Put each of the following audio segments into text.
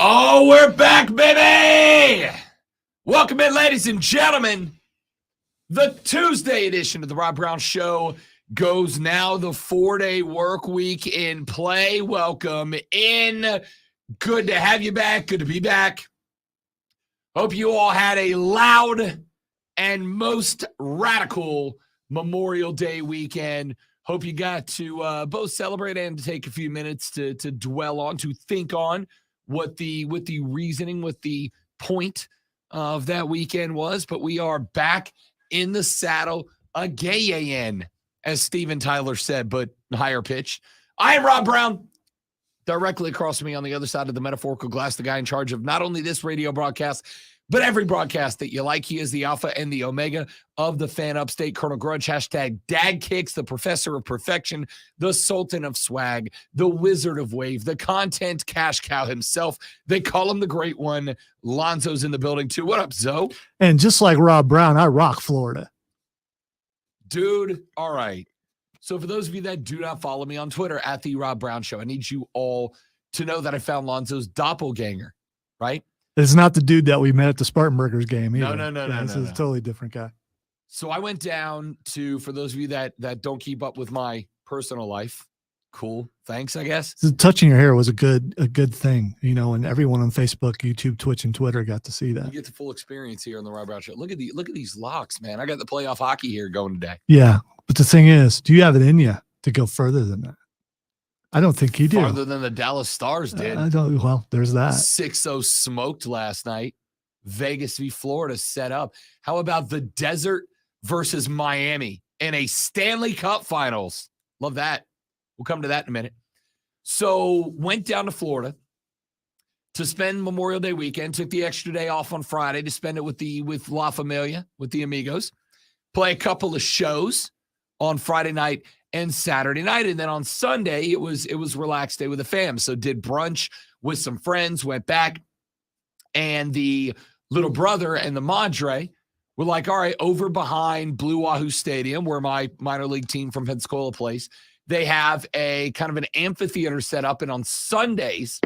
Oh, we're back, baby! Welcome in, ladies and gentlemen. The Tuesday edition of the Rob Brown Show goes now. The 4-day work week in play. Welcome in. Good to have you back. Good to be back. Hope you all had a loud and most radical Memorial Day weekend. Hope you got to both celebrate and to take a few minutes to dwell on, to think on what the reasoning, what the point of that weekend was. But we are back in the saddle again, as Steven Tyler said, but higher pitch. I am Rob Brown. Directly across from me on the other side of the metaphorical glass, the guy in charge of not only this radio broadcast, but every broadcast that you like. He is the alpha and the omega of the fan upstate, Colonel Grudge, hashtag dad kicks, the professor of perfection, the sultan of swag, the wizard of wave, the content cash cow himself. They call him the great one. Lonzo's in the building too. What up, Zoe? And just like Rob Brown, I rock Florida. Dude, all right. So for those of you that do not follow me on Twitter, at the Rob Brown Show, I need you all to know that I found Lonzo's doppelganger, right? It's not the dude that we met at the Spartanburgers game either. No. This is a totally different guy. So I went down to, for those of you that don't keep up with my personal life, cool, thanks, I guess. So touching your hair was a good thing, you know, and everyone on Facebook, YouTube, Twitch, and Twitter got to see that. You get the full experience here on the Rob Brown Show. Look at these locks, man. I got the playoff hockey here going today. Yeah, but the thing is, do you have it in you to go further than that? I don't think you do. Farther than the Dallas Stars did. I don't. Well, there's that. 6-0 smoked last night. Vegas v. Florida set up. How about the Desert versus Miami in a Stanley Cup Finals? Love that. We'll come to that in a minute. So went down to Florida to spend Memorial Day weekend. Took the extra day off on Friday to spend it with La Familia, with the amigos. Play a couple of shows on Friday night and Saturday night. And then on Sunday, it was relaxed day with the fam. So did brunch with some friends, went back, and the little brother and the madre were like, all right, over behind Blue Wahoo Stadium, where my minor league team from Pensacola plays, they have a kind of an amphitheater set up. And on Sundays,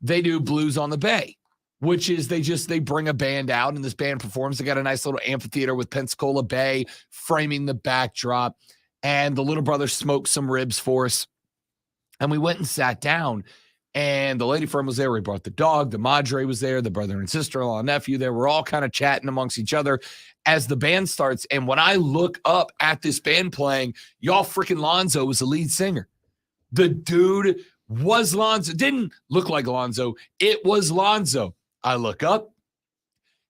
they do Blues on the Bay, which is they bring a band out and this band performs. They got a nice little amphitheater with Pensacola Bay framing the backdrop. And the little brother smoked some ribs for us. And we went and sat down. And the lady friend was there. We brought the dog. The madre was there. The brother and sister-in-law and nephew there. We're all kind of chatting amongst each other as the band starts. And when I look up at this band playing, y'all, freaking Lonzo was the lead singer. The dude was Lonzo. Didn't look like Lonzo. It was Lonzo. I look up.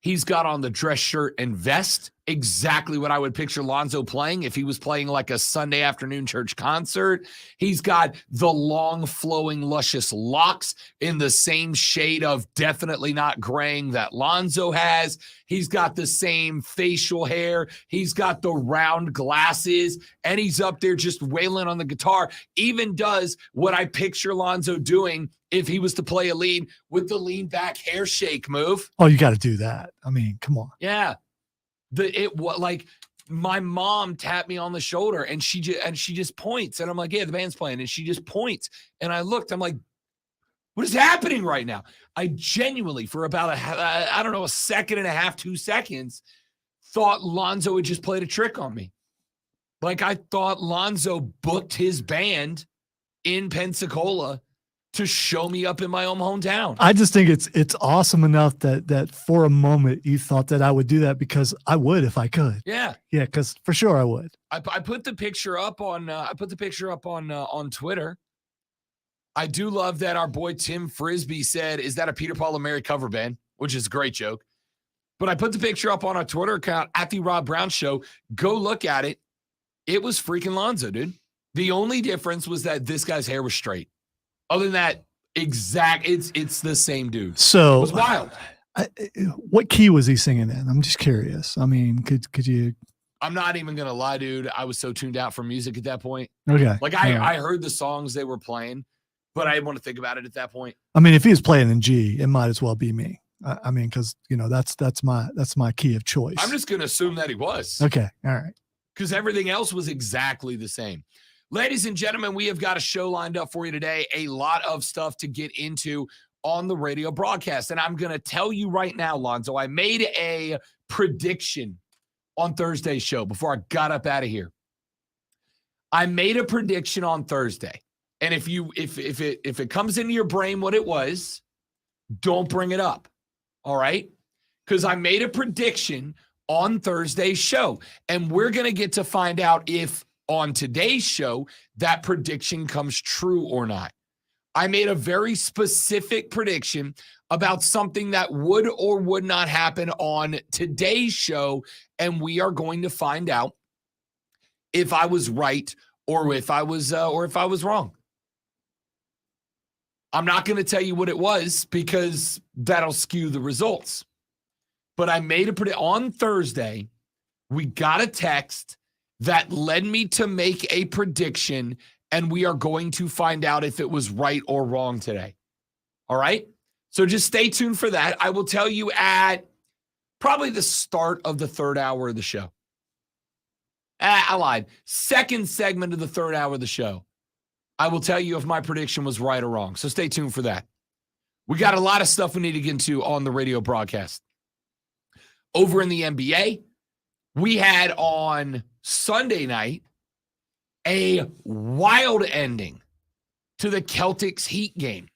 He's got on the dress shirt and vest, exactly what I would picture Lonzo playing if he was playing like a Sunday afternoon church concert. He's got the long, flowing, luscious locks in the same shade of definitely not graying that Lonzo has. He's got the same facial hair. He's got the round glasses, and he's up there just wailing on the guitar. Even does what I picture Lonzo doing if he was to play a lead with the lean back hair shake move. Oh, you got to do that. I mean, come on. Yeah. My mom tapped me on the shoulder and she just points, and I'm like, yeah, the band's playing, and she just points. And I looked, I'm like, what is happening right now? I genuinely, for about a second and a half, 2 seconds, thought Lonzo had just played a trick on me. Like, I thought Lonzo booked his band in Pensacola to show me up in my own hometown. I just think it's awesome enough that for a moment you thought that I would do that, because I would if I could. Yeah. Yeah, because for sure I would. I put the picture up on on Twitter. I do love that our boy Tim Frisbee said, "Is that a Peter Paul and Mary cover band?" Which is a great joke. But I put the picture up on our Twitter account at the Rob Brown Show. Go look at it. It was freaking Lonzo, dude. The only difference was that this guy's hair was straight. Other than that, It's the same dude. So It was wild. What key was he singing in? I'm just curious. I mean, could you? I'm not even gonna lie, dude. I was so tuned out from music at that point. Okay. Like I heard the songs they were playing, but I didn't want to think about it at that point. I mean, if he was playing in G, it might as well be me. I mean, because that's my key of choice. I'm just gonna assume that he was. Okay. All right. Because everything else was exactly the same. Ladies and gentlemen, we have got a show lined up for you today. A lot of stuff to get into on the radio broadcast. And I'm going to tell you right now, Lonzo, I made a prediction on Thursday's show before I got up out of here. I made a prediction on Thursday. And if it comes into your brain what it was, don't bring it up. All right? Because I made a prediction on Thursday's show. And we're going to get to find out if on today's show that prediction comes true or not. I made a very specific prediction about something that would or would not happen on today's show. And we are going to find out if I was right or if I was wrong. I'm not going to tell you what it was because that'll skew the results. But I made a prediction on Thursday. We got a text that led me to make a prediction, and we are going to find out if it was right or wrong today. All right? So just stay tuned for that. I will tell you at probably the start of the third hour of the show. I lied. Second segment of the third hour of the show. I will tell you if my prediction was right or wrong. So stay tuned for that. We got a lot of stuff we need to get into on the radio broadcast. Over in the NBA, we had on Sunday night a wild ending to the Celtics Heat game.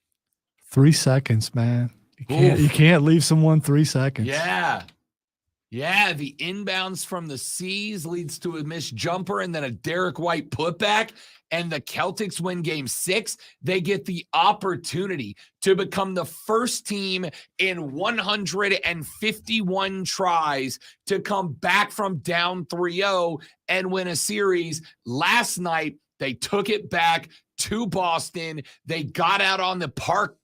3 seconds, man. You can't leave someone 3 seconds. Yeah. Yeah, the inbounds from the C's leads to a missed jumper and then a Derek White putback, and the Celtics win game 6. They get the opportunity to become the first team in 151 tries to come back from down 3-0 and win a series. Last night, they took it back to Boston. They got out on the parquet?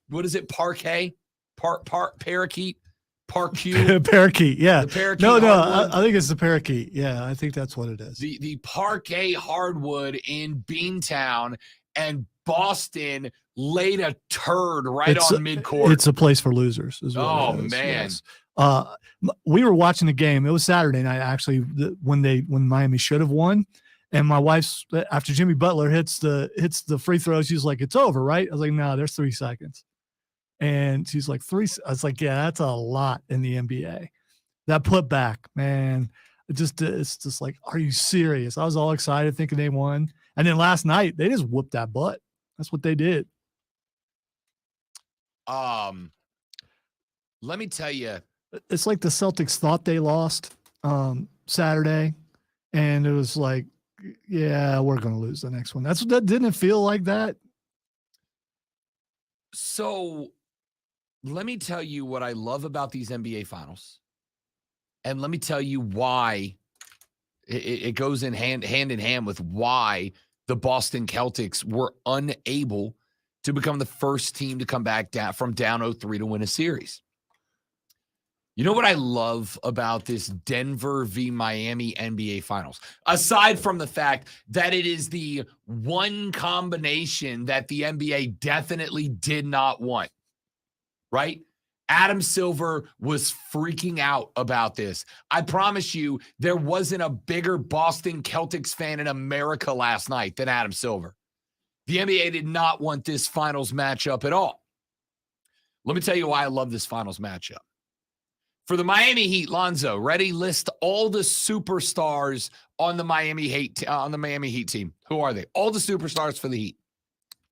Parakeet? Parakeet, yeah. The parakeet. No, I think it's the parakeet. Yeah, I think that's what it is. The parquet hardwood in Beantown, and Boston laid a turd on midcourt. It's a place for losers. Oh man. Yes. We were watching the game. It was Saturday night, actually, when Miami should have won. And my wife's, after Jimmy Butler hits the free throw, she's like, "It's over, right?" I was like, "No, there's 3 seconds." And she's like, 3. I was like, "Yeah, that's a lot in the NBA." That put back, man, it's just like, are you serious? I was all excited thinking they won. And then last night, they just whooped that butt. That's what they did. Let me tell you. It's like the Celtics thought they lost Saturday. And it was like, yeah, we're going to lose the next one. That didn't feel like that. So let me tell you what I love about these NBA finals. And let me tell you why it goes hand in hand with why the Boston Celtics were unable to become the first team to come back from down 0-3 to win a series. You know what I love about this Denver v. Miami NBA Finals? Aside from the fact that it is the one combination that the NBA definitely did not want, right? Adam Silver was freaking out about this. I promise you, there wasn't a bigger Boston Celtics fan in America last night than Adam Silver. The NBA did not want this finals matchup at all. Let me tell you why I love this finals matchup. For the Miami Heat, Lonzo, ready? List all the superstars on the Miami Heat team. Who are they? All the superstars for the Heat.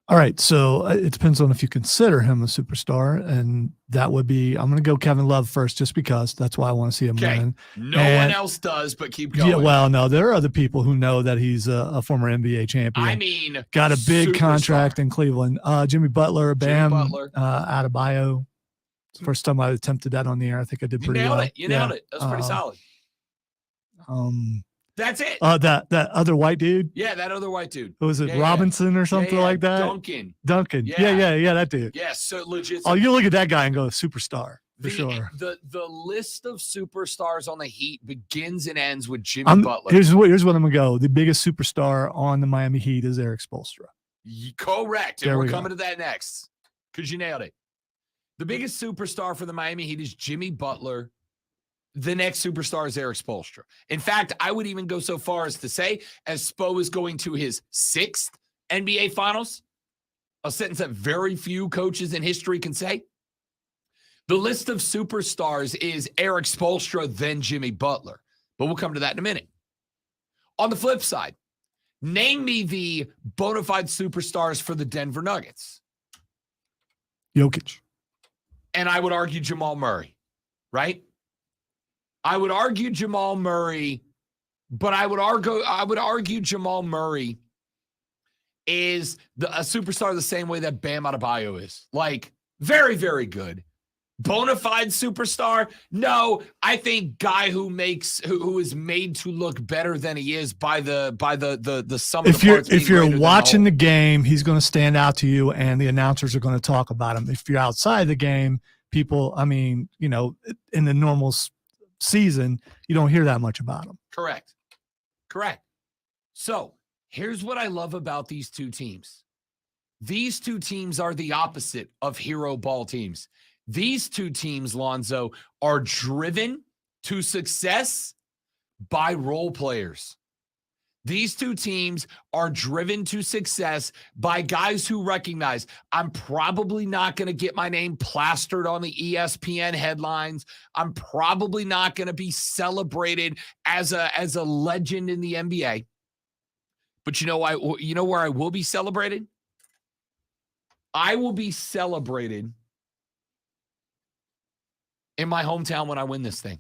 All right, so it depends on if you consider him a superstar, and that would be, I'm going to go Kevin Love first just because that's why I want to see him win. No one else does, but keep going. Yeah, well, no, there are other people who know that he's a former NBA champion. I mean, got a big superstar. Contract in Cleveland. Jimmy Butler, Bam, Adebayo. First time I attempted that on the air. I think I did pretty well. You nailed it. That's pretty solid. That's it. That other white dude. Yeah, that other white dude. Was it Robinson or something like that? Duncan. Yeah, that dude. Yeah, so legit. Oh, you look at that guy and go superstar for sure. The list of superstars on the Heat begins and ends with Jimmy Butler. Here's what I'm gonna go. The biggest superstar on the Miami Heat is Eric Spoelstra. Correct. And we're coming to that next because you nailed it. The biggest superstar for the Miami Heat is Jimmy Butler. The next superstar is Eric Spoelstra. In fact, I would even go so far as to say, as Spo is going to his 6th NBA Finals, a sentence that very few coaches in history can say, the list of superstars is Eric Spoelstra, then Jimmy Butler. But we'll come to that in a minute. On the flip side, name me the bona fide superstars for the Denver Nuggets. Jokic. And I would argue Jamal Murray, right? I would argue Jamal Murray, but I would argue Jamal Murray is a superstar the same way that Bam Adebayo is. Like, very, very good. Bona fide superstar? No, I think guy who is made to look better than he is by the sum of the parts. If you're watching the game, he's going to stand out to you, and the announcers are going to talk about him. If you're outside the game, people, in the normal season, you don't hear that much about him. Correct. So here's what I love about these two teams. These two teams are the opposite of hero ball teams. These two teams, Lonzo, are driven to success by role players. These two teams are driven to success by guys who recognize I'm probably not going to get my name plastered on the ESPN headlines. I'm probably not going to be celebrated as a legend in the NBA. But you know where I will be celebrated? I will be celebrated in my hometown when I win this thing.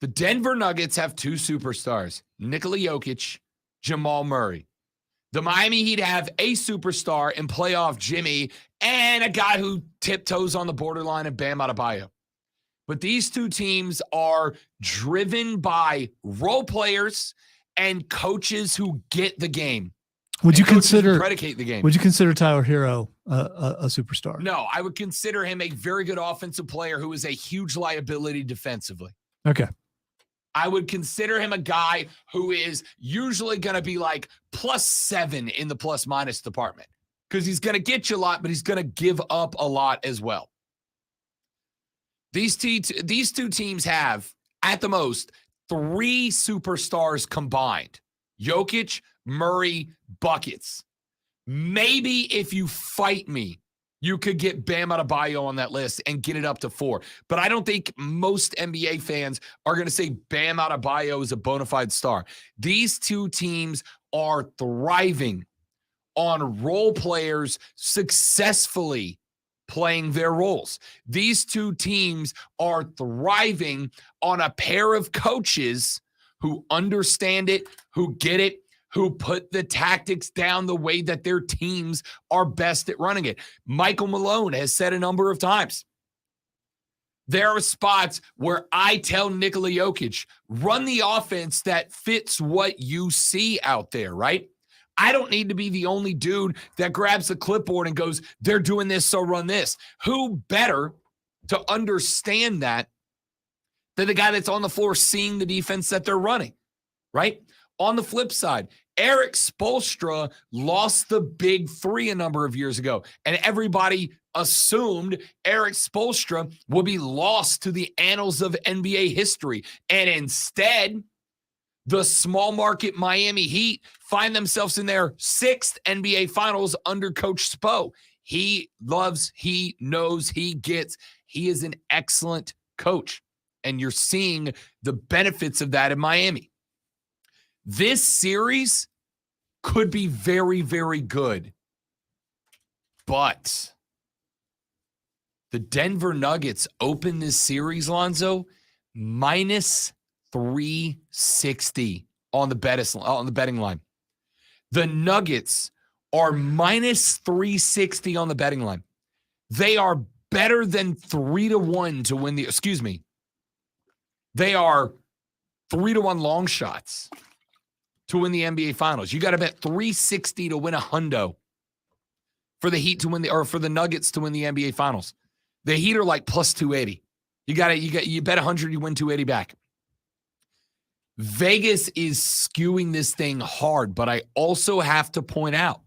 The Denver Nuggets have 2 superstars, Nikola Jokic, Jamal Murray. The Miami Heat have a superstar in playoff Jimmy and a guy who tiptoes on the borderline of Bam Adebayo. But these two teams are driven by role players and coaches who get the game. Would you consider predicate the game? Would you consider Tyler Hero a superstar? No, I would consider him a very good offensive player who is a huge liability defensively. Okay. I would consider him a guy who is usually going to be like +7 in the plus-minus department because he's going to get you a lot, but he's going to give up a lot as well. These two teams have, at the most, 3 superstars combined. Jokic, Murray, buckets. Maybe if you fight me, you could get Bam Adebayo on that list and get it up to 4. But I don't think most NBA fans are going to say Bam Adebayo is a bona fide star. These two teams are thriving on role players successfully playing their roles. These two teams are thriving on a pair of coaches who understand it, who get it, who put the tactics down the way that their teams are best at running it. Michael Malone has said a number of times, there are spots where I tell Nikola Jokic, run the offense that fits what you see out there, right? I don't need to be the only dude that grabs the clipboard and goes, they're doing this, so run this. Who better to understand that than the guy that's on the floor seeing the defense that they're running, right? On the flip side, Eric Spoelstra lost the big 3 a number of years ago, and everybody assumed Eric Spoelstra would be lost to the annals of NBA history. And instead, the small market Miami Heat find themselves in their 6th NBA Finals under Coach Spo. He loves, he knows, he gets. He is an excellent coach, and you're seeing the benefits of that in Miami. This series could be very, very good. But the Denver Nuggets open this series, Lonzo, -360 on the betting line. The Nuggets are -360 on the betting line. They are better than 3-1 to win the, They are 3-1 long shots to win the NBA Finals. You got to bet 360 to win a hundo for the Heat to win for the Nuggets to win the NBA Finals. The Heat are like plus 280. You bet 100, you win 280 back. Vegas is skewing this thing hard, but I also have to point out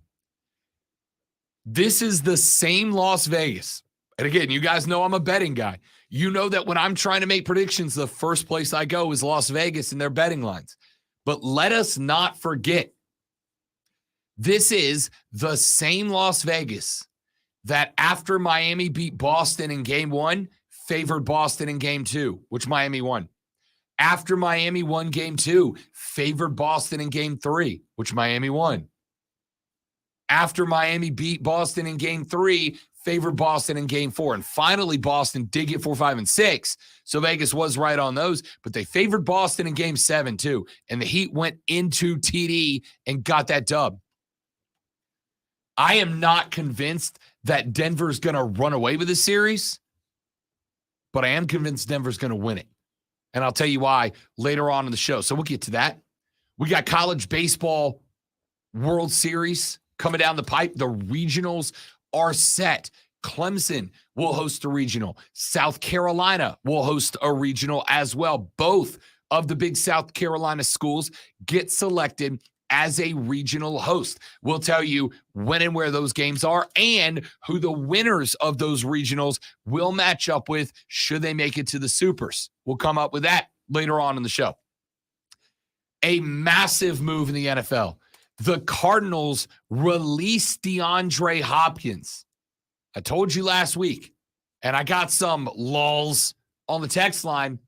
this is the same Las Vegas. And again, you guys know I'm a betting guy. You know that when I'm trying to make predictions, the first place I go is Las Vegas and their betting lines. But let us not forget, this is the same Las Vegas that after Miami beat Boston in game 1, favored Boston in game 2, which Miami won. After Miami won game 2, favored Boston in game 3, which Miami won. After Miami beat Boston in game 3, favored Boston in game 4. And finally, Boston did get 4, 5, and 6. So Vegas was right on those, but they favored Boston in game 7 too. And the Heat went into TD and got that dub. I am not convinced that Denver's going to run away with this series, but I am convinced Denver's going to win it. And I'll tell you why later on in the show. So we'll get to that. We got college baseball World Series coming down the pipe. The regionals are set. Clemson will host a regional. South Carolina will host a regional as well. Both of the big South Carolina schools get selected as a regional host. We'll tell you when and where those games are and who the winners of those regionals will match up with should they make it to the Supers. We'll come up with that later on in the show. A massive move in the NFL. The Cardinals released DeAndre Hopkins. I told you last week, and I got some lulls on the text line.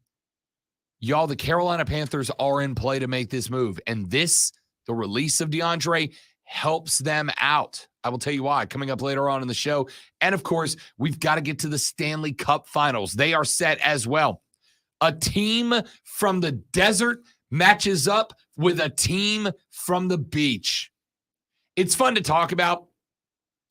Y'all, the Carolina Panthers are in play to make this move. And the release of DeAndre helps them out. I will tell you why coming up later on in the show. And of course, we've got to get to the Stanley Cup Finals. They are set as well. A team from the desert matches up with a team from the beach. It's fun to talk about.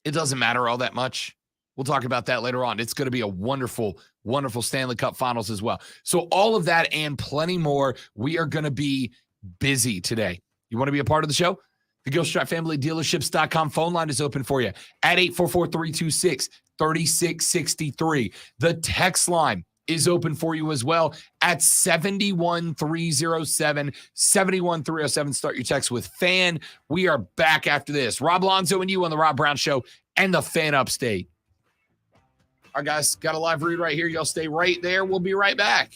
It doesn't matter all that much. We'll talk about that later on. It's going to be a wonderful, wonderful Stanley Cup Finals as well. So all of that and plenty more, we are going to be busy today. You want to be a part of the show? The Gilstrap Family Dealerships.com phone line is open for you at 844-326-3663. The text line is open for you as well at 71307, 71307. Start your text with FAN. We are back after this. Rob Lonzo and you on the Rob Brown Show and the Fan Upstate. All right, guys, got a live read right here. Y'all stay right there. We'll be right back.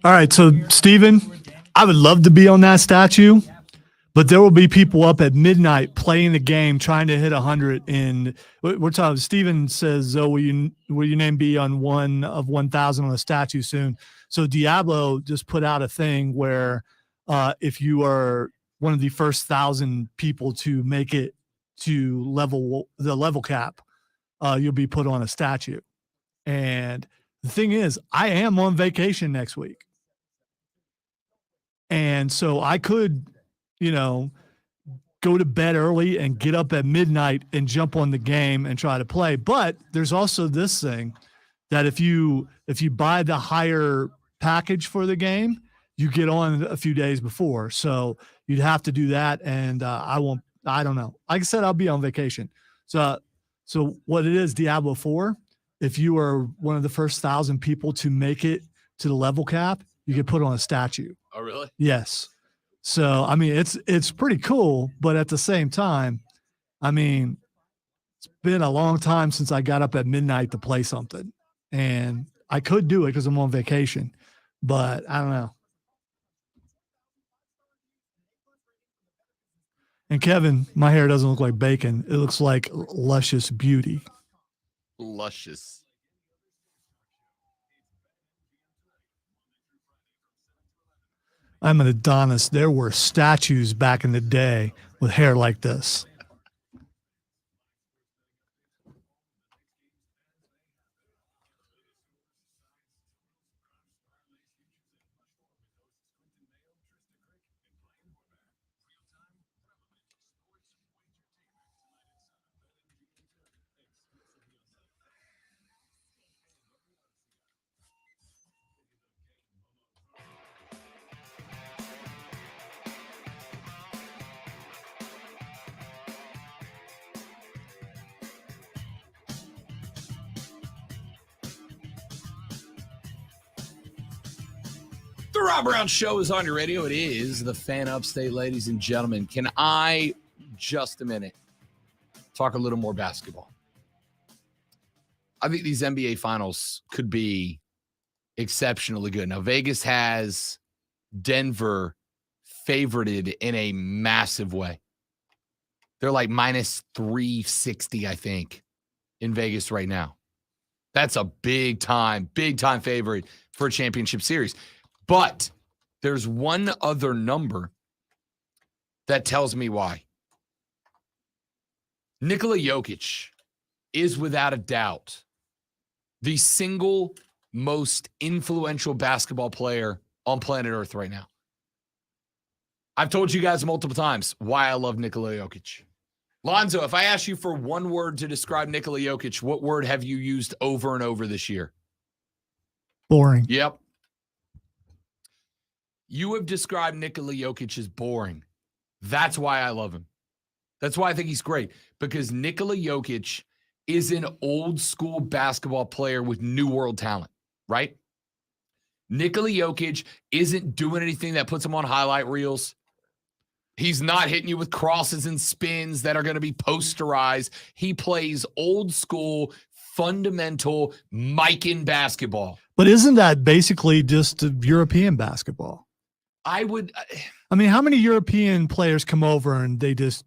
All right, so Steven, I would love to be on that statue, but there will be people up at midnight playing the game, trying to hit 100. And we're talking. Steven says, "Oh, will your name be on one of 1,000 on the statue soon?" So Diablo just put out a thing where if you are one of the first 1,000 people to make it to the level cap, you'll be put on a statue. And the thing is, I am on vacation next week. And so I could, go to bed early and get up at midnight and jump on the game and try to play. But there's also this thing that if you buy the higher package for the game, you get on a few days before. So you'd have to do that. And I don't know. Like I said, I'll be on vacation. So what it is, Diablo 4, if you are one of the first 1,000 people to make it to the level cap, you get put on a statue. Oh, really? Yes. So, I mean, it's pretty cool, but at the same time, I mean, it's been a long time since I got up at midnight to play something, and I could do it because I'm on vacation, but I don't know. And Kevin, my hair doesn't look like bacon. It looks like luscious beauty. Luscious. I'm an Adonis. There were statues back in the day with hair like this. The Rob Brown Show is on your radio. It is the Fan Upstate, ladies and gentlemen. Can I, just a minute, talk a little more basketball? I think these NBA finals could be exceptionally good. Now, Vegas has Denver favorited in a massive way. They're like minus 360, I think, in Vegas right now. That's a big time favorite for a championship series. But there's one other number that tells me why. Nikola Jokic is without a doubt the single most influential basketball player on planet Earth right now. I've told you guys multiple times why I love Nikola Jokic. Lonzo, if I ask you for one word to describe Nikola Jokic, what word have you used over and over this year? Boring. Yep. You have described Nikola Jokic as boring. That's why I love him. That's why I think he's great, because Nikola Jokic is an old school basketball player with new world talent, right? Nikola Jokic isn't doing anything that puts him on highlight reels. He's not hitting you with crosses and spins that are going to be posterized. He plays old school, fundamental Mikan basketball. But isn't that basically just European basketball? I mean, how many European players come over and they just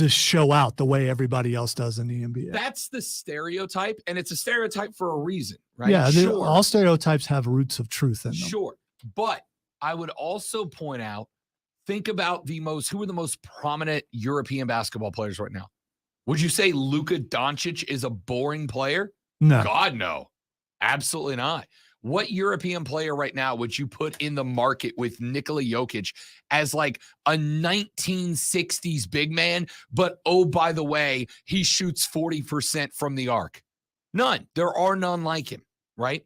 show out the way everybody else does in the NBA? That's the stereotype, and it's a stereotype for a reason, right? Yeah, sure. All stereotypes have roots of truth in them. Sure. But I would also point out, think about who are the most prominent European basketball players right now? Would you say Luka Doncic is a boring player? No. God, no. Absolutely not. What European player right now would you put in the market with Nikola Jokic as like a 1960s big man, but oh, by the way, he shoots 40% from the arc? None. There are none like him, right?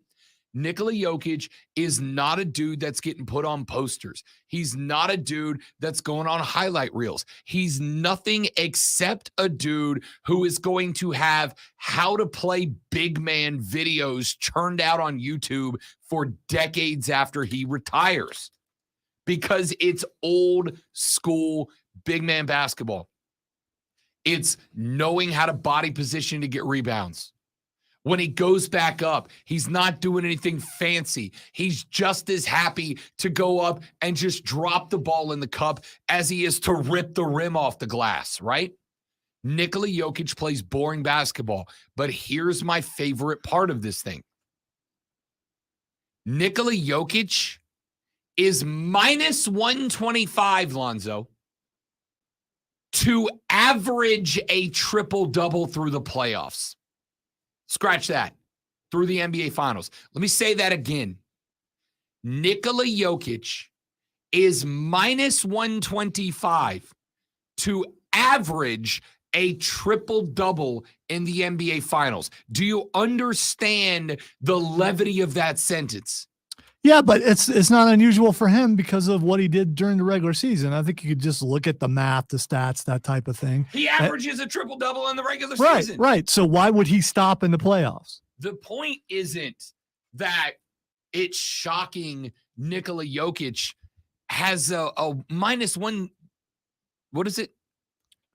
Nikola Jokic is not a dude that's getting put on posters. He's not a dude that's going on highlight reels. He's nothing except a dude who is going to have how to play big man videos churned out on YouTube for decades after he retires, because it's old school big man basketball. It's knowing how to body position to get rebounds. When he goes back up, he's not doing anything fancy. He's just as happy to go up and just drop the ball in the cup as he is to rip the rim off the glass, right? Nikola Jokic plays boring basketball, but here's my favorite part of this thing. Nikola Jokic is minus 125, Lonzo, to average a triple-double through the playoffs. Scratch that. Through the NBA Finals. Let me say that again. Nikola Jokic is minus 125 to average a triple-double in the NBA Finals. Do you understand the levity of that sentence? Yeah, but it's not unusual for him because of what he did during the regular season. I think you could just look at the math, the stats, that type of thing. He averages a triple-double in the regular season. Right. So why would he stop in the playoffs? The point isn't that it's shocking Nikola Jokic has a minus one. What is it?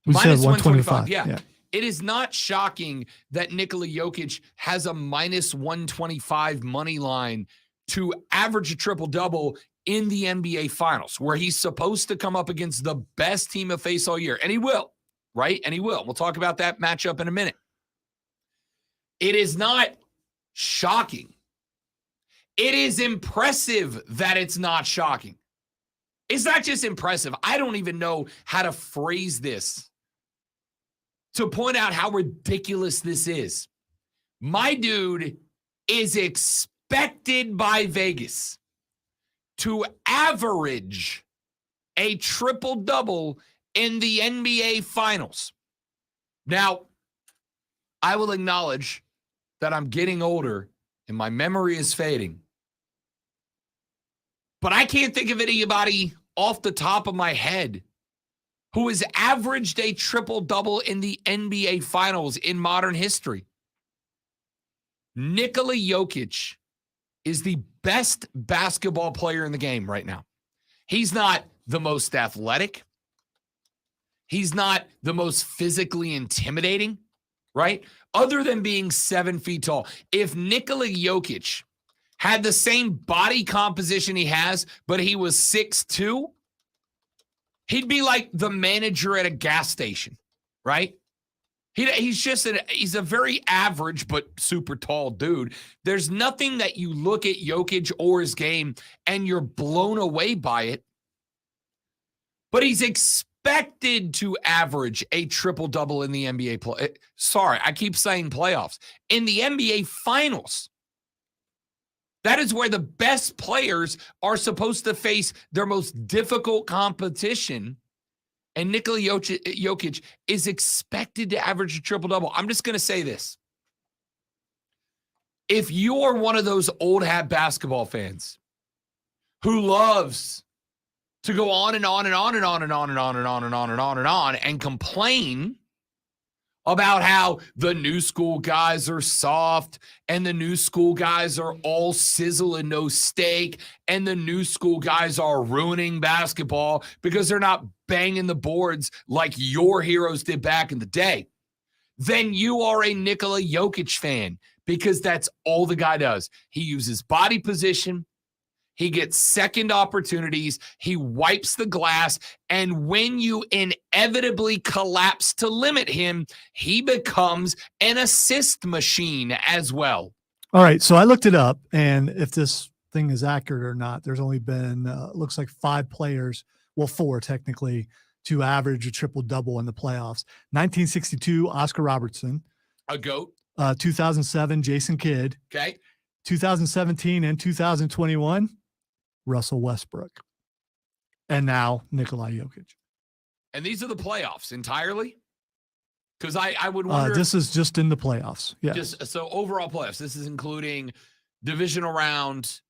We minus said 125. Yeah. It is not shocking that Nikola Jokic has a minus 125 money line to average a triple-double in the NBA Finals, where he's supposed to come up against the best team to face all year. And he will, right? And he will. We'll talk about that matchup in a minute. It is not shocking. It is impressive that it's not shocking. It's not just impressive. I don't even know how to phrase this to point out how ridiculous this is. My dude is expected by Vegas to average a triple-double in the NBA Finals. Now, I will acknowledge that I'm getting older and my memory is fading. But I can't think of anybody off the top of my head who has averaged a triple-double in the NBA Finals in modern history. Nikola Jokic is the best basketball player in the game right now. He's not the most athletic. He's not the most physically intimidating, right? Other than being 7 feet tall. If Nikola Jokic had the same body composition he has, but he was 6'2", he'd be like the manager at a gas station, right? He's a very average but super tall dude. There's nothing that you look at Jokic or his game and you're blown away by it. But he's expected to average a triple-double in the NBA Sorry, I keep saying playoffs. In the NBA Finals. That is where the best players are supposed to face their most difficult competition. And Nikola Jokic is expected to average a triple-double. I'm just going to say this. If you're one of those old hat basketball fans who loves to go on and on and on and on and on and on and on and on and on and on and complain about how the new school guys are soft and the new school guys are all sizzle and no steak and the new school guys are ruining basketball because they're not banging the boards like your heroes did back in the day, then you are a Nikola Jokic fan because that's all the guy does. He uses body position. He gets second opportunities. He wipes the glass. And when you inevitably collapse to limit him, he becomes an assist machine as well. All right. So I looked it up. And if this thing is accurate or not, there's only been, looks like 5 players, well, 4 technically, to average a triple-double in the playoffs. 1962, Oscar Robertson. A GOAT. 2007, Jason Kidd. Okay. 2017 and 2021. Russell Westbrook, and now Nikola Jokic. And these are the playoffs entirely? Because I would wonder. This is just in the playoffs. Yeah. So overall playoffs. This is including divisional round,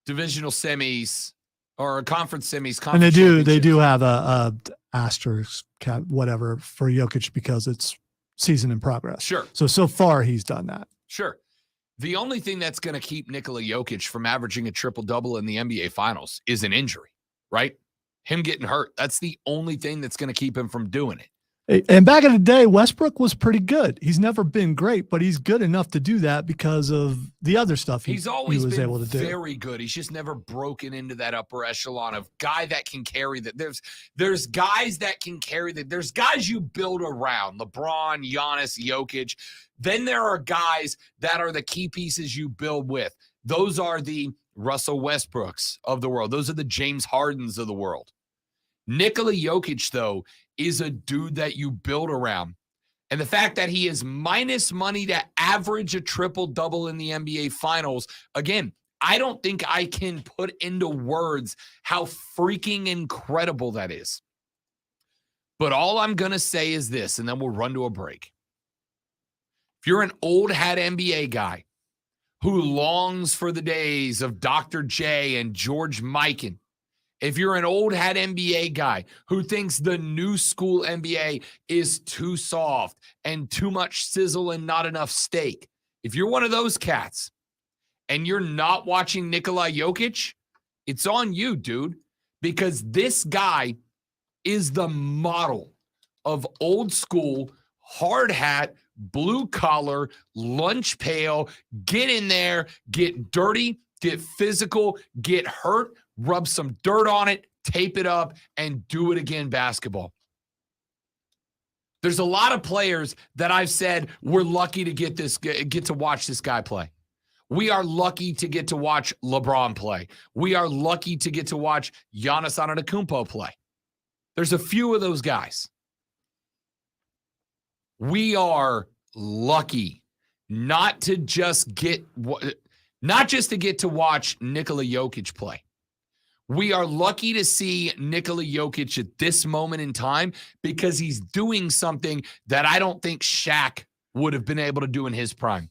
divisional semis, or conference semis. And they do have a asterisk whatever for Jokic because it's season in progress. Sure. So far he's done that. Sure. The only thing that's going to keep Nikola Jokic from averaging a triple-double in the NBA Finals is an injury, right? Him getting hurt. That's the only thing that's going to keep him from doing it. And back in the day, Westbrook was pretty good. He's never been great, but he's good enough to do that because of the other stuff He's he always was been able to do. very good. He's just never broken into that upper echelon of guy that can carry that. There's guys that can carry that. There's guys you build around, LeBron, Giannis, Jokic. Then there are guys that are the key pieces you build with. Those are the Russell Westbrooks of the world. Those are the James Hardens of the world. Nikola Jokic, though, is a dude that you build around. And the fact that he is minus money to average a triple-double in the NBA Finals, again, I don't think I can put into words how freaking incredible that is. But all I'm going to say is this, and then we'll run to a break. If you're an old hat NBA guy who longs for the days of Dr. J and George Mikan, if you're an old hat NBA guy who thinks the new school NBA is too soft and too much sizzle and not enough steak, if you're one of those cats and you're not watching Nikola Jokic, it's on you, dude, because this guy is the model of old school, hard hat, blue collar, lunch pail, get in there, get dirty, get physical, get hurt, rub some dirt on it, tape it up, and do it again basketball. There's a lot of players that I've said we're lucky to get to watch this guy play. We are lucky to get to watch LeBron play. We are lucky to get to watch Giannis Antetokounmpo play. There's a few of those guys. We are lucky not just to get to watch Nikola Jokic play. We are lucky to see Nikola Jokic at this moment in time because he's doing something that I don't think Shaq would have been able to do in his prime.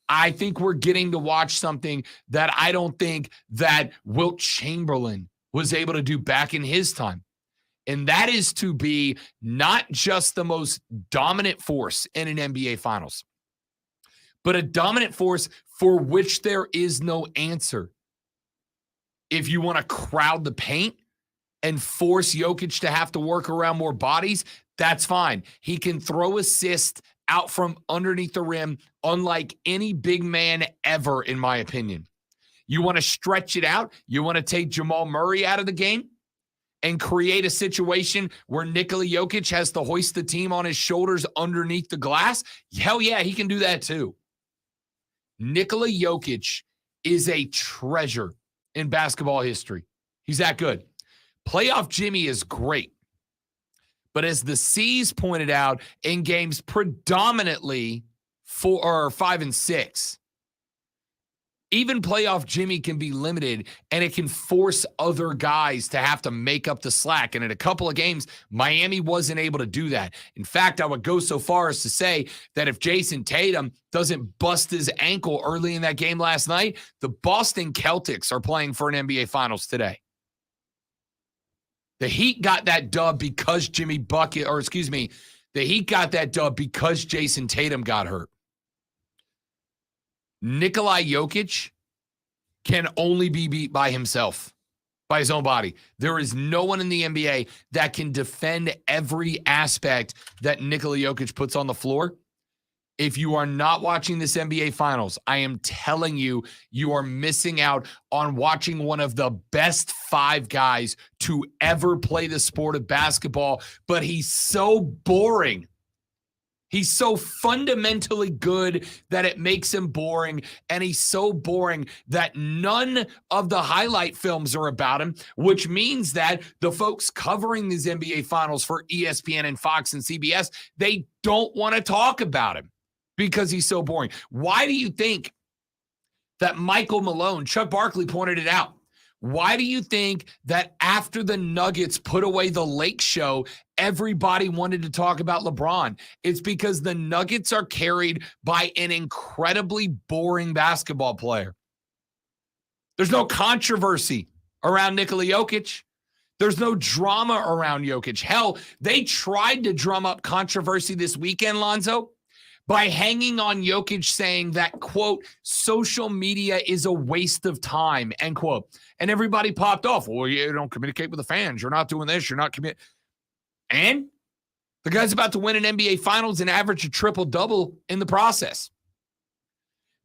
I think we're getting to watch something that I don't think that Wilt Chamberlain was able to do back in his time. And that is to be not just the most dominant force in an NBA Finals, but a dominant force for which there is no answer. If you want to crowd the paint and force Jokic to have to work around more bodies, that's fine. He can throw assists out from underneath the rim unlike any big man ever, in my opinion. You want to stretch it out? You want to take Jamal Murray out of the game and create a situation where Nikola Jokic has to hoist the team on his shoulders underneath the glass? Hell yeah, he can do that too. Nikola Jokic is a treasure in basketball history. He's that good. Playoff Jimmy is great. But as the C's pointed out in games predominantly 4 or 5 and 6, even playoff Jimmy can be limited and it can force other guys to have to make up the slack. And in a couple of games, Miami wasn't able to do that. In fact, I would go so far as to say that if Jason Tatum doesn't bust his ankle early in that game last night, the Boston Celtics are playing for an NBA Finals today. The Heat got that dub because the Heat got that dub because Jason Tatum got hurt. Nikola Jokic can only be beat by himself, by his own body. There is no one in the NBA that can defend every aspect that Nikola Jokic puts on the floor. If you are not watching this NBA Finals, I am telling you, you are missing out on watching one of the best 5 guys to ever play the sport of basketball, but he's so boring. He's so fundamentally good that it makes him boring, and he's so boring that none of the highlight films are about him, which means that the folks covering these NBA Finals for ESPN and Fox and CBS, they don't want to talk about him because he's so boring. Why do you think that Michael Malone, Chuck Barkley pointed it out, why do you think that after the Nuggets put away the Lake Show, everybody wanted to talk about LeBron? It's because the Nuggets are carried by an incredibly boring basketball player. There's no controversy around Nikola Jokic. There's no drama around Jokic. Hell, they tried to drum up controversy this weekend, Lonzo, by hanging on Jokic saying that, quote, social media is a waste of time, end quote. And everybody popped off. Well, you don't communicate with the fans. You're not doing this. You're not committing. And The guy's about to win an NBA Finals and average a triple-double in the process.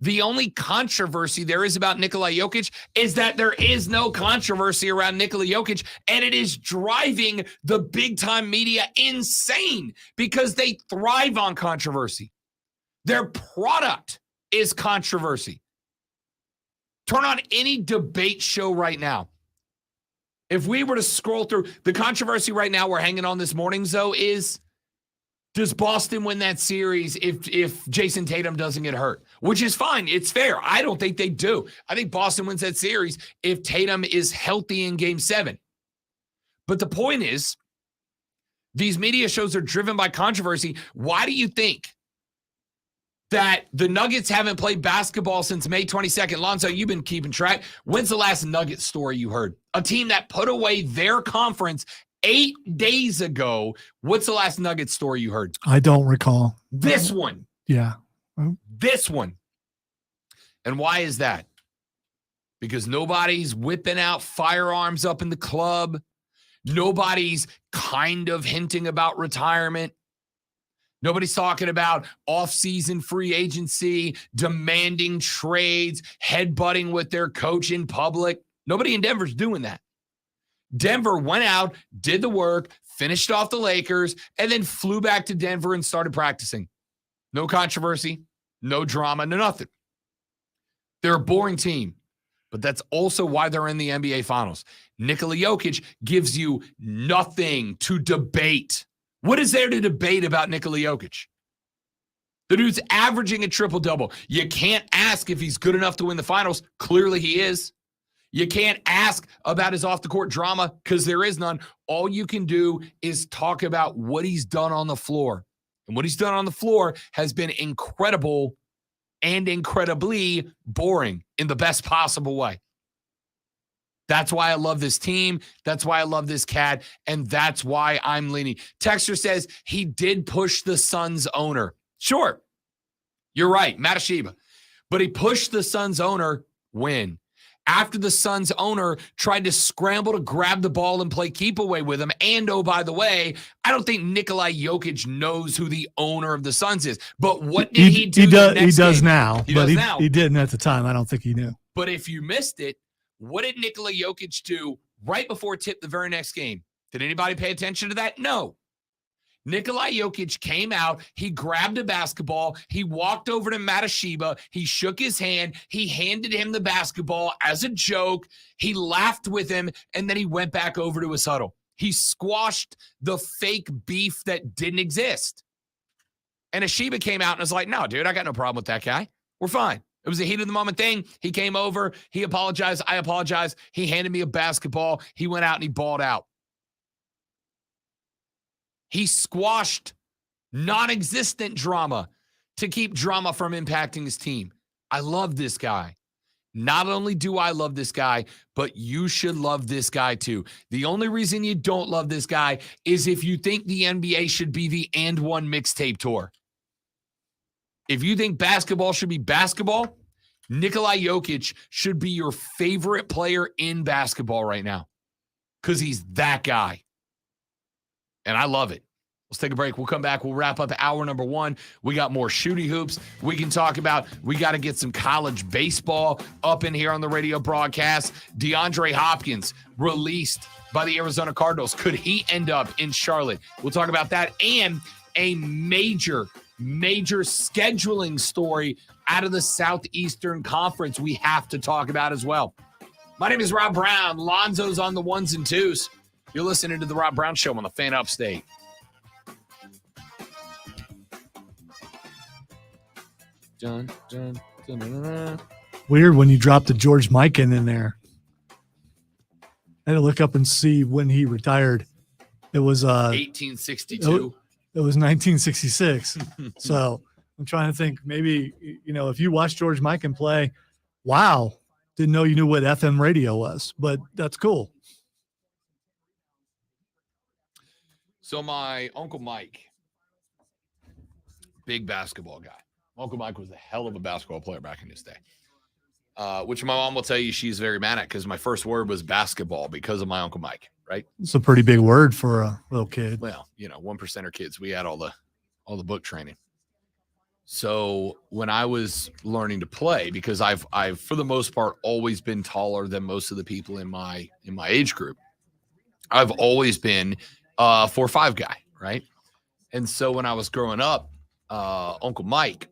The only controversy there is about Nikola Jokic is that there is no controversy around Nikola Jokic, and it is driving the big-time media insane because they thrive on controversy. Their product is controversy. Turn on any debate show right now. If we were to scroll through, the controversy right now we're hanging on this morning, though, is does Boston win that series if Jason Tatum doesn't get hurt? Which is fine. It's fair. I don't think they do. I think Boston wins that series if Tatum is healthy in Game 7. But the point is, these media shows are driven by controversy. Why do you think that the Nuggets haven't played basketball since May 22nd? Lonzo, you've been keeping track. When's the last Nuggets story you heard? A team that put away their conference 8 days ago. What's the last Nuggets story you heard? I don't recall. This one. Yeah. This one. And why is that? Because nobody's whipping out firearms up in the club. Nobody's kind of hinting about retirement. Nobody's talking about off-season free agency, demanding trades, headbutting with their coach in public. Nobody in Denver's doing that. Denver went out, did the work, finished off the Lakers, and then flew back to Denver and started practicing. No controversy, no drama, no nothing. They're a boring team, but that's also why they're in the NBA Finals. Nikola Jokic gives you nothing to debate. What is there to debate about Nikola Jokic? The dude's averaging a triple-double. You can't ask if he's good enough to win the finals. Clearly he is. You can't ask about his off-the-court drama because there is none. All you can do is talk about what he's done on the floor. And what he's done on the floor has been incredible and incredibly boring in the best possible way. That's why I love this team. That's why I love this cat. And that's why I'm leaning. Texter says he did push the Suns owner. Sure. You're right. Matasheba. But he pushed the Suns owner when? After the Suns owner tried to scramble to grab the ball and play keep away with him. And, oh, by the way, I don't think Nikola Jokic knows who the owner of the Suns is. But what did he do? He does now. He didn't at the time. I don't think he knew. But if you missed it, what did Nikola Jokic do right before tip the very next game? Did anybody pay attention to that? No. Nikola Jokic came out, he grabbed a basketball, he walked over to Matasheba, he shook his hand, he handed him the basketball as a joke, he laughed with him, and then he went back over to his huddle. He squashed the fake beef that didn't exist. And Asheba came out and was like, no, dude, I got no problem with that guy. We're fine. It was a heat of the moment thing. He came over, he apologized, I apologized, he handed me a basketball, he went out and he balled out. He squashed non-existent drama to keep drama from impacting his team. I love this guy. Not only do I love this guy, but you should love this guy too. The only reason you don't love this guy is if you think the NBA should be the And One mixtape tour. If you think basketball should be basketball, Nikola Jokic should be your favorite player in basketball right now because he's that guy. And I love it. Let's take a break. We'll come back. We'll wrap up hour number 1. We got more shooty hoops we can talk about. We got to get some college baseball up in here on the radio broadcast. DeAndre Hopkins released by the Arizona Cardinals. Could he end up in Charlotte? We'll talk about that and a major scheduling story out of the Southeastern Conference we have to talk about as well. My name is Rob Brown. Lonzo's on the ones and twos. You're listening to The Rob Brown Show on the Fan Upstate. Dun, dun, dun, dun, dun. Weird when you dropped the George Mikan in there. I had to look up and see when he retired. It was 1862. It was 1966. So I'm trying to think, maybe, if you watch George Mikan play, wow, didn't know you knew what FM radio was, but that's cool. So my Uncle Mike, big basketball guy. Uncle Mike was a hell of a basketball player back in his day. which my mom will tell you she's very mad at because my first word was basketball because of my Uncle Mike, right? It's a pretty big word for a little kid. Well, 1%er kids, we had all the book training. So when I was learning to play, because I've for the most part always been taller than most of the people in my age group. I've always been 4'5" guy, right? And so when I was growing up, Uncle Mike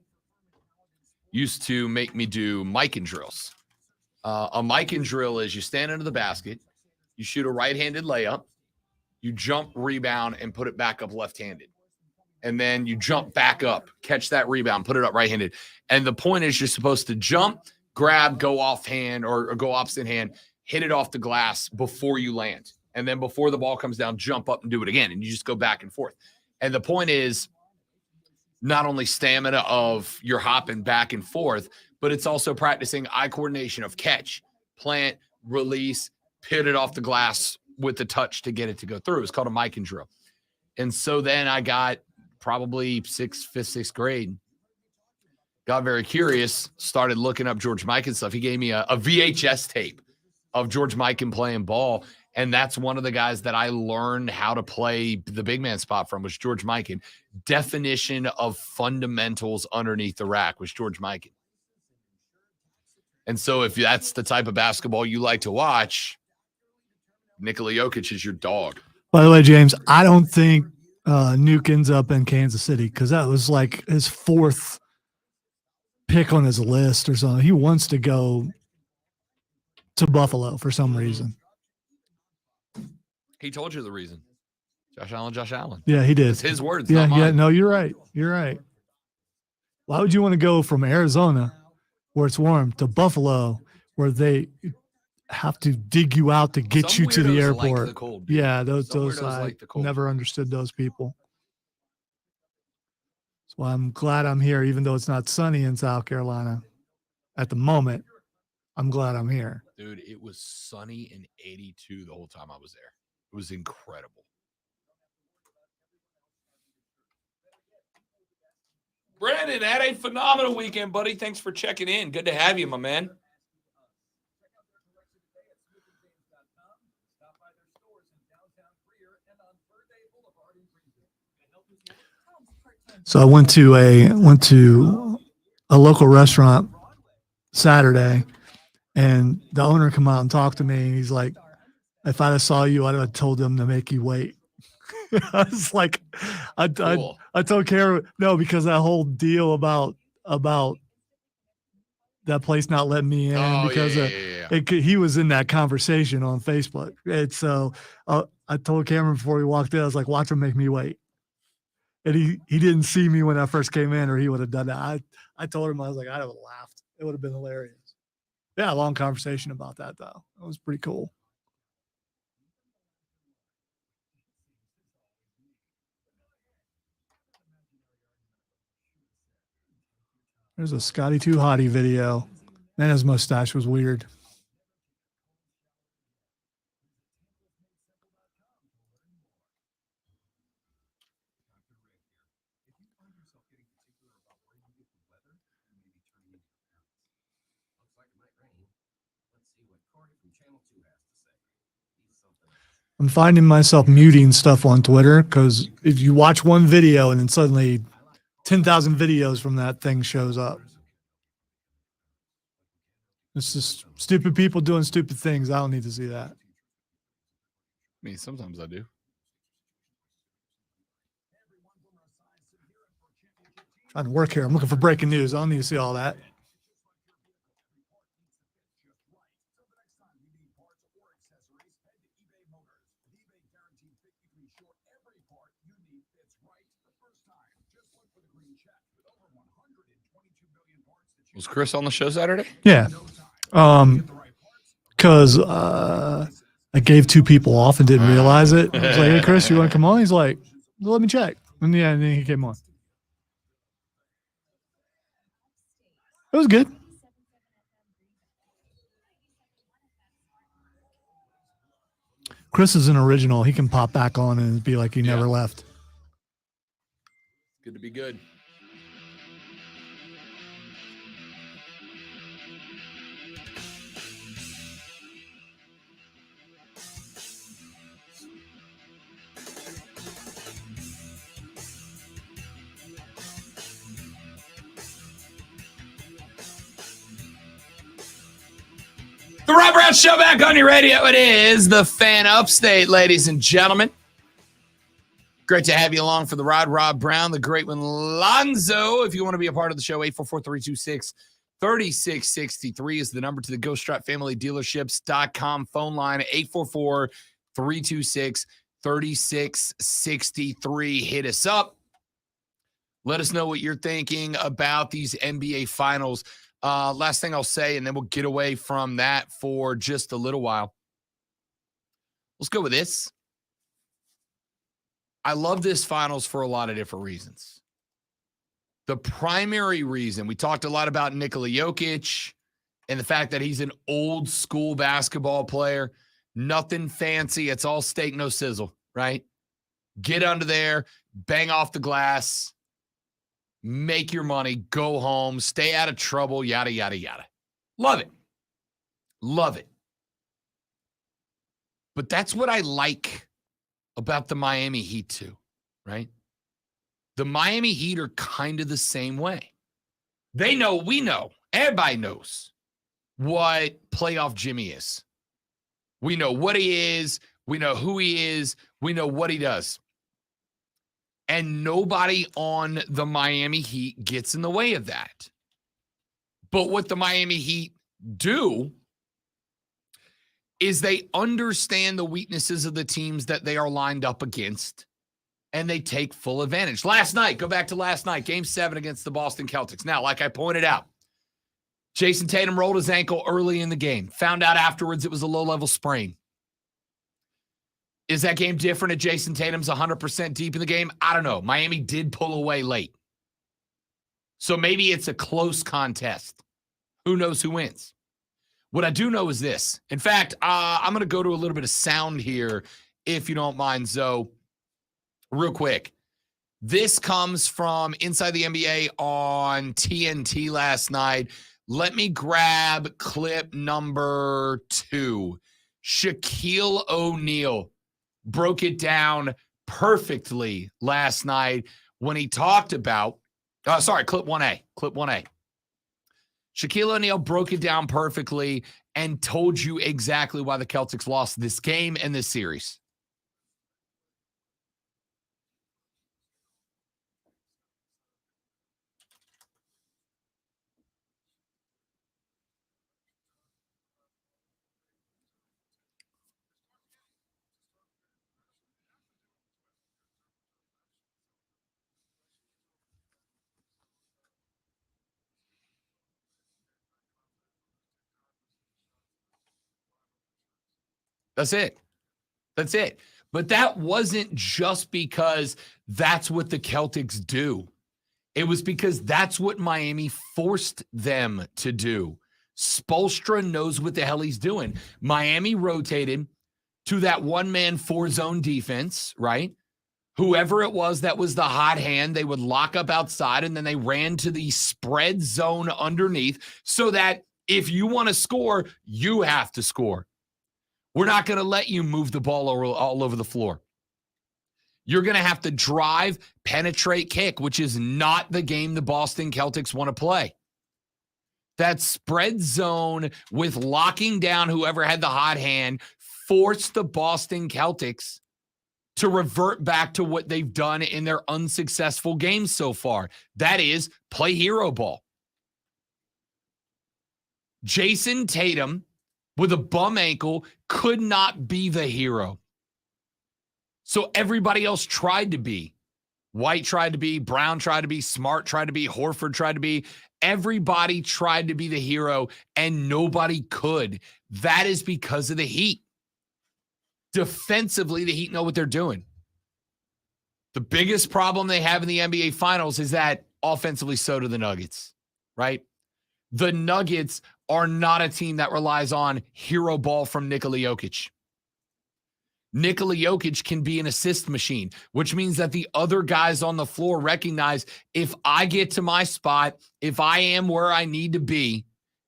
used to make me do Mikan drills. A Mikan drill is you stand under the basket, you shoot a right-handed layup, you jump, rebound, and put it back up left-handed. And then you jump back up, catch that rebound, put it up right-handed. And the point is you're supposed to jump, grab, go offhand or go opposite hand, hit it off the glass before you land. And then before the ball comes down, jump up and do it again. And you just go back and forth. And the point is not only stamina of your hopping back and forth, but it's also practicing eye coordination of catch, plant, release, hit it off the glass with the touch to get it to go through. It's called a Mikan drill. And so then I got probably fifth, sixth grade, got very curious, started looking up George Mikan stuff. He gave me a VHS tape of George Mikan playing ball. And that's one of the guys that I learned how to play the big man spot from was George Mikan. Definition of fundamentals underneath the rack was George Mikan. And so if that's the type of basketball you like to watch, Nikola Jokic is your dog. By the way, James, I don't think Nuke ends up in Kansas City because that was like his fourth pick on his list or something. He wants to go to Buffalo for some reason. He told you the reason. Josh Allen. Yeah, he did. It's his words, yeah, not mine. Yeah, no, you're right. You're right. Why would you want to go from Arizona, where it's warm, to Buffalo, where they have to dig you out to get Some you to the weirdos airport? like the cold, yeah, those weirdos I like the cold. never understood those people. So I'm glad I'm here, even though it's not sunny in South Carolina at the moment. I'm glad I'm here. Dude, it was sunny and 82 the whole time I was there. It was incredible. Brandon, had a phenomenal weekend, buddy. Thanks for checking in. Good to have you, my man. So I went to a local restaurant Saturday, and the owner come out and talked to me. And he's like, "If I'd have saw you, I'd have told them to make you wait." I was like, I told Karen, no, because that whole deal about that place not letting me in because he was in that conversation on Facebook. And so I told Cameron before he walked in, I was like, watch him make me wait. And he didn't see me when I first came in, or he would have done that. I told him, I was like, I'd have laughed. It would have been hilarious. Yeah, a long conversation about that, though. It was pretty cool. There's a Scotty Too Hottie video. Man, his mustache was weird. I'm finding myself muting stuff on Twitter because if you watch one video and then suddenly 10,000 videos from that thing shows up. It's just stupid people doing stupid things. I don't need to see that. I mean, sometimes I do. Trying to work here. I'm looking for breaking news. I don't need to see all that. Was Chris on the show Saturday? Yeah. Because I gave two people off and didn't realize it. I was like, hey, Chris, you want to come on? He's like, well, let me check. And yeah, and then he came on. It was good. Chris is an original. He can pop back on and be like he never left. Good to be good. The Rob Brown Show back on your radio. It is the Fan Upstate, ladies and gentlemen. Great to have you along for the ride. Rob Brown, the great one, Lonzo. If you want to be a part of the show, 844-326-3663 is the number to the Ghost Strap Family Dealerships.com phone line, 844-326-3663. Hit us up. Let us know what you're thinking about these NBA Finals. Last thing I'll say, and then we'll get away from that for just a little while. Let's go with this. I love this finals for a lot of different reasons. The primary reason, we talked a lot about Nikola Jokic and the fact that he's an old school basketball player. Nothing fancy. It's all steak, no sizzle, right? Get under there, bang off the glass, make your money, go home, stay out of trouble, yada, yada, yada. Love it. Love it. But that's what I like about the Miami Heat too, right? The Miami Heat are kind of the same way. They know, we know, everybody knows what playoff Jimmy is. We know what he is. We know who he is. We know what he does. And nobody on the Miami Heat gets in the way of that. But what the Miami Heat do is they understand the weaknesses of the teams that they are lined up against, and they take full advantage. Last night, go back to last night, Game 7 against the Boston Celtics. Now, like I pointed out, Jason Tatum rolled his ankle early in the game. Found out afterwards it was a low-level sprain. Is that game different if Jason Tatum's 100% deep in the game? I don't know. Miami did pull away late. So maybe it's a close contest. Who knows who wins? What I do know is this. In fact, I'm going to go to a little bit of sound here, if you don't mind, Zoe, real quick. This comes from Inside the NBA on TNT last night. Let me grab clip number 2. Shaquille O'Neal broke it down perfectly last night when he talked about, clip 1A. Shaquille O'Neal broke it down perfectly and told you exactly why the Celtics lost this game and this series. That's it. That's it. But that wasn't just because that's what the Celtics do. It was because that's what Miami forced them to do. Spoelstra knows what the hell he's doing. Miami rotated to that one-man four-zone defense, right? Whoever it was that was the hot hand, they would lock up outside, and then they ran to the spread zone underneath so that if you want to score, you have to score. We're not going to let you move the ball all over the floor. You're going to have to drive, penetrate, kick, which is not the game the Boston Celtics want to play. That spread zone with locking down whoever had the hot hand forced the Boston Celtics to revert back to what they've done in their unsuccessful games so far. That is, play hero ball. Jason Tatum, with a bum ankle, could not be the hero. So everybody else tried to be. White tried to be, Brown tried to be, Smart tried to be, Horford tried to be. Everybody tried to be the hero, and nobody could. That is because of the Heat. Defensively, the Heat know what they're doing. The biggest problem they have in the NBA Finals is that offensively, so do the Nuggets, right? The Nuggets are not a team that relies on hero ball from Nikola Jokic. Nikola Jokic can be an assist machine, which means that the other guys on the floor recognize if I get to my spot, if I am where I need to be,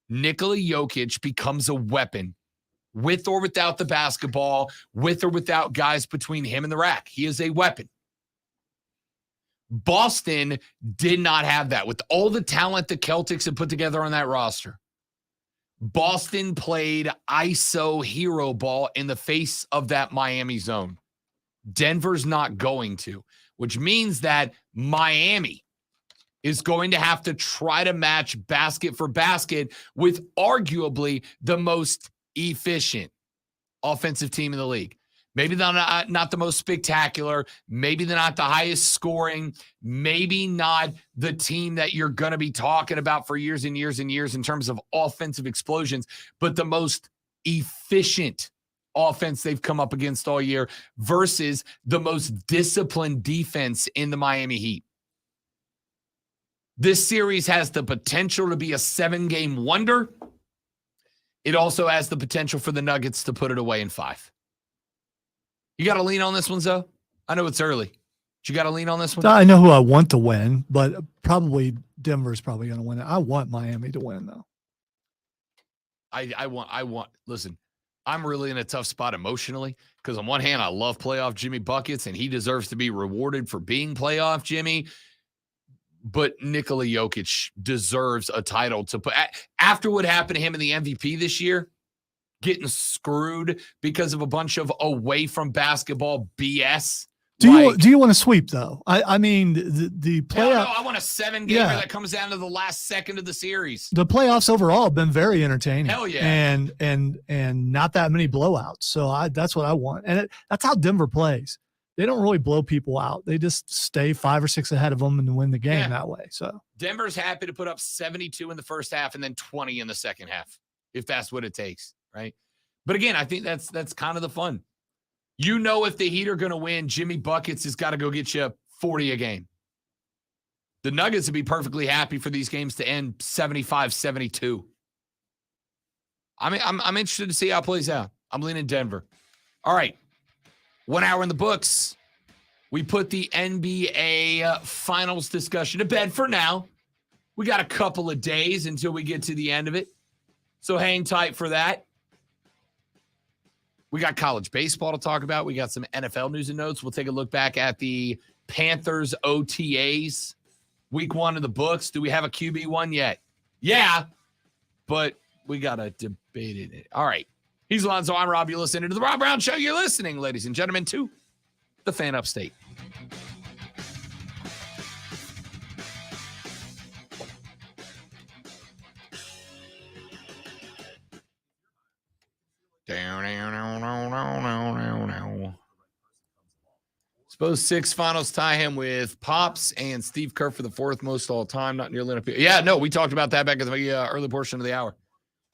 Nikola Jokic becomes a weapon with or without the basketball, with or without guys between him and the rack. He is a weapon. Boston did not have that with all the talent the Celtics had put together on that roster. Boston played ISO hero ball in the face of that Miami zone. Denver's not going to, which means that Miami is going to have to try to match basket for basket with arguably the most efficient offensive team in the league. Maybe they're not the most spectacular. Maybe they're not the highest scoring. Maybe not the team that you're going to be talking about for years and years and years in terms of offensive explosions, but the most efficient offense they've come up against all year versus the most disciplined defense in the Miami Heat. This series has the potential to be a 7-game wonder. It also has the potential for the Nuggets to put it away in 5. You got to lean on this one, Zoe? I know it's early. But you got to lean on this one? I know who I want to win, but probably Denver's probably going to win it. I want Miami to win, though. I want, listen, I'm really in a tough spot emotionally because on one hand, I love playoff Jimmy Buckets, and he deserves to be rewarded for being playoff Jimmy. But Nikola Jokic deserves a title to put after what happened to him in the MVP this year, getting screwed because of a bunch of away from basketball BS. Do you want to sweep though? I mean the playoff. No, I want a 7-gamer that comes down to the last second of the series. The playoffs overall have been very entertaining. Hell yeah, and not that many blowouts. So that's what I want, and that's how Denver plays. They don't really blow people out. They just stay 5 or 6 ahead of them and win the game that way. So Denver's happy to put up 72 in the first half and then 20 in the second half, if that's what it takes, right? But again, I think that's kind of the fun. You know, if the Heat are going to win, Jimmy Buckets has got to go get you 40 a game. The Nuggets would be perfectly happy for these games to end 75-72. I mean, I'm interested to see how it plays out. I'm leaning Denver. All right. 1 hour in the books. We put the NBA finals discussion to bed for now. We got a couple of days until we get to the end of it. So hang tight for that. We got college baseball to talk about. We got some NFL news and notes. We'll take a look back at the Panthers OTAs. Week 1 of the books. Do we have a QB1 yet? Yeah, but we got to debate it. All right. He's Alonzo. I'm Rob. You're listening to The Rob Brown Show. You're listening, ladies and gentlemen, to The Fan Upstate. Suppose 6 finals tie him with Pops and Steve Kerr for the 4th most all time. Not nearly enough. Yeah, no, we talked about that back in the early portion of the hour.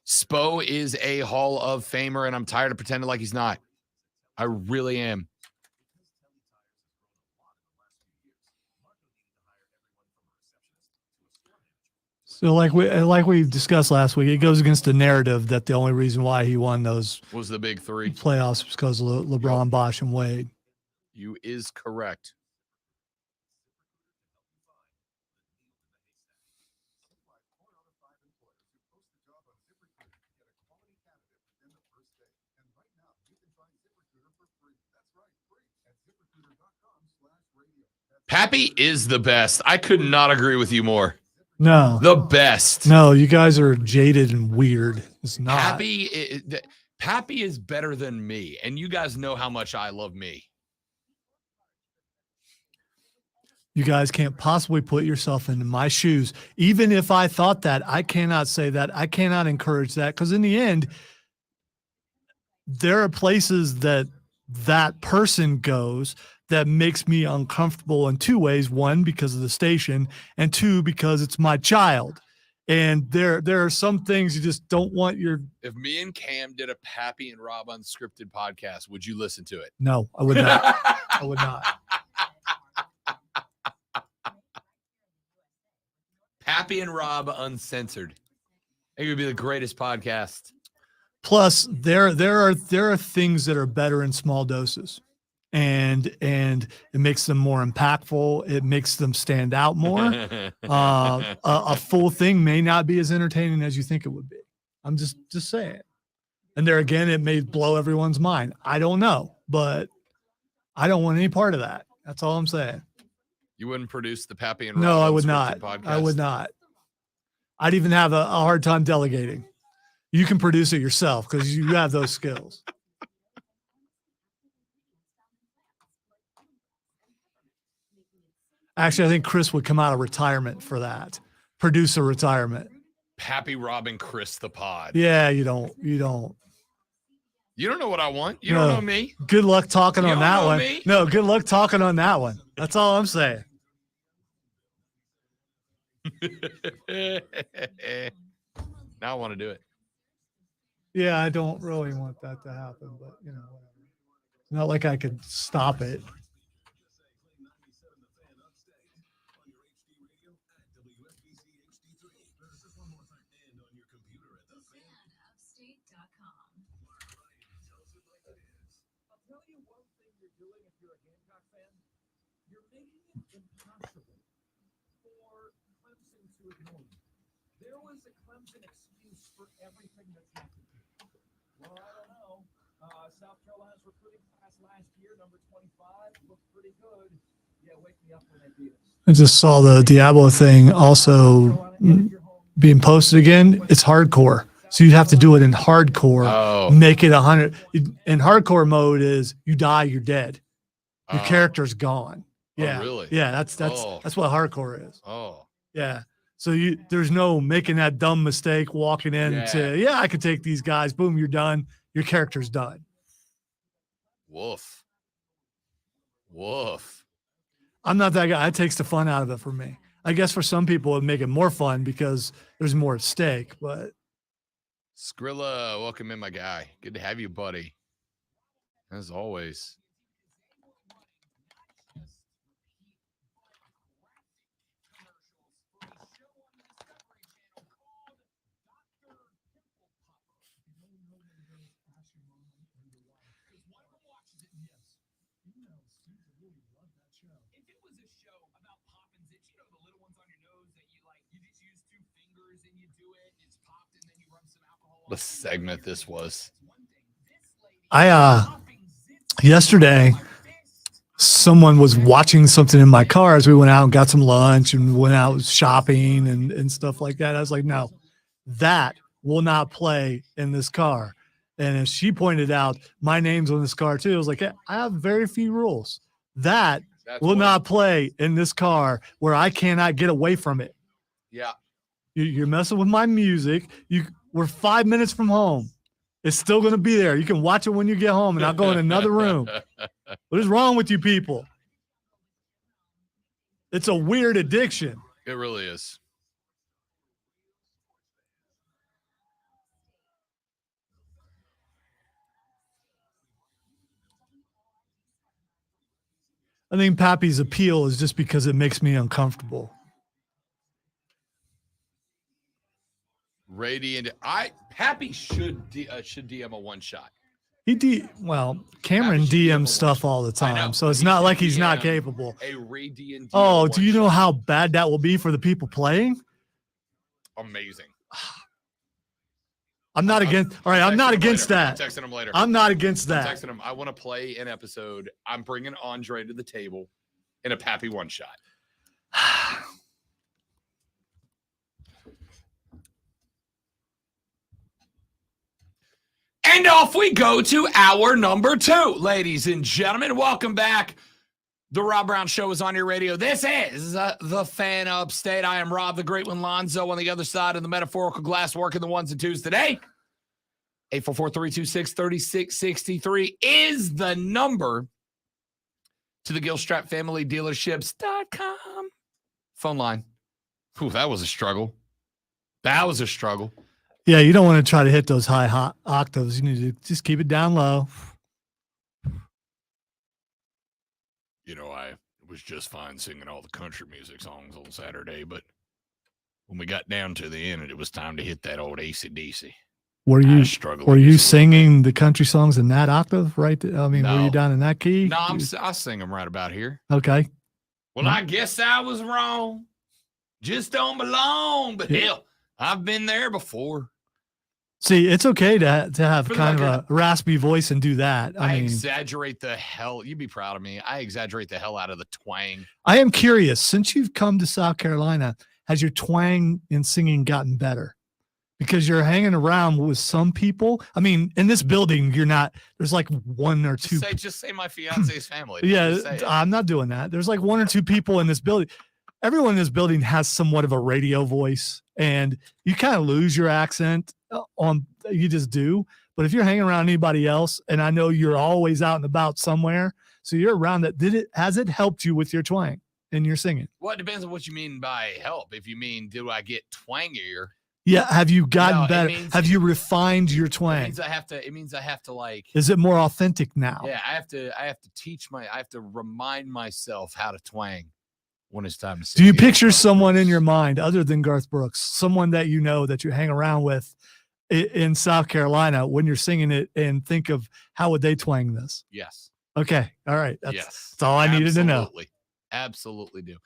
Spo is a Hall of Famer, and I'm tired of pretending like he's not. I really am. So like we discussed last week, it goes against the narrative that the only reason why he won those was the big 3 playoffs was because of LeBron, Bosh, and Wade. You is correct. Pappy is the best. I could not agree with you more. No. The best. No, you guys are jaded and weird. It's not. Pappy is better than me, and you guys know how much I love me. You guys can't possibly put yourself into my shoes. Even if I thought that, I cannot say that. I cannot encourage that because in the end, there are places that person goes that makes me uncomfortable in 2 ways. 1, because of the station, and 2, because it's my child. And there are some things you just don't want your. If me and Cam did a Pappy and Rob unscripted podcast, would you listen to it? No, I would not. I would not. Pappy and Rob uncensored. I think it would be the greatest podcast. Plus, there are things that are better in small doses. And it makes them more impactful. It makes them stand out more. A full thing may not be as entertaining as you think it would be. I'm just saying. And there again, it may blow everyone's mind. I don't know, but I don't want any part of that. That's all I'm saying. You wouldn't produce the Pappy and Rob? No, I would not. Podcast? I would not. I'd even have a hard time delegating. You can produce it yourself because you have those skills. Actually, I think Chris would come out of retirement for that. Producer retirement. Happy Robin Chris the pod. Yeah, you don't. You don't know what I want. You No. don't know me. Good luck talking You on don't that know one. me. No, good luck talking on that one. That's all I'm saying. Now I want to do it. Yeah, I don't really want that to happen, but you know, whatever. It's not like I could stop it. You're making it impossible for Clemson to ignore you. There was a Clemson excuse for everything that's happened here. Well, I don't know. South Carolina's recruiting class last year, number 25, looked pretty good. Yeah, wake me up when they beat us. I just saw the Diablo thing also being posted again. It's hardcore. So you'd have to do it in hardcore. Oh. Make it 100. In hardcore mode is you die, you're dead. Your Oh. character's gone. Yeah. Oh, really? Yeah, that's what hardcore is. Oh. Yeah. So there's no making that dumb mistake walking in to I could take these guys. Boom, you're done. Your character's done. Woof. Woof. I'm not that guy. That takes the fun out of it for me. I guess for some people it'd make it more fun because there's more at stake, but Skrilla, welcome in, my guy. Good to have you, buddy. As always. The segment this was. Yesterday someone was watching something in my car as we went out and got some lunch and went out shopping and stuff like that. I was like, no, that will not play in this car. And as she pointed out, my name's on this car too. I was like, yeah, I have very few rules. That's will not play in this car where I cannot get away from it. Yeah. You're messing with my music. We're 5 minutes from home. It's still going to be there. You can watch it when you get home and I'll go in another room. What is wrong with you people? It's a weird addiction. It really is. I think Pappy's appeal is just because it makes me uncomfortable. Radiant. Pappy should DM a one shot. Cameron DMs stuff all the time, so it's not like he's not capable. A radiant. Oh, do you know how bad that will be for the people playing? Amazing. I'm not against. All right, I'm not against that. I'm texting him later. I'm not against I'm that. texting him. I want to play an episode. I'm bringing Andre to the table in a Pappy one shot. And off we go to hour number 2, ladies and gentlemen. Welcome back. The Rob Brown Show is on your radio. This is the Fan Upstate. I am Rob, the Great One Lonzo, on the other side of the metaphorical glass, working the ones and twos today. 844-326-3663 is the number to the Gilstrap Family Dealerships.com phone line. Ooh, that was a struggle. That was a struggle. Yeah, you don't want to try to hit those high octaves. You need to just keep it down low. You know, I was just fine singing all the country music songs on Saturday, but when we got down to the end, it was time to hit that old AC/DC. Were you singing the country songs in that octave, right? I mean, No. were you down in that key? No, I sing them right about here. Okay. Well, I guess I was wrong. Just don't belong. But hell, I've been there before. See, it's okay to have kind of a raspy voice and do that. I mean, exaggerate the hell. You'd be proud of me. I exaggerate the hell out of the twang. I am curious, since you've come to South Carolina, has your twang in singing gotten better? because you're hanging around with some people. I mean, in this building, you're not. There's like one or two. Just say my fiance's family. Yeah, Just say it. I'm not doing that. There's like one or two people in this building. Everyone in this building has somewhat of a radio voice, and you kind of lose your accent you just do. But if you're hanging around anybody else, and I know you're always out and about somewhere, so you're around that, has it helped you with your twang and your singing? Well, it depends on what you mean by help. If you mean, do I get twangier? Yeah. Have you gotten better? Have you refined your It twang? means I have to like. Is it more authentic now? Yeah, I have to remind myself how to twang when it's time to sing. Do you picture someone in your mind other than Garth Brooks, someone that you know that you hang around with in South Carolina when you're singing it, and think of how would they twang this? Yes. Okay. All right. Yes. That's all I needed to know. Absolutely do.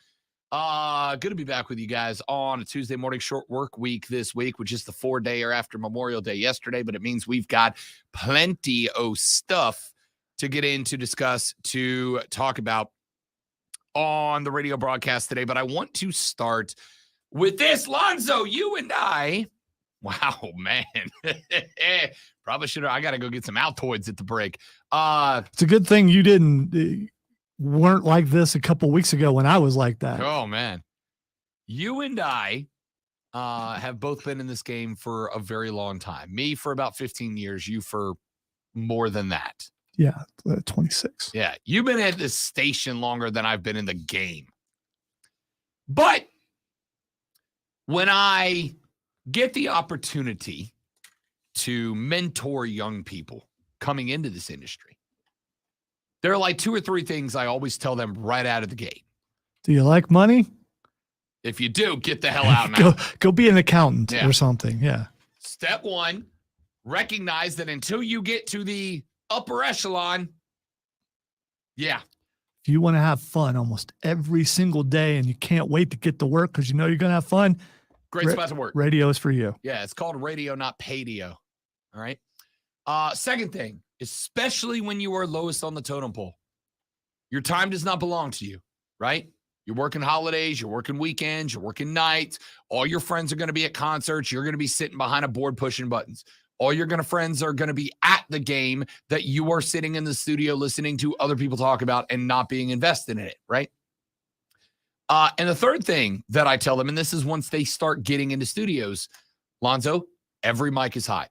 Good to be back with you guys on a Tuesday morning, short work week this week, which is the 4-dayer after Memorial Day yesterday, but it means we've got plenty of stuff to get in, to discuss, to talk about on the radio broadcast today. But I want to start with this. Lonzo, you and I, wow, man. Probably should have. I got to go get some Altoids at the break. It's a good thing you weren't like this a couple weeks ago when I was like that. Oh, man. You and I have both been in this game for a very long time. Me for about 15 years. You for more than that. Yeah, 26. Yeah, you've been at this station longer than I've been in the game. But when I get the opportunity to mentor young people coming into this industry, there are like 2 or 3 things I always tell them right out of the gate. Do you like money? If you do, get the hell out now. Go be an accountant or something. Yeah. Step 1, recognize that until you get to the upper echelon, if you want to have fun almost every single day and you can't wait to get to work because you know you're going to have fun, great spot to work. Radio is for you. Yeah, it's called radio, not paydio. All right. Second thing, especially when you are lowest on the totem pole, your time does not belong to you, right? You're working holidays, you're working weekends, you're working nights. All your friends are going to be at concerts. You're going to be sitting behind a board pushing buttons. All your friends are going to be at the game that you are sitting in the studio listening to other people talk about and not being invested in it, right? And the third thing that I tell them, and this is once they start getting into studios, Lonzo, every mic is hot.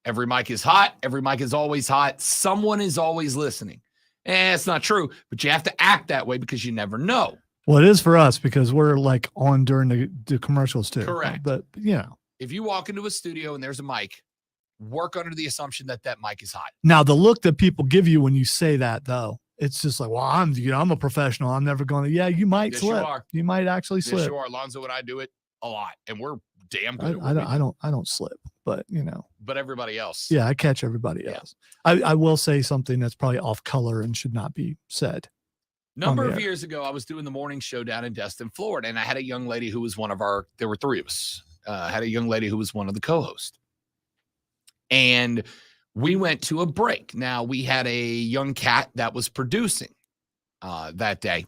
Every mic is hot. Every mic is always hot. Someone is always listening. It's not true, but you have to act that way because you never know. Well, it is for us because we're like on during the commercials too. Correct. But, if you walk into a studio and there's a mic, work under the assumption that mic is hot. Now, the look that people give you when you say that, though, it's just like, well, I'm a professional. I'm never going to. Yeah, you might slip. You are. You might actually slip. Yes, you are. Lonzo and I do it a lot, and we're damn good. I don't slip, but But everybody else. Yeah, I catch everybody else. I will say something that's probably off color and should not be said. Number of years ago, I was doing the morning show down in Destin, Florida, and I had a young lady who was there were 3 of us. Had a young lady who was one of the co-hosts. And we went to a break. Now, we had a young cat that was producing that day.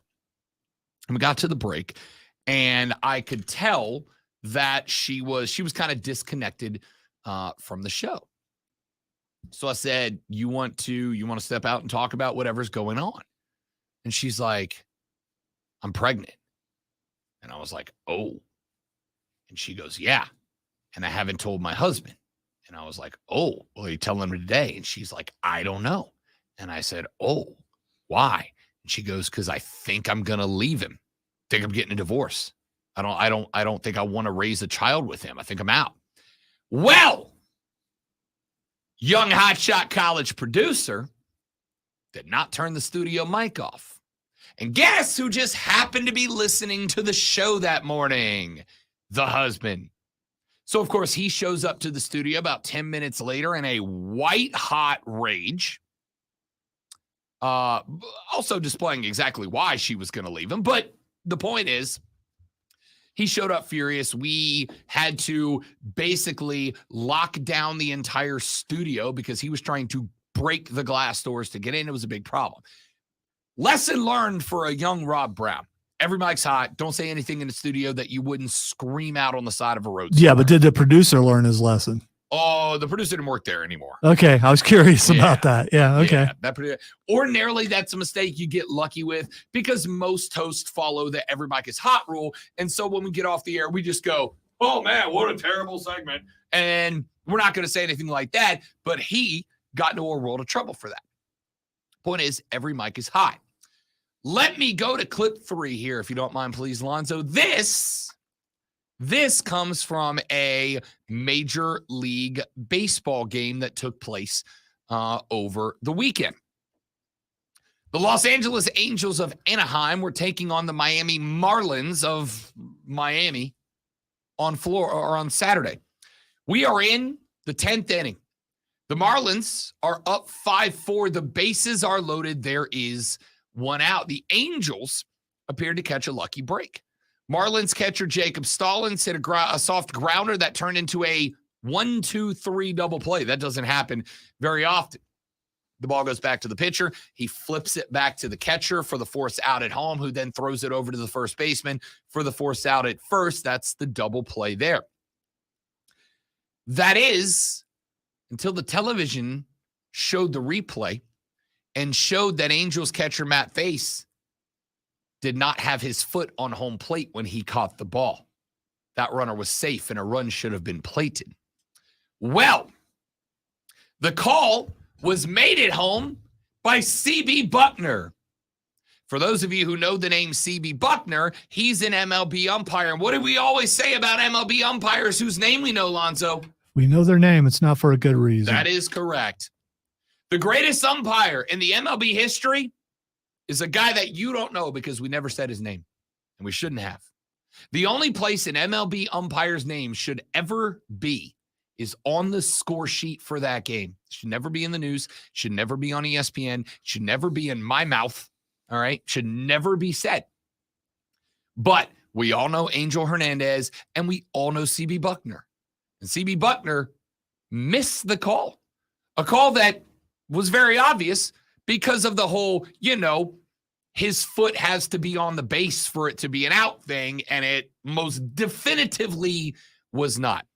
And we got to the break, and I could tell that she was kind of disconnected from the show. So I said, you want to step out and talk about whatever's going on? And she's like, I'm pregnant. And I was like, oh. And she goes, yeah. And I haven't told my husband. And I was like, oh, well, are you telling him today? And she's like, I don't know. And I said, oh, why? And she goes, because I think I'm going to leave him. I think I'm getting a divorce. I don't think I want to raise a child with him. I think I'm out. Well, young hotshot college producer did not turn the studio mic off. And guess who just happened to be listening to the show that morning? The husband. So, of course, he shows up to the studio about 10 minutes later in a white-hot rage. Also displaying exactly why she was going to leave him. But the point is, he showed up furious. We had to basically lock down the entire studio because he was trying to break the glass doors to get in. It was a big problem. Lesson learned for a young Rob Brown. Every mic's hot. Don't say anything in the studio that you wouldn't scream out on the side of a road. Yeah, somewhere. but did the producer learn his lesson? Oh, the producer didn't work there anymore. Okay, I was curious about that. Yeah, okay. Yeah, ordinarily, that's a mistake you get lucky with because most hosts follow the every mic is hot rule. And so when we get off the air, we just go, oh, man, what a terrible segment. And we're not going to say anything like that. But he got into a world of trouble for that. Point is, every mic is hot. Let me go to clip 3 here, if you don't mind, please, Lonzo. This comes from a Major League Baseball game that took place over the weekend. The Los Angeles Angels of Anaheim were taking on the Miami Marlins of Miami on Saturday. We are in the 10th inning. The Marlins are up 5-4. The bases are loaded. There is one out. The Angels appeared to catch a lucky break. Marlins catcher Jacob Stallings hit a soft grounder that turned into a 1-2-3 double play. That doesn't happen very often. The ball goes back to the pitcher. He flips it back to the catcher for the force out at home, who then throws it over to the first baseman for the force out at first. That's the double play there. That is until the television showed the replay and showed that Angels catcher Matt Face did not have his foot on home plate when he caught the ball. That runner was safe and a run should have been plated. Well, the call was made at home by C.B. Buckner. For those of you who know the name C.B. Buckner, he's an MLB umpire. And what do we always say about MLB umpires whose name we know, Lonzo? We know their name. It's not for a good reason. That is correct. The greatest umpire in the MLB history is a guy that you don't know because we never said his name, and we shouldn't have. The only place an MLB umpire's name should ever be is on the score sheet for that game. It should never be in the news, should never be on ESPN, should never be in my mouth, all right? Should never be said. But we all know Angel Hernandez, and we all know C.B. Buckner. And C.B. Buckner missed the call, a call that was very obvious because of the whole, his foot has to be on the base for it to be an out thing, and it most definitively was not.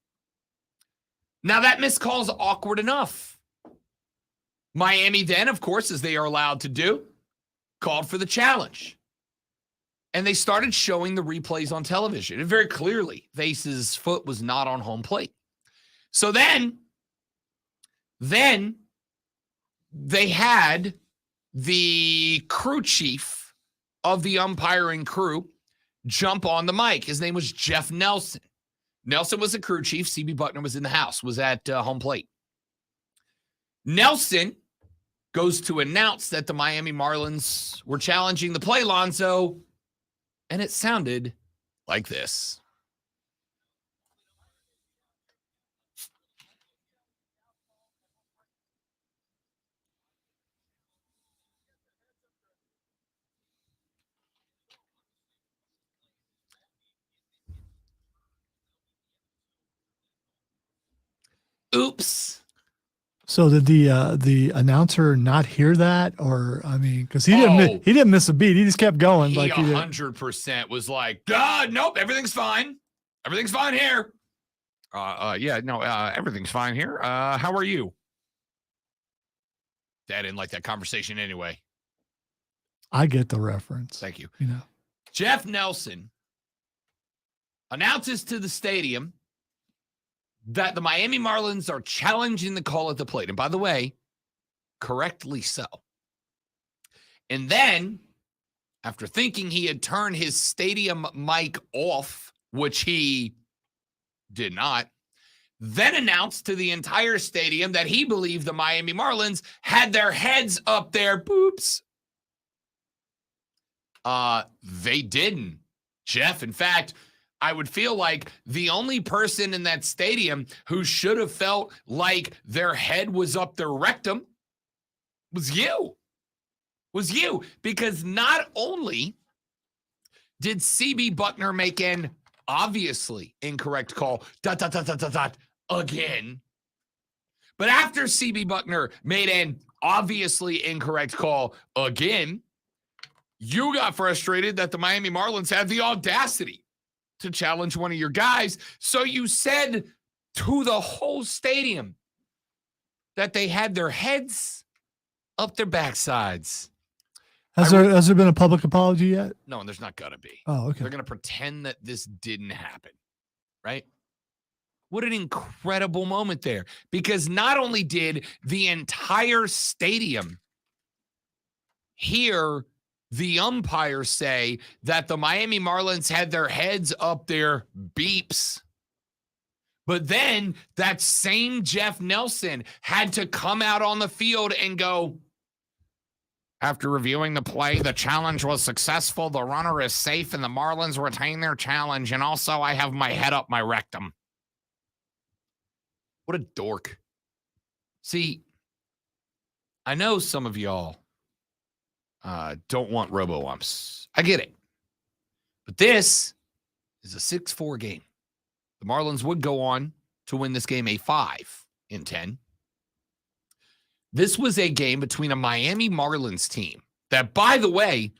Now, that missed call is awkward enough. Miami then, of course, as they are allowed to do, called for the challenge. And they started showing the replays on television. And very clearly, Face's foot was not on home plate. So then they had the crew chief of the umpiring crew jump on the mic. His name was Jeff Nelson. Nelson was the crew chief. C.B. Buckner was in the house, was at home plate. Nelson goes to announce that the Miami Marlins were challenging the play, Lonzo, and it sounded like this. Oops. So did the announcer not hear that, or because he didn't miss a beat, he just kept going. He like 100% was like, nope, everything's fine. Everything's fine here. Everything's fine here. How are you? Dad didn't like that conversation anyway. I get the reference. Thank you. Jeff Nelson announces to the stadium that the Miami Marlins are challenging the call at the plate. And by the way, correctly so. And then, after thinking he had turned his stadium mic off, which he did not, then announced to the entire stadium that he believed the Miami Marlins had their heads up their boops. They didn't, Jeff. In fact, I would feel like the only person in that stadium who should have felt like their head was up their rectum was you. Because not only did C.B. Buckner make an obviously incorrect call, again, but after C.B. Buckner made an obviously incorrect call again, You got frustrated that the Miami Marlins had the audacity to challenge one of your guys. So you said to the whole stadium that they had their heads up their backsides. Has there been a public apology yet? No, and there's not going to be. Oh, okay. They're going to pretend that this didn't happen, right? What an incredible moment there. Because not only did the entire stadium hear the umpire say that the Miami Marlins had their heads up their beeps, but then that same Jeff Nelson had to come out on the field and go, after reviewing the play, the challenge was successful. The runner is safe and the Marlins retain their challenge. And also I have my head up my rectum. What a dork. See, I know some of y'all don't want RoboUmps. I get it. But this is a 6-4 game. The Marlins would go on to win this game a 5-10. This was a game between a Miami Marlins team that, by the way,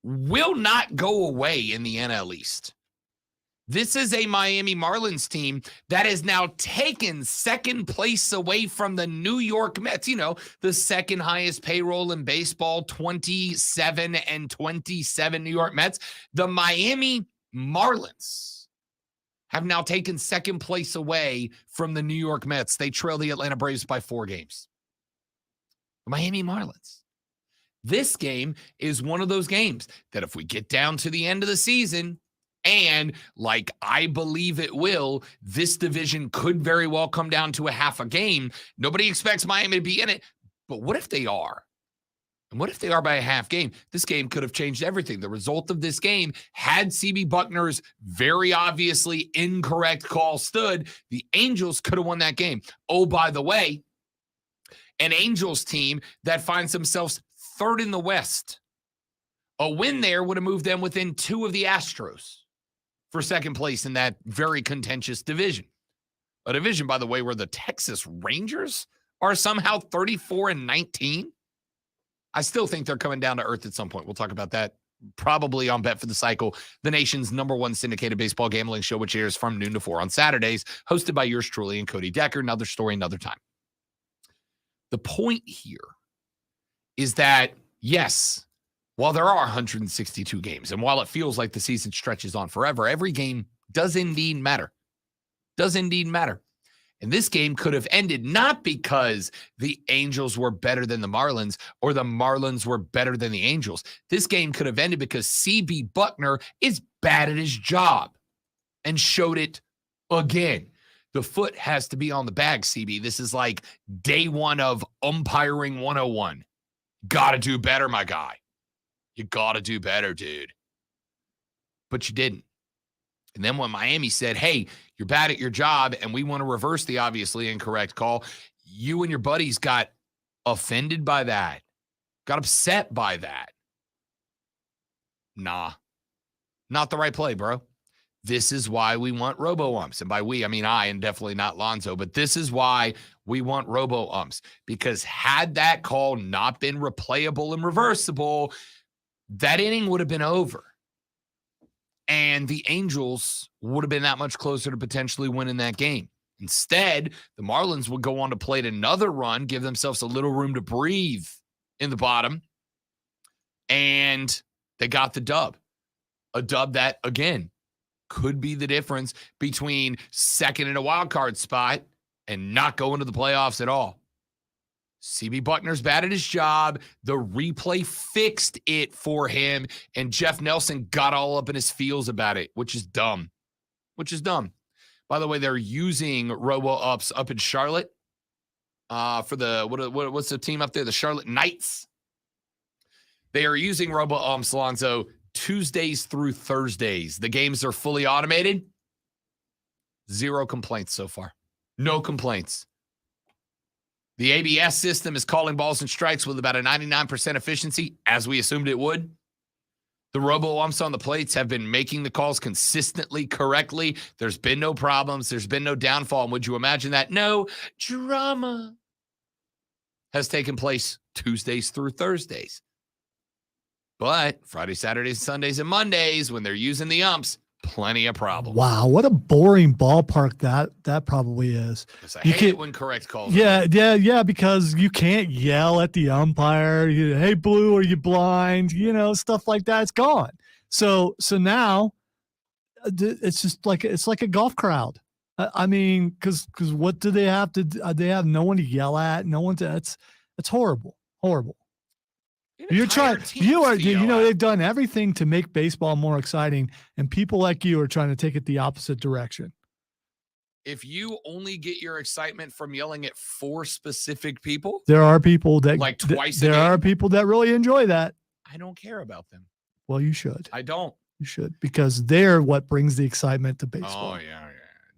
will not go away in the NL East. This is a Miami Marlins team that has now taken second place away from the New York Mets, the second highest payroll in baseball, 27-27 New York Mets. The Miami Marlins have now taken second place away from the New York Mets. They trail the Atlanta Braves by 4 games. The Miami Marlins. This game is one of those games that if we get down to the end of the season, and like I believe it will, this division could very well come down to a half a game. Nobody expects Miami to be in it, but what if they are? And what if they are by a half game? This game could have changed everything. The result of this game, had CB Buckner's very obviously incorrect call stood, the Angels could have won that game. Oh, by the way, an Angels team that finds themselves third in the West. A win there would have moved them within 2 of the Astros for second place in that very contentious division. A division, by the way, where the Texas Rangers are somehow 34-19. I still think they're coming down to earth at some point. We'll talk about that probably on Bet for the Cycle, the nation's #1 syndicated baseball gambling show, which airs from noon to 4 on Saturdays, hosted by yours truly and Cody Decker. Another story, another time. The point here is that, yes, while there are 162 games, and while it feels like the season stretches on forever, every game does indeed matter. Does indeed matter. And this game could have ended not because the Angels were better than the Marlins or the Marlins were better than the Angels. This game could have ended because CB Buckner is bad at his job and showed it again. The foot has to be on the bag, CB. This is like day one of umpiring 101. Got to do better, my guy. You got to do better, dude. But you didn't. And then when Miami said, hey, you're bad at your job and we want to reverse the obviously incorrect call, you and your buddies got offended by that, got upset by that. Nah, not the right play, bro. This is why we want RoboUmps. And by we, I mean I, and definitely not Lonzo, but this is why we want RoboUmps. Because had that call not been replayable and reversible, that inning would have been over. And the Angels would have been that much closer to potentially winning that game. Instead, the Marlins would go on to play another run, give themselves a little room to breathe in the bottom. And they got the dub. A dub that, again, could be the difference between second in a wild card spot and not going to the playoffs at all. CB Buckner's bad at his job. The replay fixed it for him, and Jeff Nelson got all up in his feels about it, which is dumb. By the way, they're using RoboUmps up in Charlotte for the what's the team up there? The Charlotte Knights. They are using RoboUmps, Alonzo, Tuesdays through Thursdays. The games are fully automated. 0 complaints so far. No complaints. The ABS system is calling balls and strikes with about a 99% efficiency, as we assumed it would. The RoboUmps on the plates have been making the calls consistently, correctly. There's been no problems. There's been no downfall. And would you imagine that? No drama has taken place Tuesdays through Thursdays. But Friday, Saturdays, Sundays, and Mondays, when they're using the umps, plenty of problems. Wow, what a boring ballpark that probably is. Because I You hate can't- it when correct calls. Yeah, because you can't yell at the umpire. Hey, Blue, are you blind? Stuff like that. It's gone. So now it's just like it's like a golf crowd. I mean, because what do they have to do? They have no one to yell at, no one to. It's horrible. You're trying. They've done everything to make baseball more exciting, and people like you are trying to take it the opposite direction. If you only get your excitement from yelling at 4 specific people, there are people that like twice a there game, are people that really enjoy that. I don't care about them. Well, you should. I don't. You should, because they're what brings the excitement to baseball. Oh, yeah.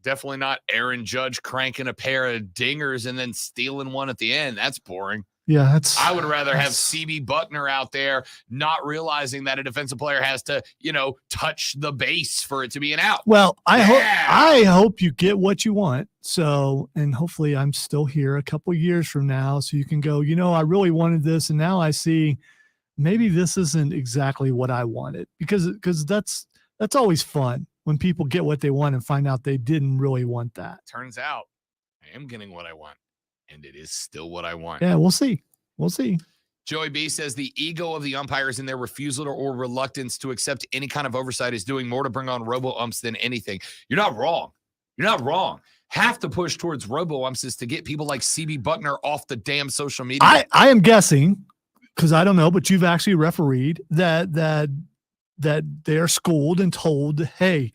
Definitely not Aaron Judge cranking a pair of dingers and then stealing one at the end. That's boring. Yeah, I would rather have CB Buckner out there not realizing that a defensive player has to, touch the base for it to be an out. Well, I hope you get what you want. So, and hopefully I'm still here a couple years from now, so you can go, I really wanted this, and now I see maybe this isn't exactly what I wanted, because that's always fun when people get what they want and find out they didn't really want that. Turns out I am getting what I want, and it is still what I want. Yeah, we'll see. Joey B says the ego of the umpires and their refusal or reluctance to accept any kind of oversight is doing more to bring on RoboUmps than anything. You're not wrong. Half the push towards RoboUmps is to get people like CB Buckner off the damn social media. I am guessing, because I don't know, but you've actually refereed that they're schooled and told, hey,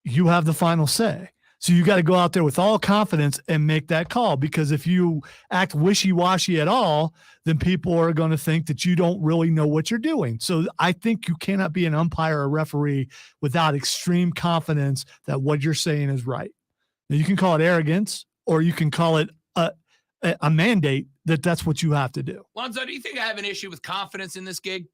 you have the final say. So you got to go out there with all confidence and make that call, because if you act wishy-washy at all, then people are going to think that you don't really know what you're doing. So I think you cannot be an umpire or referee without extreme confidence that what you're saying is right. Now, you can call it arrogance, or you can call it a mandate that's what you have to do. Lonzo, do you think I have an issue with confidence in this gig?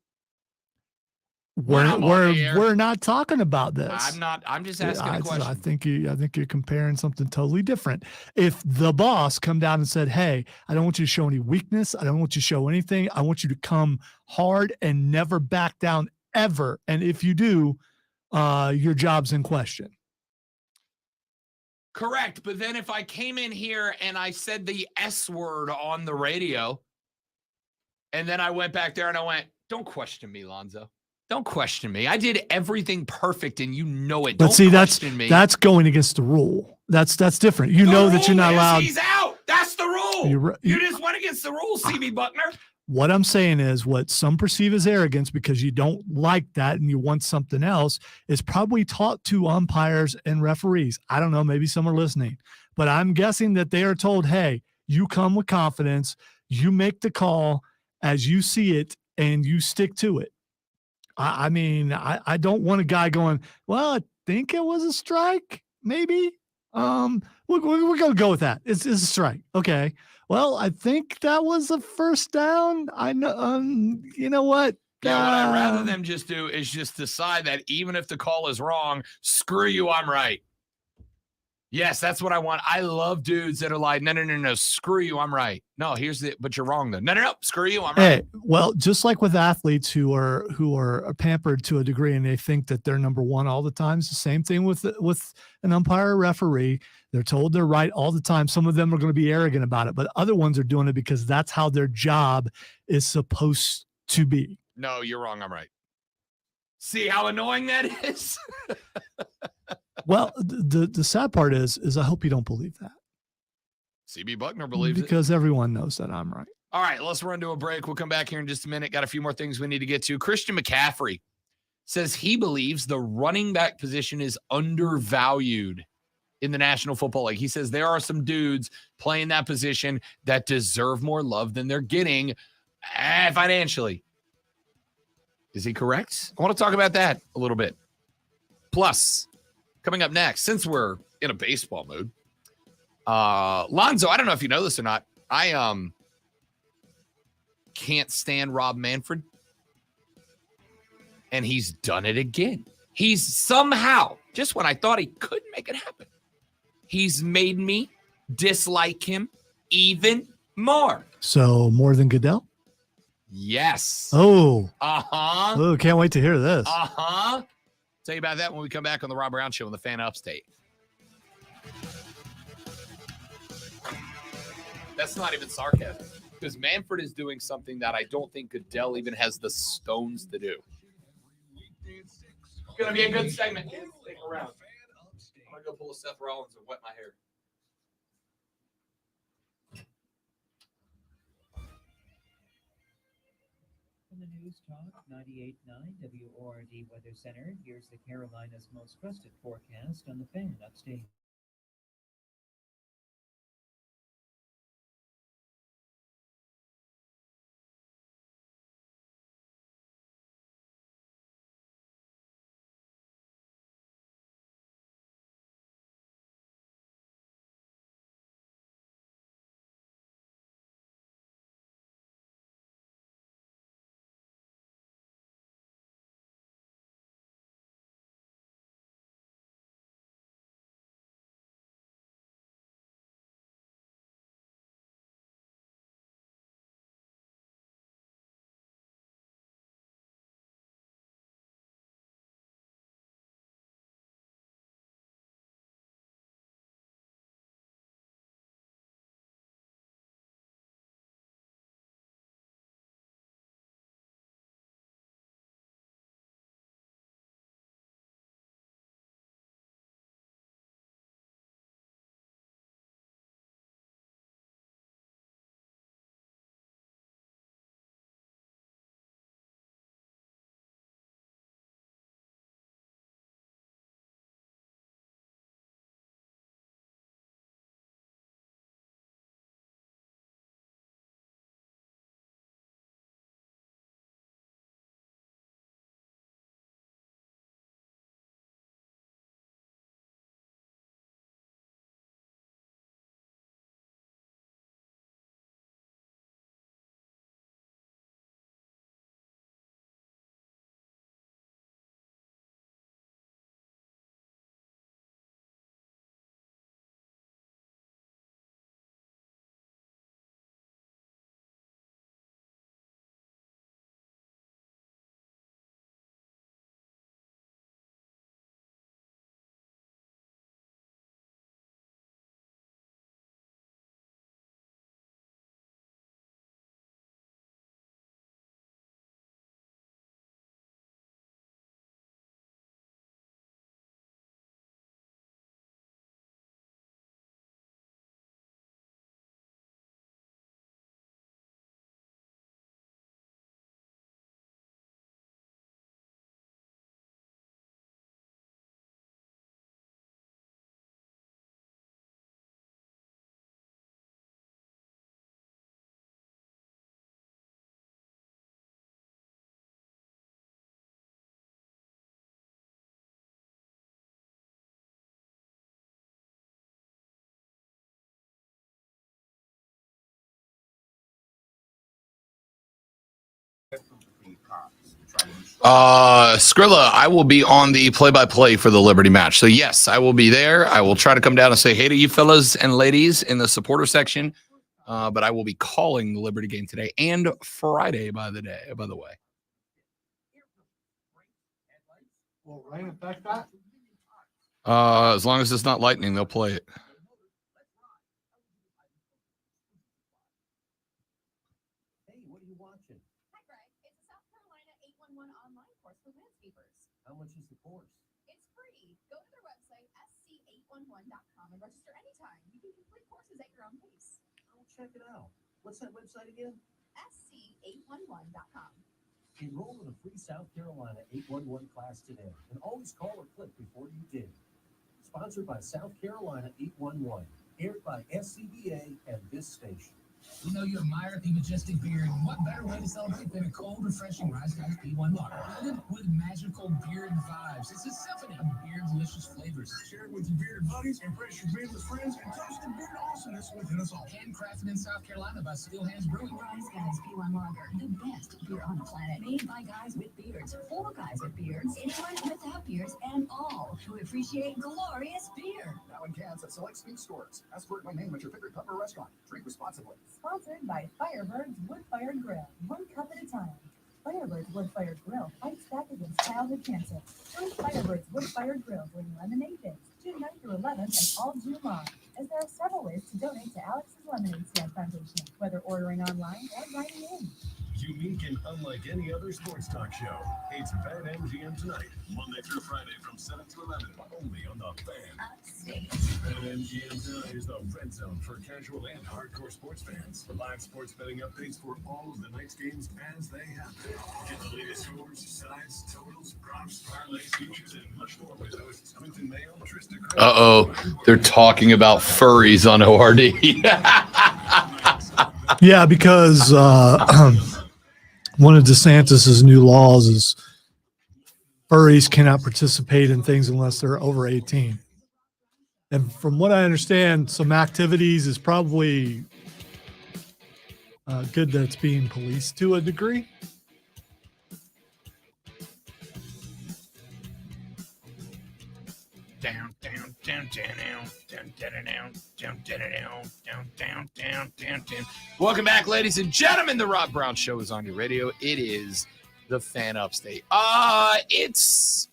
We're not talking about this. I'm not. I'm just asking a question. I think you're comparing something totally different. If the boss come down and said, "Hey, I don't want you to show any weakness. I don't want you to show anything. I want you to come hard and never back down ever. And if you do, your job's in question." Correct. But then if I came in here and I said the S word on the radio, and then I went back there and I went, "Don't question me, Lonzo. Don't question me. I did everything perfect, and you know it." But see, that's going against the rule. That's different. You know that you're not allowed. He's out. That's the rule. You just went against the rule, CB Buckner. What I'm saying is, what some perceive as arrogance because you don't like that and you want something else is probably taught to umpires and referees. I don't know. Maybe some are listening, but I'm guessing that they are told, "Hey, you come with confidence. You make the call as you see it, and you stick to it." I mean, I don't want a guy going, "Well, I think it was a strike, maybe." We're going to go with that. It's a strike. Okay. Well, I think that was a first down. I know. You know what? Yeah, what I'd rather them just do is just decide that even if the call is wrong, screw you, I'm right. Yes, that's what I want. I love dudes that are like, no, screw you, I'm right. No, but you're wrong though. No, screw you, I'm right. Hey, well, just like with athletes who are pampered to a degree and they think that they're number one all the time, it's the same thing with an umpire or referee. They're told they're right all the time. Some of them are going to be arrogant about it, but other ones are doing it because that's how their job is supposed to be. No, you're wrong, I'm right. See how annoying that is? Well, the sad part is I hope you don't believe that. CB Buckner believes because everyone knows that I'm right. All right, let's run to a break. We'll come back here in just a minute. Got a few more things we need to get to. Christian McCaffrey says he believes the running back position is undervalued in the National Football League. He says there are some dudes playing that position that deserve more love than they're getting financially. Is he correct? I want to talk about that a little bit. Plus, coming up next, since we're in a baseball mood, Lonzo, I don't know if you know this or not. I can't stand Rob Manfred. And he's done it again. He's somehow, just when I thought he couldn't make it happen, he's made me dislike him even more. So more than Goodell? Yes. Oh. Uh-huh. Oh, can't wait to hear this. Uh-huh. Tell you about that when we come back on the Rob Brown Show on the Fan Upstate. That's not even sarcasm. Because Manfred is doing something that I don't think Goodell even has the stones to do. It's going to be a good segment. Stick around. I'm going to go pull a Seth Rollins and wet my hair. From the News Talk 98.9 WORD Weather Center, here's the Carolinas' most trusted forecast on the Fan Upstate. Skrilla, I will be on the play-by-play for the Liberty match. So yes, I will be there. I will try to come down and say hey to you fellas and ladies in the supporter section. But I will be calling the Liberty game today and Friday, by the way. Will rain affect that? As long as it's not lightning, they'll play it. Hey, what are you watching? Hi, Greg. It's a South Carolina 811 online course for landscapers. How much is the course? It's free. Go to their website, sc811.com, and register anytime. You can complete courses at your own pace. I'll check it out. What's that website again? sc811.com. Enroll in a free South Carolina 811 class today, and always call or click before you dig. Sponsored by South Carolina 811, aired by SCBA and this station. We know you admire the majestic beard. What better way to celebrate than a cold, refreshing Rise Guys P1 water? Blended with magical beard vibes. It's a symphony of beard delicious flavors. Share it with your bearded buddies, impress your beardless friends, and toast the beard awesomeness within us all. Handcrafted in South Carolina by Steel Hands Brewing. Rise Guys P1 Lager, the best beer on the planet. Made by guys with beards, for guys with beards, anyone without beards, and all who appreciate glorious beer. Now in cans at select speed stores. Ask for it by name at your favorite pub or restaurant. Drink responsibly. Sponsored by Firebird's Wood-Fired Grill. One cup at a time. Firebird's Wood-Fired Grill fights back against childhood cancer. Join Firebird's Wood-Fired Grill during Lemonade Days, June 9th through 11th and all June long, as there are several ways to donate to Alex's Lemonade Stand Foundation, whether ordering online or writing in. Unique and unlike any other sports talk show. It's BetMGM Tonight, Monday through Friday from 7 to 11, only on the Fan. BetMGM Tonight is the red zone for casual and hardcore sports fans. Live sports betting updates for all of the night's games as they happen. Get the latest scores, sides, totals, props, parlays, futures, and much more with hosts Quentin Mayo, Trista Craig. Uh-oh. They're talking about furries on ORD. Yeah, because one of DeSantis's new laws is furries cannot participate in things unless they're over 18. And from what I understand, some activities is probably good that it's being policed to a degree. Welcome back, ladies and gentlemen. The Rob Brown Show is on your radio. It is the Fan Upstate. It's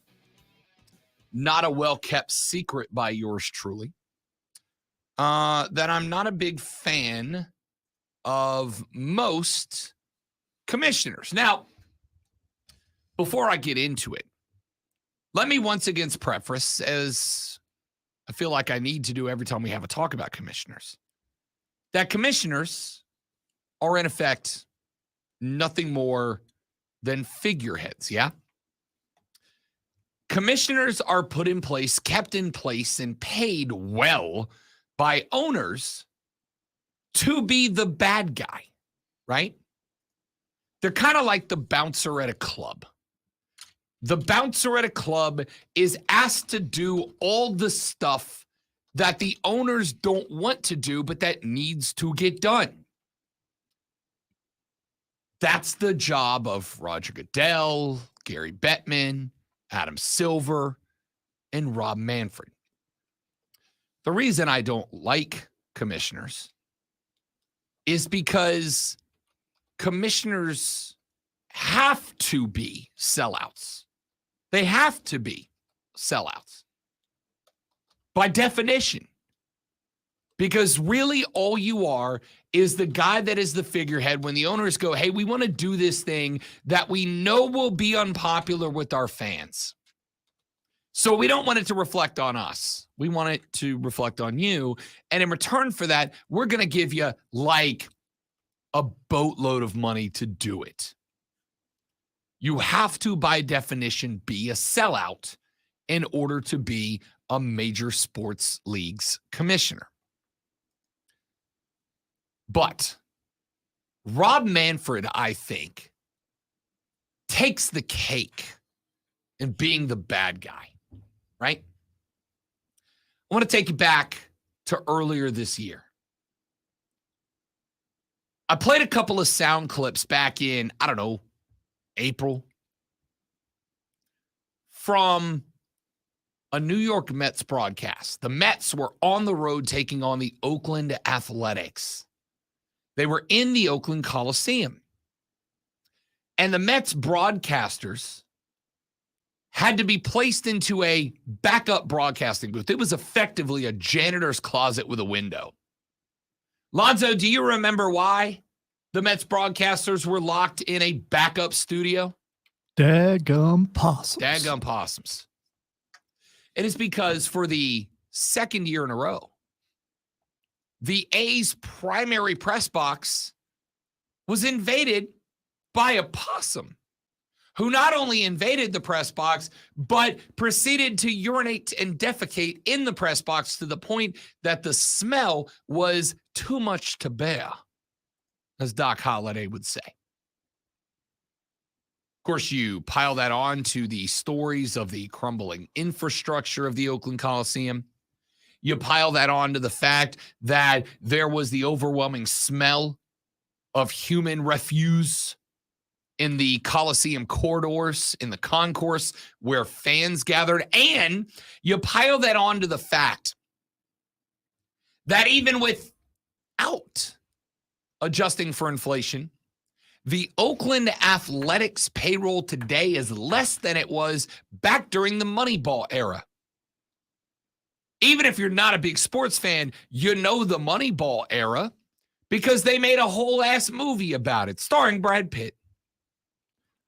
not a well-kept secret by yours truly that I'm not a big fan of most commissioners. Now, before I get into it, let me once again preface, as I feel like I need to do every time we have a talk about commissioners, that commissioners are in effect nothing more than figureheads, yeah? Commissioners are put in place, kept in place, and paid well by owners to be the bad guy, right? They're kind of like the bouncer at a club. The bouncer at a club is asked to do all the stuff that the owners don't want to do, but that needs to get done. That's the job of Roger Goodell, Gary Bettman, Adam Silver, and Rob Manfred. The reason I don't like commissioners is because commissioners have to be sellouts. They have to be sellouts by definition, because really all you are is the guy that is the figurehead when the owners go, hey, we want to do this thing that we know will be unpopular with our fans. So we don't want it to reflect on us. We want it to reflect on you. And in return for that, we're going to give you like a boatload of money to do it. You have to, by definition, be a sellout in order to be a major sports league's commissioner. But Rob Manfred, I think, takes the cake in being the bad guy, right? I want to take you back to earlier this year. I played a couple of sound clips back in, I don't know, April, from a New York Mets broadcast. The Mets were on the road taking on the Oakland Athletics. They were in the Oakland Coliseum. And the Mets broadcasters had to be placed into a backup broadcasting booth. It was effectively a janitor's closet with a window. Lonzo, do you remember why the Mets broadcasters were locked in a backup studio? Daggum possums. Daggum possums. It is because for the second year in a row, the A's primary press box was invaded by a possum who not only invaded the press box, but proceeded to urinate and defecate in the press box to the point that the smell was too much to bear, as Doc Holliday would say. Of course, you pile that on to the stories of the crumbling infrastructure of the Oakland Coliseum. You pile that on to the fact that there was the overwhelming smell of human refuse in the Coliseum corridors, in the concourse where fans gathered. And you pile that on to the fact that even without adjusting for inflation, the Oakland Athletics payroll today is less than it was back during the Moneyball era. Even if you're not a big sports fan, you know the Moneyball era because they made a whole ass movie about it starring Brad Pitt.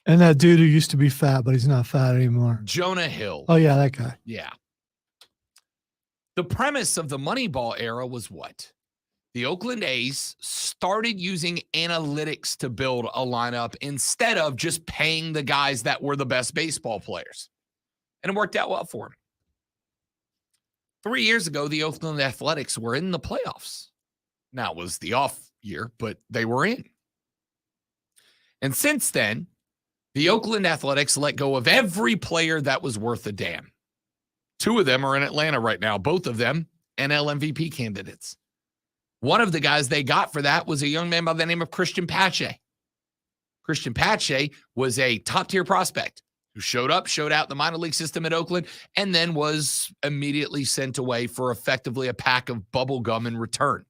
And that dude who used to be fat, but he's not fat anymore. Jonah Hill. Oh, yeah, that guy. Yeah. The premise of the Moneyball era was what? The Oakland A's started using analytics to build a lineup instead of just paying the guys that were the best baseball players. And it worked out well for them. 3 years ago, the Oakland Athletics were in the playoffs. Now, it was the off year, but they were in. And since then, the Oakland Athletics let go of every player that was worth a damn. 2 of them are in Atlanta right now, both of them NL MVP candidates. One of the guys they got for that was a young man by the name of Christian Pache. Christian Pache was a top-tier prospect who showed out in the minor league system at Oakland and then was immediately sent away for effectively a pack of bubble gum in return.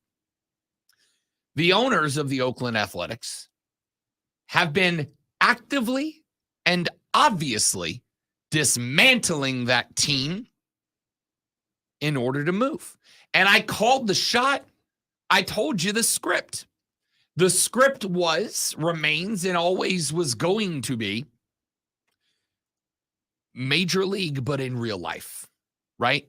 The owners of the Oakland Athletics have been actively and obviously dismantling that team in order to move. And I called the shot. I told you the script. The script remains, and always was going to be Major League, but in real life, right?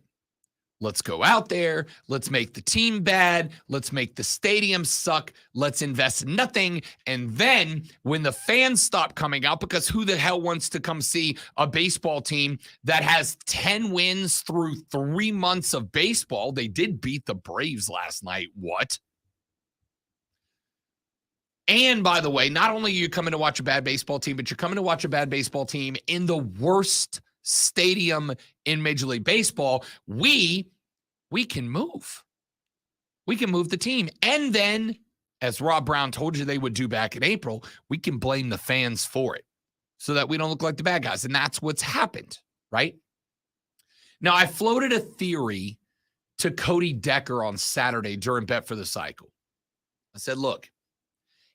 Let's go out there. Let's make the team bad. Let's make the stadium suck. Let's invest nothing. And then when the fans stop coming out, because who the hell wants to come see a baseball team that has 10 wins through 3 months of baseball? They did beat the Braves last night. What? And by the way, not only are you coming to watch a bad baseball team, but you're coming to watch a bad baseball team in the worst stadium in Major League Baseball. We can move. We can move the team. And then, as Rob Brown told you they would do back in April, we can blame the fans for it so that we don't look like the bad guys. And that's what's happened, right? Now, I floated a theory to Cody Decker on Saturday during Bet for the Cycle. I said, look,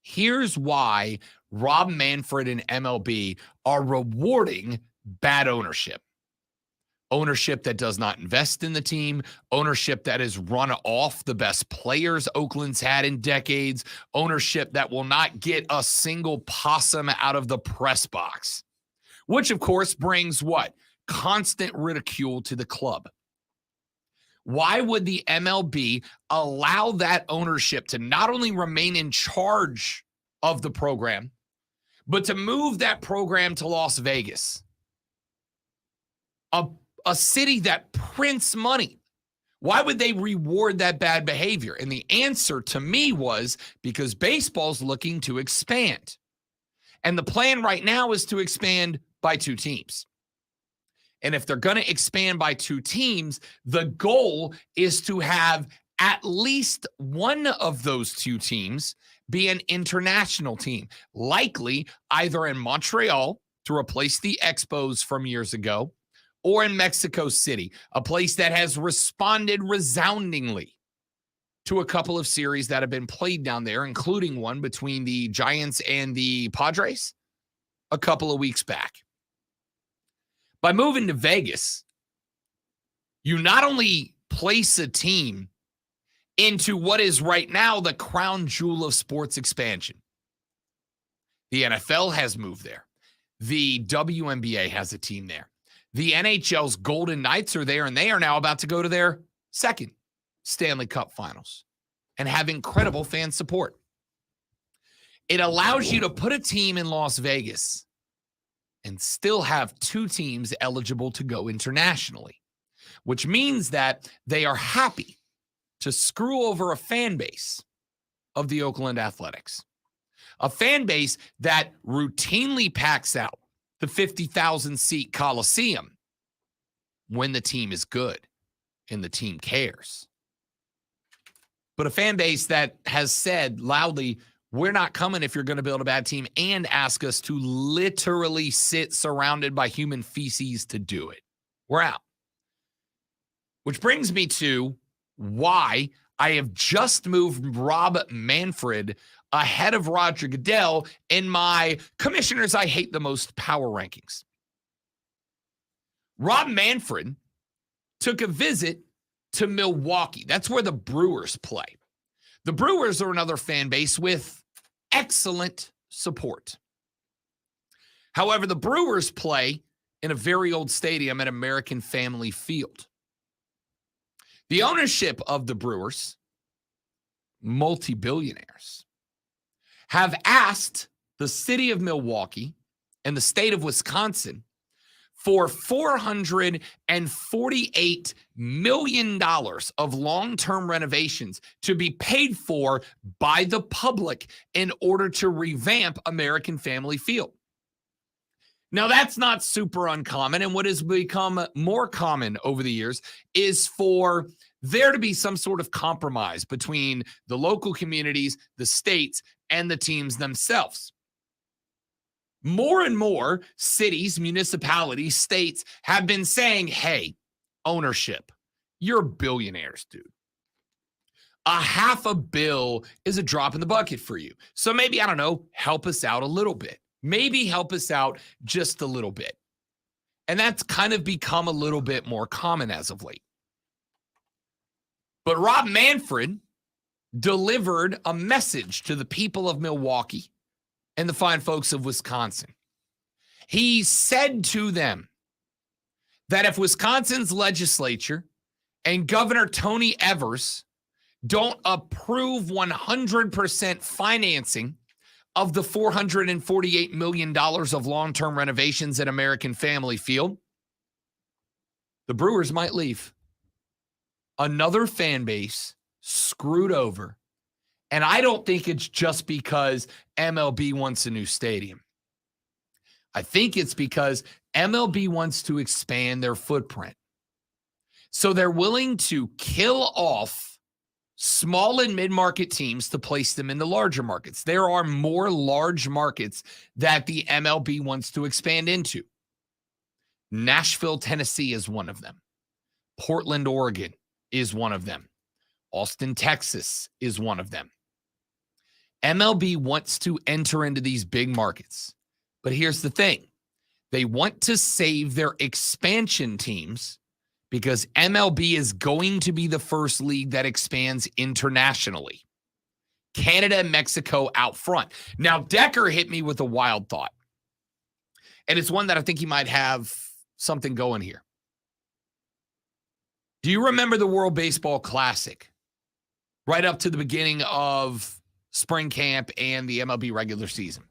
here's why Rob Manfred and MLB are rewarding bad ownership. Ownership that does not invest in the team, ownership that has run off the best players Oakland's had in decades, ownership that will not get a single possum out of the press box, which of course brings what? Constant ridicule to the club. Why would the MLB allow that ownership to not only remain in charge of the program, but to move that program to Las Vegas? A city that prints money. Why would they reward that bad behavior? And the answer to me was because baseball's looking to expand. And the plan right now is to expand by 2 teams. And if they're going to expand by 2 teams, the goal is to have at least one of those 2 teams be an international team, likely either in Montreal to replace the Expos from years ago, or in Mexico City, a place that has responded resoundingly to a couple of series that have been played down there, including one between the Giants and the Padres a couple of weeks back. By moving to Vegas, you not only place a team into what is right now the crown jewel of sports expansion. The NFL has moved there. The WNBA has a team there. The NHL's Golden Knights are there, and they are now about to go to their 2nd Stanley Cup Finals and have incredible fan support. It allows you to put a team in Las Vegas and still have 2 teams eligible to go internationally, which means that they are happy to screw over a fan base of the Oakland Athletics, a fan base that routinely packs out the 50,000-seat Coliseum when the team is good and the team cares. But a fan base that has said loudly, we're not coming if you're going to build a bad team, and ask us to literally sit surrounded by human feces to do it. We're out. Which brings me to why I have just moved Rob Manfred ahead of Roger Goodell in my commissioners I hate the most power rankings. Rob Manfred took a visit to Milwaukee. That's where the Brewers play. The Brewers are another fan base with excellent support. However, the Brewers play in a very old stadium at American Family Field. The ownership of the Brewers, multi-billionaires, have asked the city of Milwaukee and the state of Wisconsin for $448 million of long-term renovations to be paid for by the public in order to revamp American Family Field. Now, that's not super uncommon, and what has become more common over the years is for there to be some sort of compromise between the local communities, the states, and the teams themselves. More and more cities, municipalities, states have been saying, hey, ownership, you're billionaires, dude. $500 million is a drop in the bucket for you. So maybe, I don't know, help us out a little bit. Maybe help us out just a little bit. And that's kind of become a little bit more common as of late. But Rob Manfred delivered a message to the people of Milwaukee and the fine folks of Wisconsin. He said to them that if Wisconsin's legislature and Governor Tony Evers don't approve 100% financing of the $448 million of long-term renovations at American Family Field, the Brewers might leave. Another fan base screwed over. And I don't think it's just because MLB wants a new stadium. I think it's because MLB wants to expand their footprint. So they're willing to kill off small and mid-market teams to place them in the larger markets. There are more large markets that the MLB wants to expand into. Nashville, Tennessee is one of them. Portland, Oregon is one of them. Austin, Texas is one of them. MLB wants to enter into these big markets. But here's the thing. They want to save their expansion teams because MLB is going to be the first league that expands internationally. Canada and Mexico out front. Now, Decker hit me with a wild thought. And it's one that I think he might have something going here. Do you remember the World Baseball Classic? Right up to the beginning of spring camp and the MLB regular season.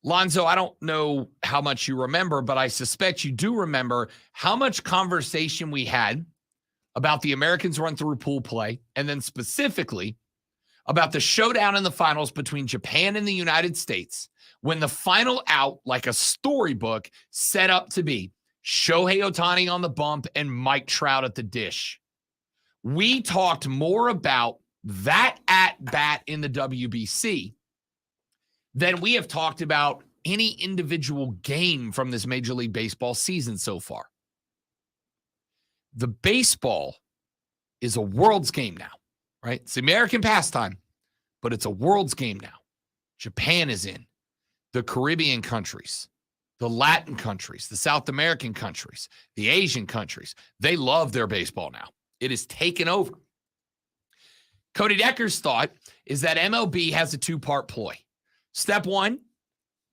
Lonzo, I don't know how much you remember, but I suspect you do remember how much conversation we had about the Americans run through pool play, and then specifically about the showdown in the finals between Japan and the United States, when the final out, like a storybook, set up to be Shohei Ohtani on the bump and Mike Trout at the dish. We talked more about that at-bat in the WBC than we have talked about any individual game from this Major League Baseball season so far. The baseball is a world's game now, right? It's the American pastime, but it's a world's game now. Japan is in. The Caribbean countries, the Latin countries, the South American countries, the Asian countries, they love their baseball now. It is taken over. Cody Decker's thought is that MLB has a two-part ploy. Step one,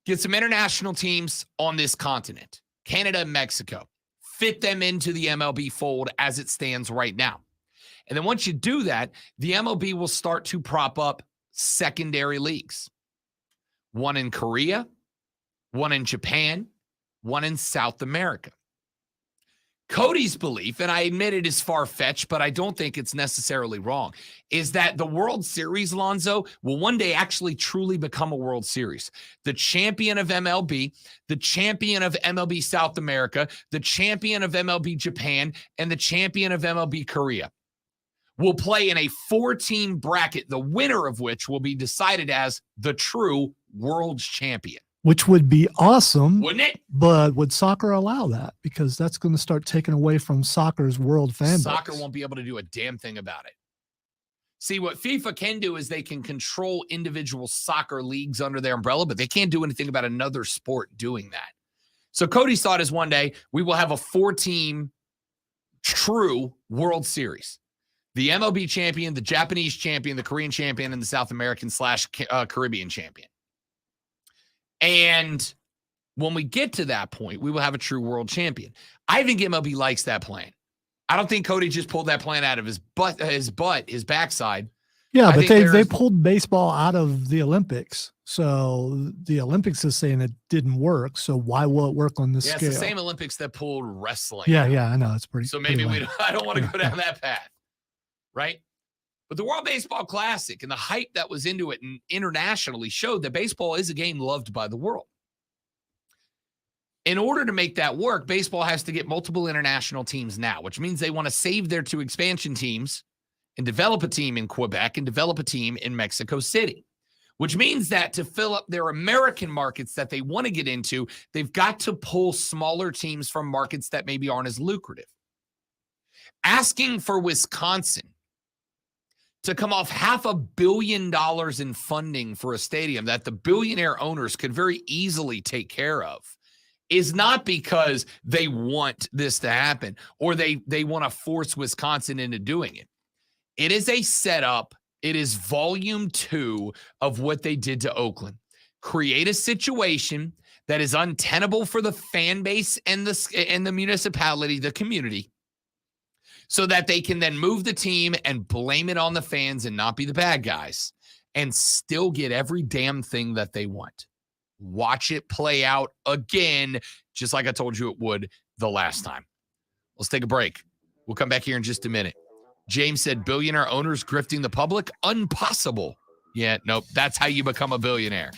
get some international teams on this continent, Canada and Mexico. Fit them into the MLB fold as it stands right now. And then once you do that, the MLB will start to prop up secondary leagues. One in Korea, one in Japan, one in South America. Cody's belief, and I admit it is far-fetched, but I don't think it's necessarily wrong, is that the World Series, Lonzo, will one day actually truly become a World Series. The champion of MLB, the champion of MLB South America, the champion of MLB Japan, and the champion of MLB Korea will play in a 4-team bracket, the winner of which will be decided as the true world champion. Which would be awesome, Wouldn't it? But would soccer allow that? Because that's going to start taking away from soccer's world fan base. Soccer won't be able to do a damn thing about it. See, what FIFA can do is they can control individual soccer leagues under their umbrella, but they can't do anything about another sport doing that. So Cody's thought is one day we will have a 4-team true World Series. The MLB champion, the Japanese champion, the Korean champion, and the South American / Caribbean champion. And when we get to that point, we will have a true world champion. I think MLB likes that plan. I don't think Cody just pulled that plan out of his backside. Yeah, I but think they pulled baseball out of the Olympics. So the Olympics is saying it didn't work. So why will it work on this scale? It's the same Olympics that pulled wrestling. Yeah, I know. It's pretty. So maybe pretty I don't want to go down that path, right? But the World Baseball Classic and the hype that was into it internationally showed that baseball is a game loved by the world. In order to make that work, baseball has to get multiple international teams now, which means they want to save their 2 expansion teams and develop a team in Quebec and develop a team in Mexico City, which means that to fill up their American markets that they want to get into, they've got to pull smaller teams from markets that maybe aren't as lucrative. Asking for Wisconsin to come off $500 million in funding for a stadium that the billionaire owners could very easily take care of is not because they want this to happen or they want to force Wisconsin into doing it. It is a setup. It is volume 2 of what they did to Oakland. Create a situation that is untenable for the fan base and the municipality, the community, so that they can then move the team and blame it on the fans and not be the bad guys and still get every damn thing that they want. Watch it play out again, just like I told you it would the last time. Let's take a break. We'll come back here in just a minute. James said, billionaire owners grifting the public? Impossible. Yeah, nope. That's how you become a billionaire.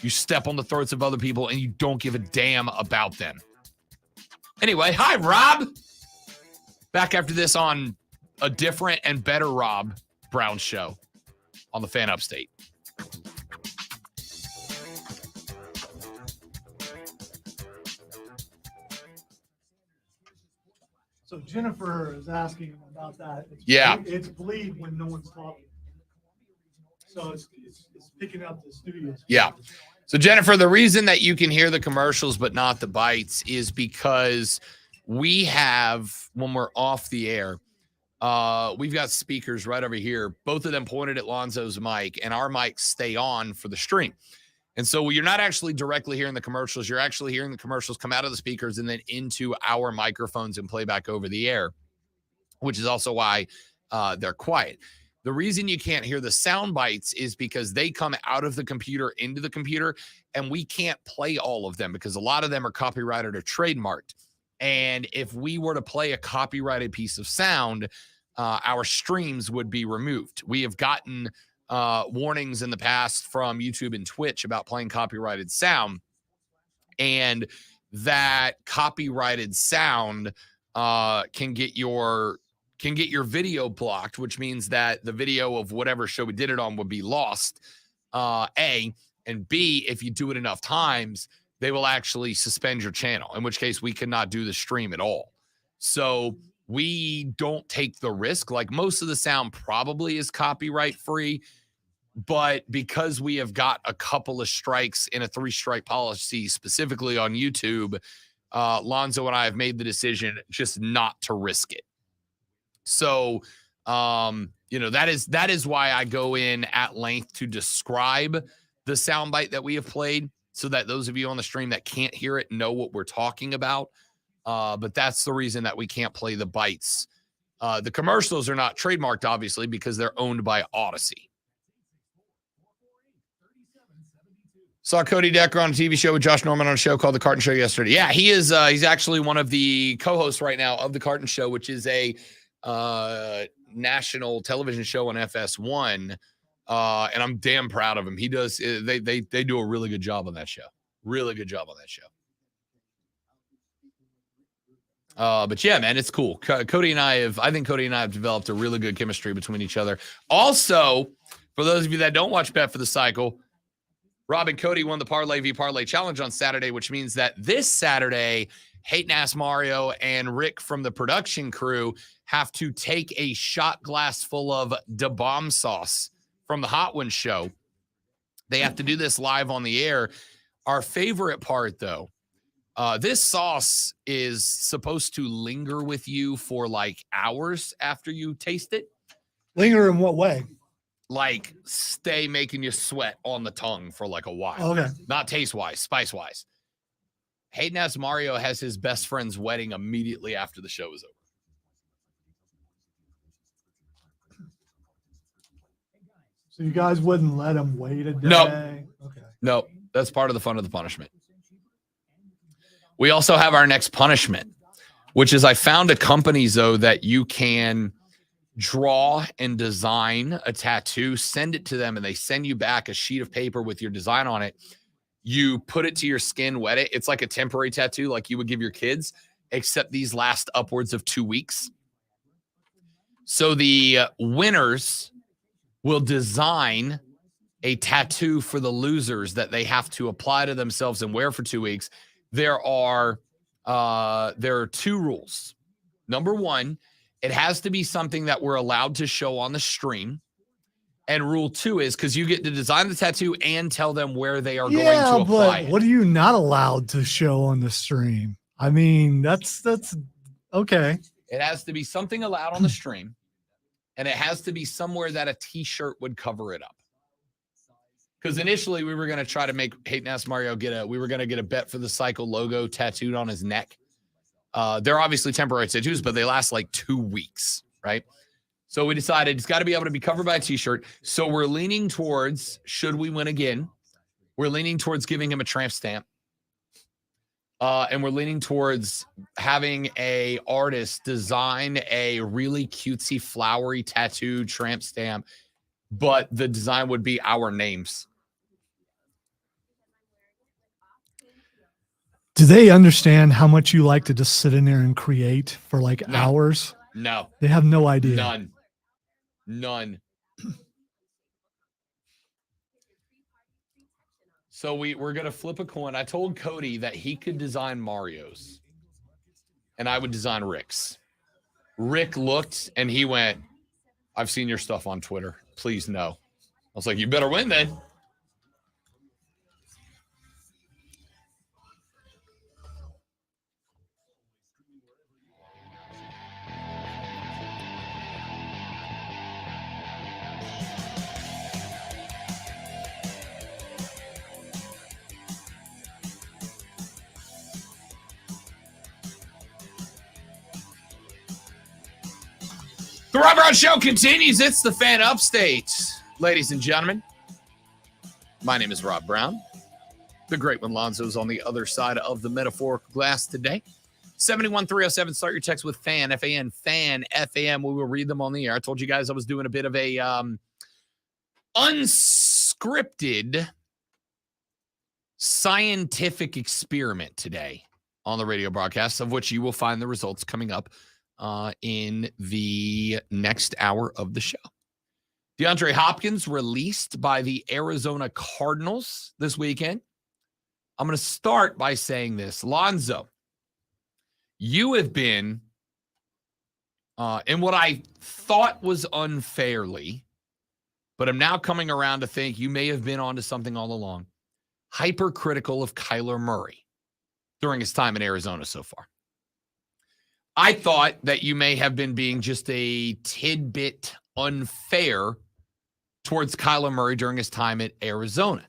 You step on the throats of other people and you don't give a damn about them. Anyway, hi, Rob. Back after this on a different and better Rob Brown show on the Fan Upstate. So Jennifer is asking about that. It's bleed when no one's talking. So it's picking up the studio. Yeah. So Jennifer, the reason that you can hear the commercials but not the bites is because we have, when we're off the air, we've got speakers right over here, both of them pointed at Lonzo's mic, and our mics stay on for the stream. And so you're not actually directly hearing the commercials. You're actually hearing the commercials come out of the speakers and then into our microphones and play back over the air, which is also why they're quiet. The reason you can't hear the sound bites is because they come out of the computer into the computer, and we can't play all of them because a lot of them are copyrighted or trademarked. And if we were to play a copyrighted piece of sound, our streams would be removed. We have gotten warnings in the past from YouTube and Twitch about playing copyrighted sound, and that copyrighted sound can get your video blocked, which means that the video of whatever show we did it on would be lost. A, and B, if you do it enough times, they will actually suspend your channel, in which case we cannot do the stream at all. So we don't take the risk. Like, most of the sound probably is copyright free, but because we have got a couple of strikes in a 3-strike policy specifically on YouTube, Lonzo and I have made the decision just not to risk it. So, that is why I go in at length to describe the soundbite that we have played, so that those of you on the stream that can't hear it know what we're talking about. But that's the reason that we can't play the bites. The commercials are not trademarked, obviously, because they're owned by Odyssey. Saw Cody Decker on a TV show with Josh Norman on a show called The Carton Show yesterday. Yeah, he is. He's actually one of the co-hosts right now of The Carton Show, which is a national television show on FS1. And I'm damn proud of him. He does. They do a really good job on that show. Really good job on that show. But yeah, man, it's cool. I think Cody and I have developed a really good chemistry between each other. Also, for those of you that don't watch Bet for the Cycle, Rob and Cody won the Parlay v Parlay Challenge on Saturday, which means that this Saturday, Hate Nass Mario and Rick from the production crew have to take a shot glass full of Da Bomb sauce from the Hot Ones show. They have to do this live on the air. Our favorite part, though, this sauce is supposed to linger with you for like hours after you taste it. Linger in what way? Like stay making you sweat on the tongue for like a while. Okay. Not taste-wise, spice-wise. Hayden Ass Mario has his best friend's wedding immediately after the show is over. So you guys wouldn't let him wait a day? No. Okay. No, that's part of the fun of the punishment. We also have our next punishment, which is I found a company, Zoe, that you can draw and design a tattoo, send it to them, and they send you back a sheet of paper with your design on it. You put it to your skin, wet it. It's like a temporary tattoo like you would give your kids, except these last upwards of 2 weeks. So the winners will design a tattoo for the losers that they have to apply to themselves and wear for 2 weeks. There are 2 rules. Number one, it has to be something that we're allowed to show on the stream. And rule 2 is because you get to design the tattoo and tell them where they are going to apply it. What are you not allowed to show on the stream? I mean, that's okay. It has to be something allowed on the stream, and it has to be somewhere that a t-shirt would cover it up. Because initially we were going to try to make Hayden Ask Mario we were going to get a Bet for the Cycle logo tattooed on his neck. They're obviously temporary tattoos, but they last like 2 weeks, right? So we decided it's got to be able to be covered by a t-shirt. So we're leaning towards, should we win again, we're leaning towards giving him a tramp stamp. And we're leaning towards having a artist design a really cutesy, flowery tattoo tramp stamp, but the design would be our names. Do they understand how much you like to just sit in there and create for like hours? No. They have no idea. None. So we're going to flip a coin. I told Cody that he could design Mario's and I would design Rick's. Rick looked and he went, I've seen your stuff on Twitter. Please no. I was like, you better win then. The Rob Brown Show continues. It's the Fan Upstate, ladies and gentlemen. My name is Rob Brown. The great one Lonzo's on the other side of the metaphorical glass today. 71307, start your text with FAN, F-A-N, FAN, F-A-M. We will read them on the air. I told you guys I was doing a bit of a unscripted scientific experiment today on the radio broadcast, of which you will find the results coming up in the next hour of the show. DeAndre Hopkins released by the Arizona Cardinals this weekend. I'm going to start by saying this. Lonzo, you have been, in what I thought was unfairly, but I'm now coming around to think you may have been onto something all along, hypercritical of Kyler Murray during his time in Arizona so far. I thought that you may have been being just a tidbit unfair towards Kyler Murray during his time at Arizona.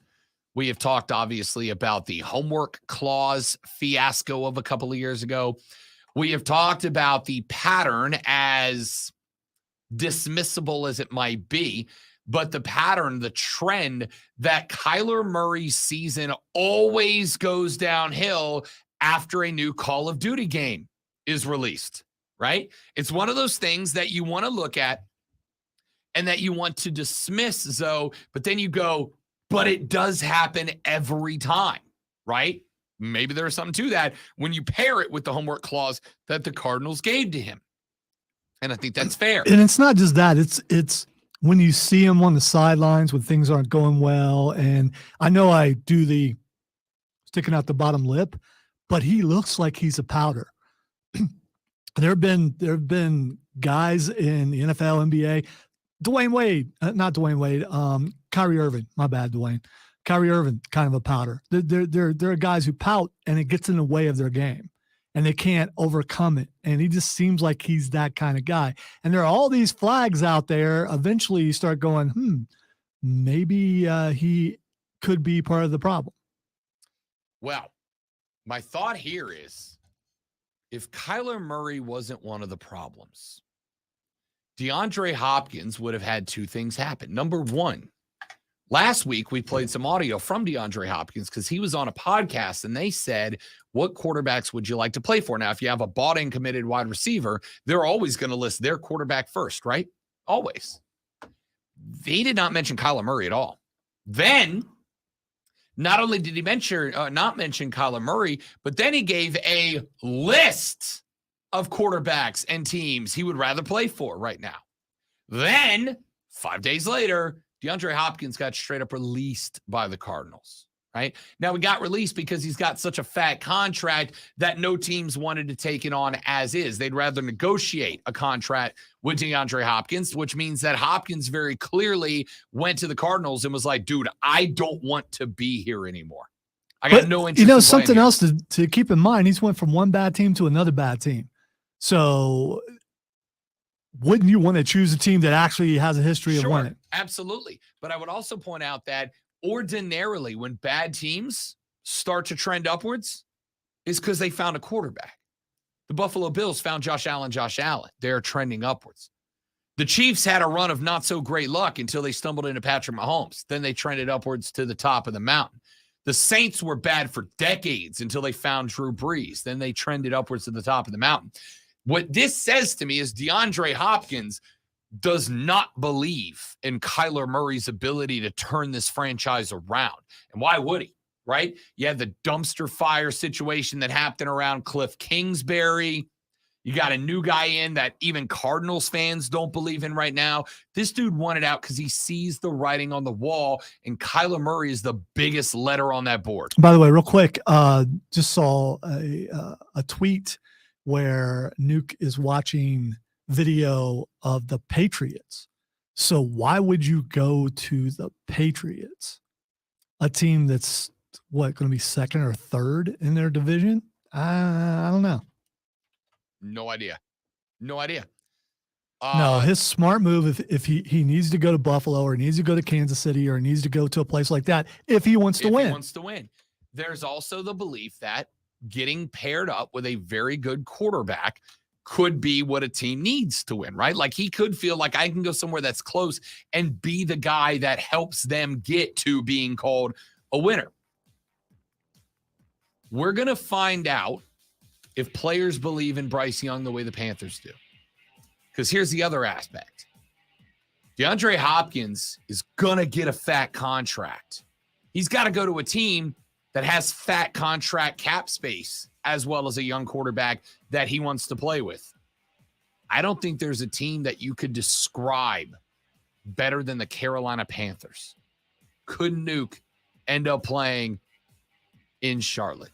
We have talked, obviously, about the homework clause fiasco of a couple of years ago. We have talked about the pattern, as dismissible as it might be, but the pattern, the trend that Kyler Murray's season always goes downhill after a new Call of Duty game is released, right? It's one of those things that you want to look at and that you want to dismiss, Zoe, but then you go, but it does happen every time, right? Maybe there's something to that when you pair it with the homework clause that the Cardinals gave to him. And I think that's fair. And it's not just that. It's when you see him on the sidelines when things aren't going well. And I know I do the sticking out the bottom lip, but he looks like he's a powder. There have been guys in the NFL, NBA, not Dwayne Wade, Kyrie Irving. My bad, Dwayne. Kyrie Irving, kind of a powder. There are guys who pout and it gets in the way of their game and they can't overcome it. And he just seems like he's that kind of guy. And there are all these flags out there. Eventually you start going, maybe he could be part of the problem. Well, my thought here is if Kyler Murray wasn't one of the problems, DeAndre Hopkins would have had two things happen. Number one, last week we played some audio from DeAndre Hopkins because he was on a podcast and they said, what quarterbacks would you like to play for? Now, if you have a bought in committed wide receiver, they're always going to list their quarterback first, right? Always. He did not mention Kyler Murray at all. Then, not only did he not mention Kyler Murray, but then he gave a list of quarterbacks and teams he would rather play for right now. Then, 5 days later, DeAndre Hopkins got straight up released by the Cardinals, right? Now, he got released because he's got such a fat contract that no teams wanted to take it on as is. They'd rather negotiate a contract with DeAndre Hopkins, which means that Hopkins very clearly went to the Cardinals and was like, dude, I don't want to be here anymore. I got no interest. You know, something else to keep in mind, he's went from one bad team to another bad team. So wouldn't you want to choose a team that actually has a history of winning? Absolutely. But I would also point out that ordinarily when bad teams start to trend upwards is because they found a quarterback. The Buffalo Bills found Josh Allen. They're trending upwards. The Chiefs had a run of not so great luck until they stumbled into Patrick Mahomes. Then they trended upwards to the top of the mountain. The Saints were bad for decades until they found Drew Brees. Then they trended upwards to the top of the mountain. What this says to me is DeAndre Hopkins does not believe in Kyler Murray's ability to turn this franchise around. And why would he, right? You had the dumpster fire situation that happened around Cliff Kingsbury. You got a new guy in that even Cardinals fans don't believe in right now. This dude wanted out because he sees the writing on the wall, and Kyler Murray is the biggest letter on that board. By the way, real quick, just saw a tweet where Nuke is watching video of the Patriots. So why would you go to the Patriots, a team that's going to be second or third in their division? I don't know. No idea. No, his smart move, if he needs to go to Buffalo or needs to go to Kansas City or needs to go to a place like that, if he wants to win. There's also the belief that getting paired up with a very good quarterback could be what a team needs to win, right? Like he could feel like I can go somewhere that's close and be the guy that helps them get to being called a winner. We're going to find out if players believe in Bryce Young the way the Panthers do. Because here's the other aspect. DeAndre Hopkins is going to get a fat contract. He's got to go to a team that has fat contract cap space as well as a young quarterback that he wants to play with. I don't think there's a team that you could describe better than the Carolina Panthers. Could Nuke end up playing in Charlotte?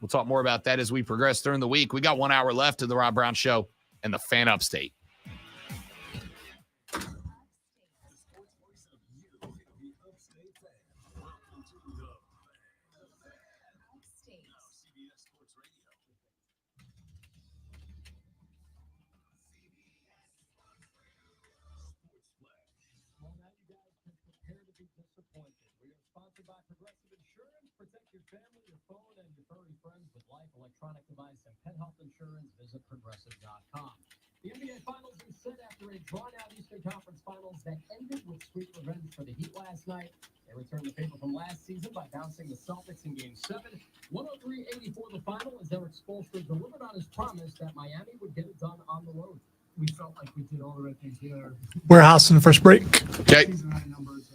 We'll talk more about that as we progress during the week. We got 1 hour left of the Rob Brown Show and the Fan Upstate. Electronic device and pet health insurance. Visit progressive.com. The NBA Finals is set after a drawn-out Eastern Conference Finals that ended with sweet revenge for the Heat last night. They returned the favor from last season by bouncing the Celtics in Game 7. 103-84 the final as Eric Spoelstra delivered on his promise that Miami would get it done on the road. We felt like we did all the right things there. Warehouse in the first break. Okay. Season high numbers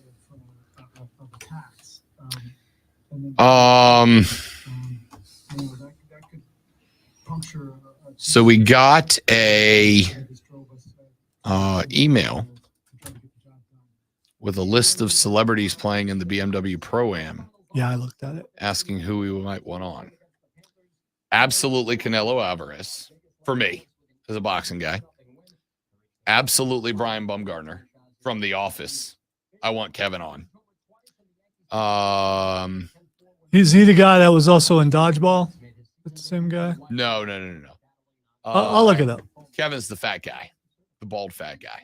of attacks. So we got a email with a list of celebrities playing in the BMW Pro-Am. Yeah, I looked at it. Asking who we might want on. Absolutely Canelo Alvarez for me. as a boxing guy. Absolutely Brian Bumgarner from The Office. I want Kevin on. Is he the guy that was also in Dodgeball? That's the same guy? No. I'll look it up. Kevin's the fat guy, the bald fat guy.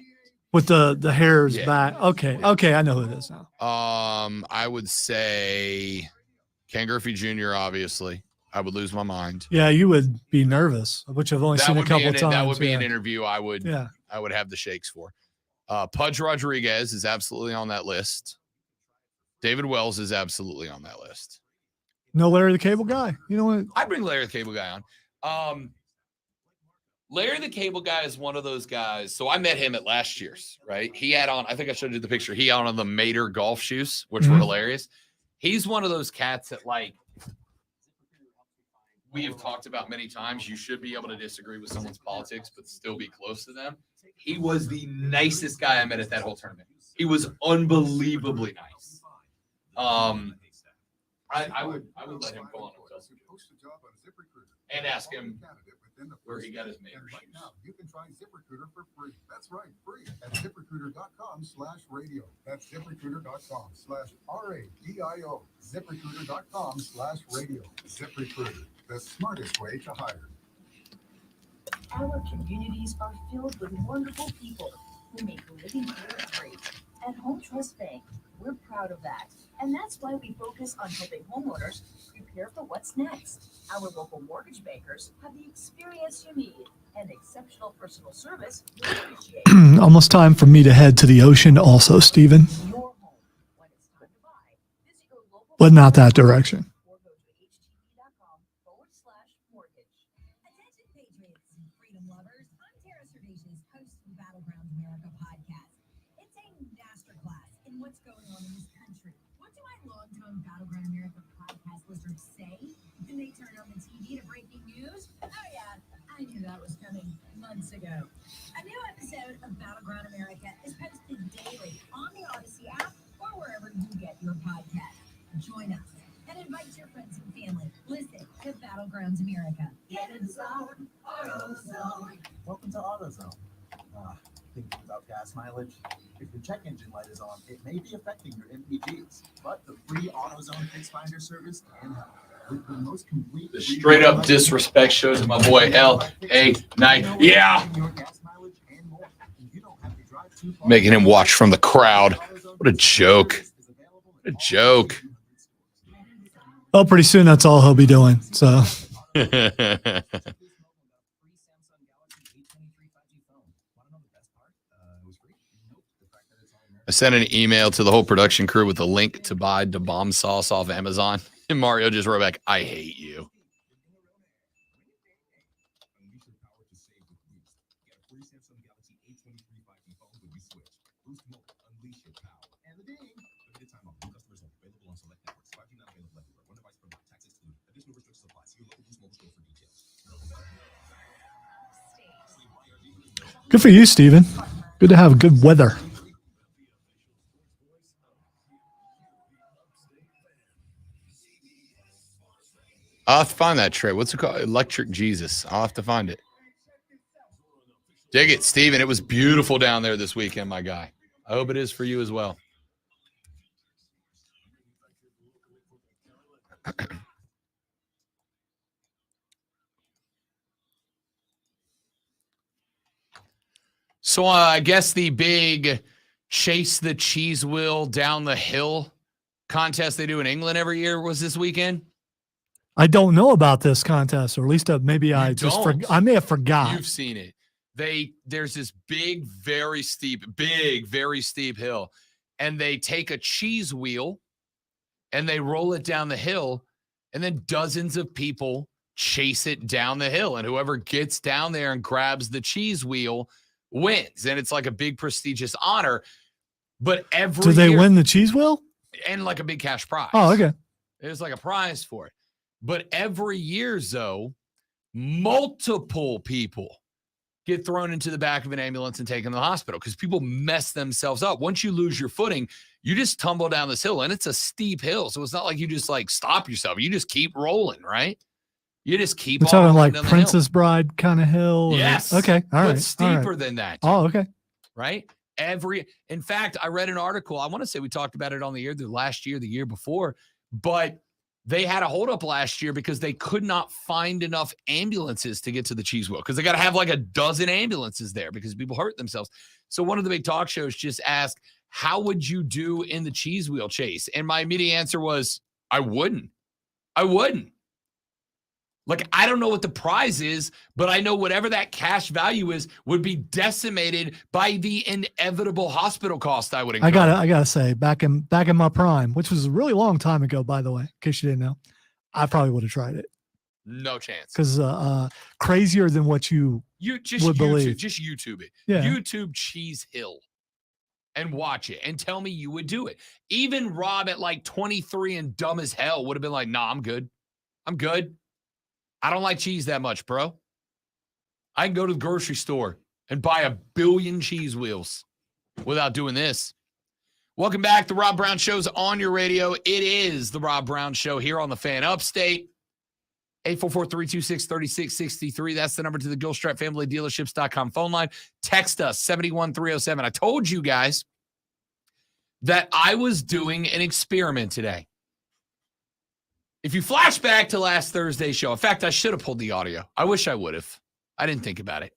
With the hairs Yeah. back. Okay, I know who it is now. I would say Ken Griffey Jr., obviously. I would lose my mind. Yeah, you would be nervous, which I've only seen a couple of times. That would be an yeah. interview I would have the shakes for. Pudge Rodriguez is absolutely on that list. David Wells is absolutely on that list. No Larry the Cable Guy. You know what? I bring Larry the Cable Guy on. Larry the Cable Guy is one of those guys. So I met him at last year's, right? He had on, I think I showed you the picture. He had on the Mater golf shoes, which were hilarious. He's one of those cats that, like, we have talked about many times. You should be able to disagree with someone's politics, but still be close to them. He was the nicest guy I met at that whole tournament. He was unbelievably nice. I would let him go on and ask him where he got his Mater shoes. You can try ZipRecruiter for free. That's right, free at ZipRecruiter.com/radio. That's ZipRecruiter.com/RADIO. ZipRecruiter.com/radio. ZipRecruiter, the smartest way to hire. Our communities are filled with wonderful people who make living here great. At Home Trust Bank, we're proud of that. And that's why we focus on helping homeowners prepare for what's next. Our local mortgage bankers have the experience you need and exceptional personal service you appreciate. Almost time for me to head to the ocean also, Stephen. Your home when it's time to buy. Visit your local But not that direction. or go to htv.com/mortgage. Attention Patriots and freedom lovers. I'm Tara Servatius, host of the Battlegrounds America podcast. It's a masterclass in what's going on in this country. What do my longtime Battleground America podcast listeners say when they turn on the TV to breaking news? Oh yeah, I knew that was coming months ago. A new episode of Battleground America is posted daily on the Odyssey app or wherever you get your podcast. Join us and invite your friends and family. Listen to Battlegrounds America. Get in the zone, AutoZone. Welcome to AutoZone. Thinking about gas mileage? If your check engine light is on, it may be affecting your MPGs, but the free AutoZone Fix Finder service can help. With the most complete The straight up disrespect shows of my boy LA9. Yeah. Making him watch from the crowd. What a joke. What a joke. Well, pretty soon that's all he'll be doing. So I sent an email to the whole production crew with a link to buy the bomb sauce off Amazon. And Mario just wrote back, I hate you. good for you, Stephen. Good to have good weather. I'll have to find that tray. What's it called? Electric Jesus. I'll have to find it. Dig it, Steven. It was beautiful down there this weekend, my guy. I hope it is for you as well. So I guess the big chase the cheese wheel down the hill contest they do in England every year was this weekend. I don't know about this contest, or at least maybe I may have forgot. You've seen it. There's this very steep hill, and they take a cheese wheel and they roll it down the hill, and then dozens of people chase it down the hill, and whoever gets down there and grabs the cheese wheel wins. And it's like a big prestigious honor. But do they win the cheese wheel? And like a big cash prize. Oh, okay. There's like a prize for it. But every year, though, multiple people get thrown into the back of an ambulance and taken to the hospital because people mess themselves up. Once you lose your footing, you just tumble down this hill, and it's a steep hill. So it's not like you just like stop yourself. You just keep rolling, right? You just keep We're on talking rolling like down the Princess Bride kind of hill. hill. or- Yes. Okay. All but right. steeper all right. than that. Oh, okay. Right? In fact, I read an article. I want to say we talked about it on the air the last year, the year before, but they had a holdup last year because they could not find enough ambulances to get to the cheese wheel because they got to have like a dozen ambulances there because people hurt themselves. So one of the big talk shows just asked, how would you do in the cheese wheel chase? And my immediate answer was, I wouldn't. Like, I don't know what the prize is, but I know whatever that cash value is would be decimated by the inevitable hospital cost I would incur. I gotta say, back in my prime, which was a really long time ago, by the way, in case you didn't know, I probably would have tried it. No chance. Because crazier than what you just would believe. Just YouTube it. Yeah. YouTube Cheese Hill and watch it and tell me you would do it. Even Rob at like 23 and dumb as hell would have been like, nah, I'm good. I don't like cheese that much, bro. I can go to the grocery store and buy 1 billion cheese wheels without doing this. Welcome back. The Rob Brown Show's on your radio. It is the Rob Brown Show here on the Fan Upstate. 844-326-3663. That's the number to the Gilstrap Family Dealerships.com phone line. Text us 71307. I told you guys that I was doing an experiment today. If you flash back to last Thursday's show, in fact, I should have pulled the audio. I wish I would have. I didn't think about it,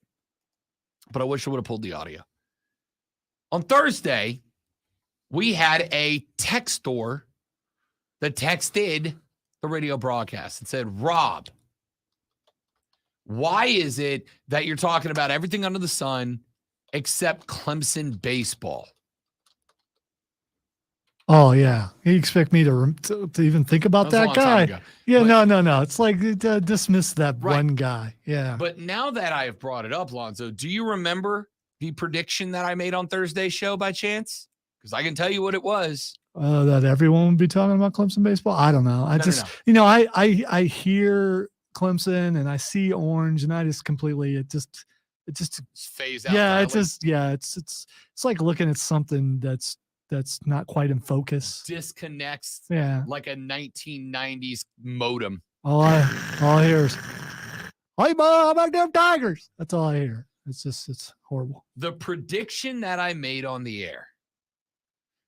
but I wish I would have pulled the audio. On Thursday, we had a texter that texted the radio broadcast and said, Rob, why is it that you're talking about everything under the sun except Clemson baseball? Oh, yeah. You expect me to even think about that guy? Yeah, but, no. It's like dismiss that one guy. Yeah. But now that I have brought it up, Lonzo, do you remember the prediction that I made on Thursday's show by chance? Because I can tell you what it was. That everyone would be talking about Clemson baseball? I don't know. No. I hear Clemson and I see orange and I just completely, it just phase out. Yeah, it's like looking at something that's not quite in focus. Disconnects. Yeah. Like a 1990s modem. All I hear is, hey, Mom, how about them Tigers? That's all I hear. It's horrible. The prediction that I made on the air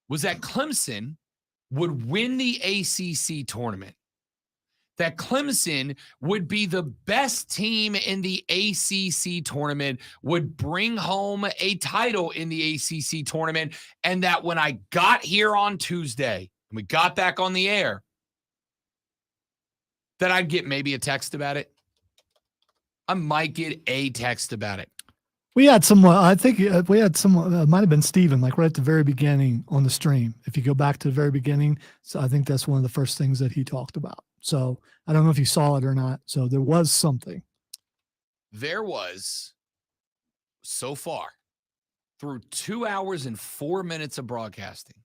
was that Clemson would win the ACC tournament. That Clemson would be the best team in the ACC tournament, would bring home a title in the ACC tournament, and that when I got here on Tuesday and we got back on the air, that I'd get maybe a text about it. I might get a text about it. We had someone, I think we had someone, it might have been Steven, like right at the very beginning on the stream. If you go back to the very beginning, so I think that's one of the first things that he talked about. So I don't know if you saw it or not. So there was something. There was, so far, through 2 hours and 4 minutes of broadcasting,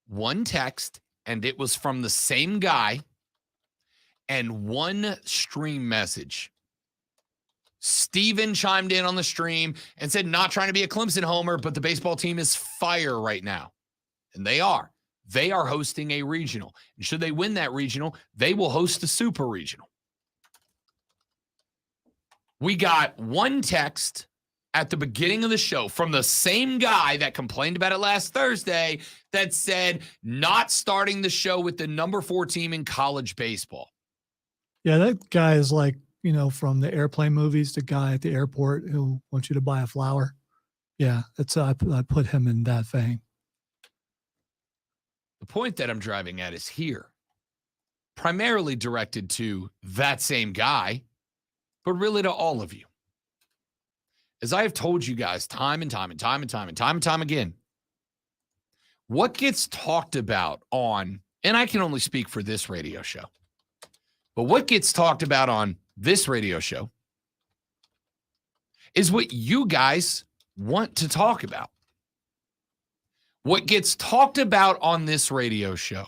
one text, and it was from the same guy, and one stream message. Steven chimed in on the stream and said, not trying to be a Clemson homer, but the baseball team is fire right now. And they are. They are hosting a regional. And should they win that regional, they will host a super regional. We got one text at the beginning of the show from the same guy that complained about it last Thursday that said, not starting the show with the number 4 team in college baseball. Yeah, that guy is like, from the airplane movies, the guy at the airport who wants you to buy a flower. Yeah, I put him in that vein. The point that I'm driving at is here, primarily directed to that same guy, but really to all of you. As I have told you guys time and time again, what gets talked about on, and I can only speak for this radio show, but what gets talked about on this radio show is what you guys want to talk about. What gets talked about on this radio show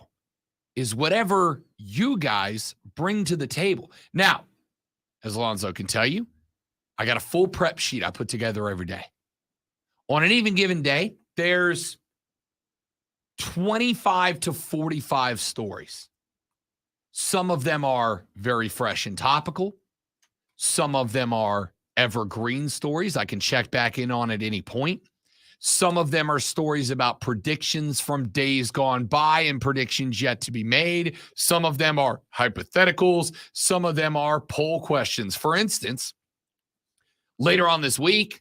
is whatever you guys bring to the table. Now, as Alonzo can tell you, I got a full prep sheet I put together every day. On an even given day, there's 25 to 45 stories. Some of them are very fresh and topical. Some of them are evergreen stories I can check back in on at any point. Some of them are stories about predictions from days gone by and predictions yet to be made. Some of them are hypotheticals. Some of them are poll questions. For instance, later on this week,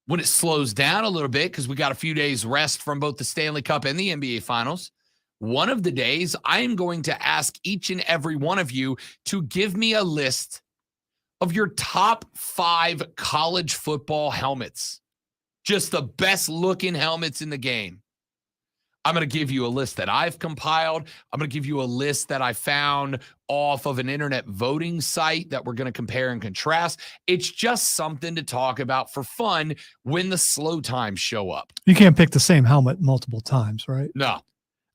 when it slows down a little bit, because we got a few days rest from both the Stanley Cup and the NBA Finals, one of the days I am going to ask each and every one of you to give me a list of your top 5 college football helmets. Just the best looking helmets in the game. I'm going to give you a list that I've compiled. I'm going to give you a list that I found off of an internet voting site that we're going to compare and contrast. It's just something to talk about for fun when the slow times show up. You can't pick the same helmet multiple times, right? No.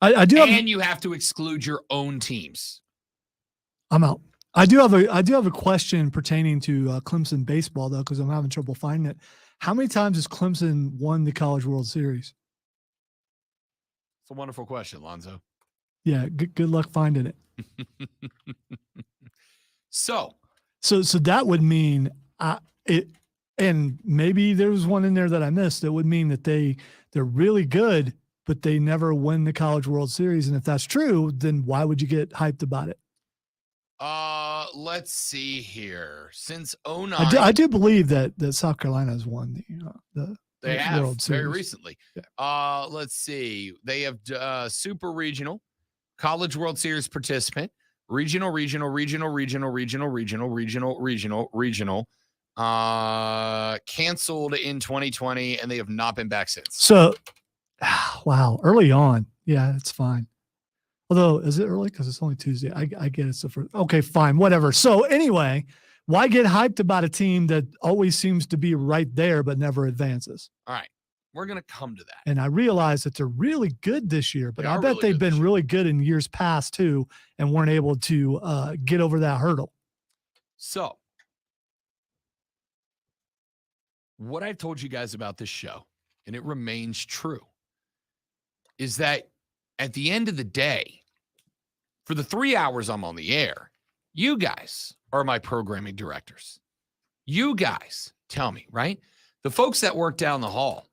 I do. And you have to exclude your own teams. I'm out. I do have a question pertaining to Clemson baseball, though, because I'm having trouble finding it. How many times has Clemson won the College World Series? It's a wonderful question, Lonzo. Yeah, good luck finding it. So that would mean it, and maybe there was one in there that I missed. It would mean that they're really good, but they never win the College World Series. And if that's true, then why would you get hyped about it? Let's see here. Since 09, I do believe that South Carolina has won the they have World Series very recently. Yeah. Let's see. They have Super Regional, College World Series participant, Regional. Canceled in 2020, and they have not been back since. So, wow, early on, yeah, it's fine. Although, is it early? Because it's only Tuesday. I get it's the first. Okay, fine, whatever. So anyway, why get hyped about a team that always seems to be right there but never advances? All right, we're going to come to that. And I realize that they're really good this year, but They I are bet really they've good been this year. really good in years past too and weren't able to get over that hurdle. So, what I've told you guys about this show, and it remains true, is that at the end of the day, for the 3 hours I'm on the air, you guys are my programming directors. You guys tell me, right? The folks that work down the hall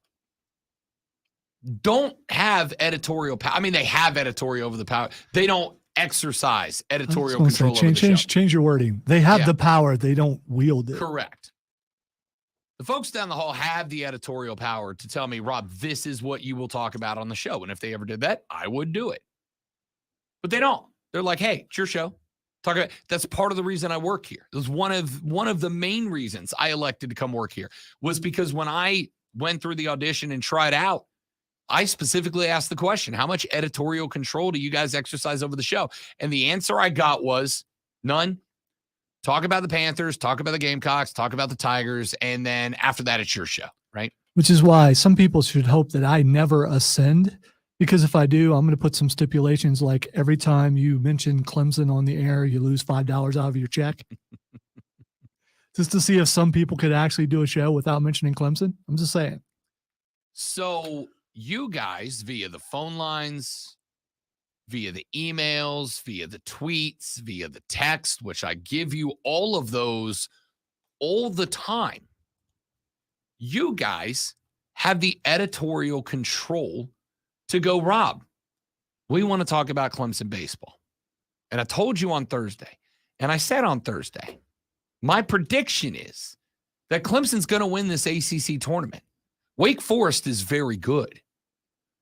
don't have editorial power. I mean, they have editorial over the power. They don't exercise editorial control over the show. Change your wording. They have the power. They don't wield it. Correct. The folks down the hall have the editorial power to tell me, Rob, this is what you will talk about on the show. And if they ever did that, I would do it. But they don't. They're like, hey, it's your show. Talk about. That's part of the reason I work here. It was one of the main reasons I elected to come work here was because when I went through the audition and tried out, I specifically asked the question, how much editorial control do you guys exercise over the show? And the answer I got was none. Talk about the Panthers, talk about the Gamecocks, talk about the Tigers, and then after that, it's your show, right? Which is why some people should hope that I never ascend, because if I do, I'm going to put some stipulations like every time you mention Clemson on the air, you lose $5 out of your check. Just to see if some people could actually do a show without mentioning Clemson. I'm just saying. So you guys, via the phone lines, via the emails, via the tweets, via the text, which I give you all of those all the time, you guys have the editorial control to go, Rob, we want to talk about Clemson baseball. And I told you on Thursday, and I said on Thursday, my prediction is that Clemson's going to win this ACC tournament. Wake Forest is very good,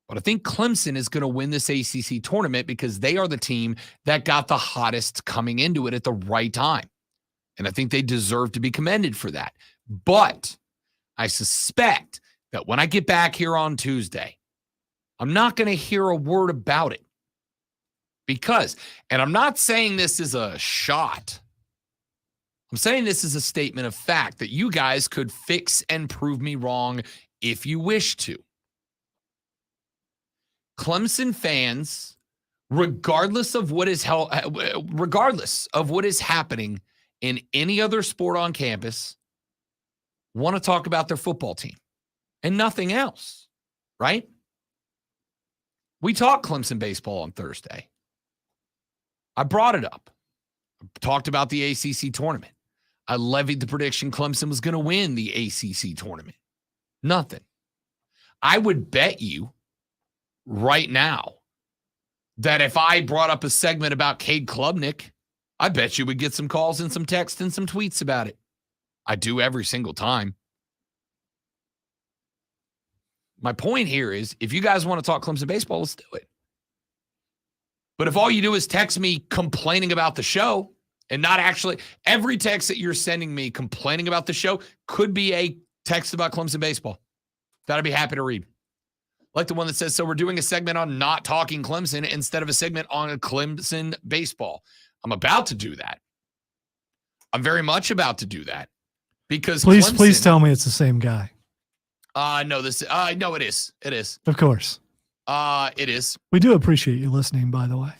but I think Clemson is going to win this ACC tournament because they are the team that got the hottest coming into it at the right time. And I think they deserve to be commended for that. But I suspect that when I get back here on Tuesday, I'm not going to hear a word about it because, and I'm not saying this is a shot. I'm saying this is a statement of fact that you guys could fix and prove me wrong if you wish to. Clemson fans, regardless of what is happening in any other sport on campus, want to talk about their football team and nothing else, right? We talked Clemson baseball on Thursday. I brought it up. Talked about the ACC tournament. I levied the prediction Clemson was going to win the ACC tournament. Nothing. I would bet you right now that if I brought up a segment about Cade Klubnik, I bet you would get some calls and some texts and some tweets about it. I do every single time. My point here is, if you guys want to talk Clemson baseball, let's do it. But if all you do is text me complaining about the show and not actually, every text that you're sending me complaining about the show could be a text about Clemson baseball that I'd be happy to read. Like the one that says, so we're doing a segment on not talking Clemson instead of a segment on Clemson baseball. I'm about to do that. I'm very much about to do that because please tell me it's the same guy. No, it is. It is. Of course. It is. We do appreciate you listening, by the way.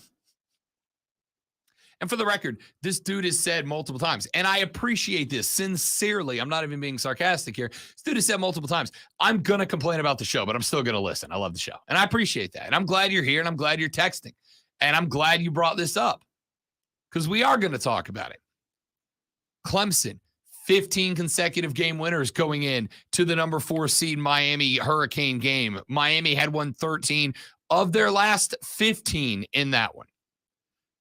And for the record, this dude has said multiple times, and I appreciate this sincerely. I'm not even being sarcastic here. This dude has said multiple times, I'm going to complain about the show, but I'm still going to listen. I love the show. And I appreciate that. And I'm glad you're here, and I'm glad you're texting. And I'm glad you brought this up because we are going to talk about it. Clemson, 15 consecutive game winners going in to the number 4 seed Miami Hurricane game. Miami had won 13 of their last 15 in that one.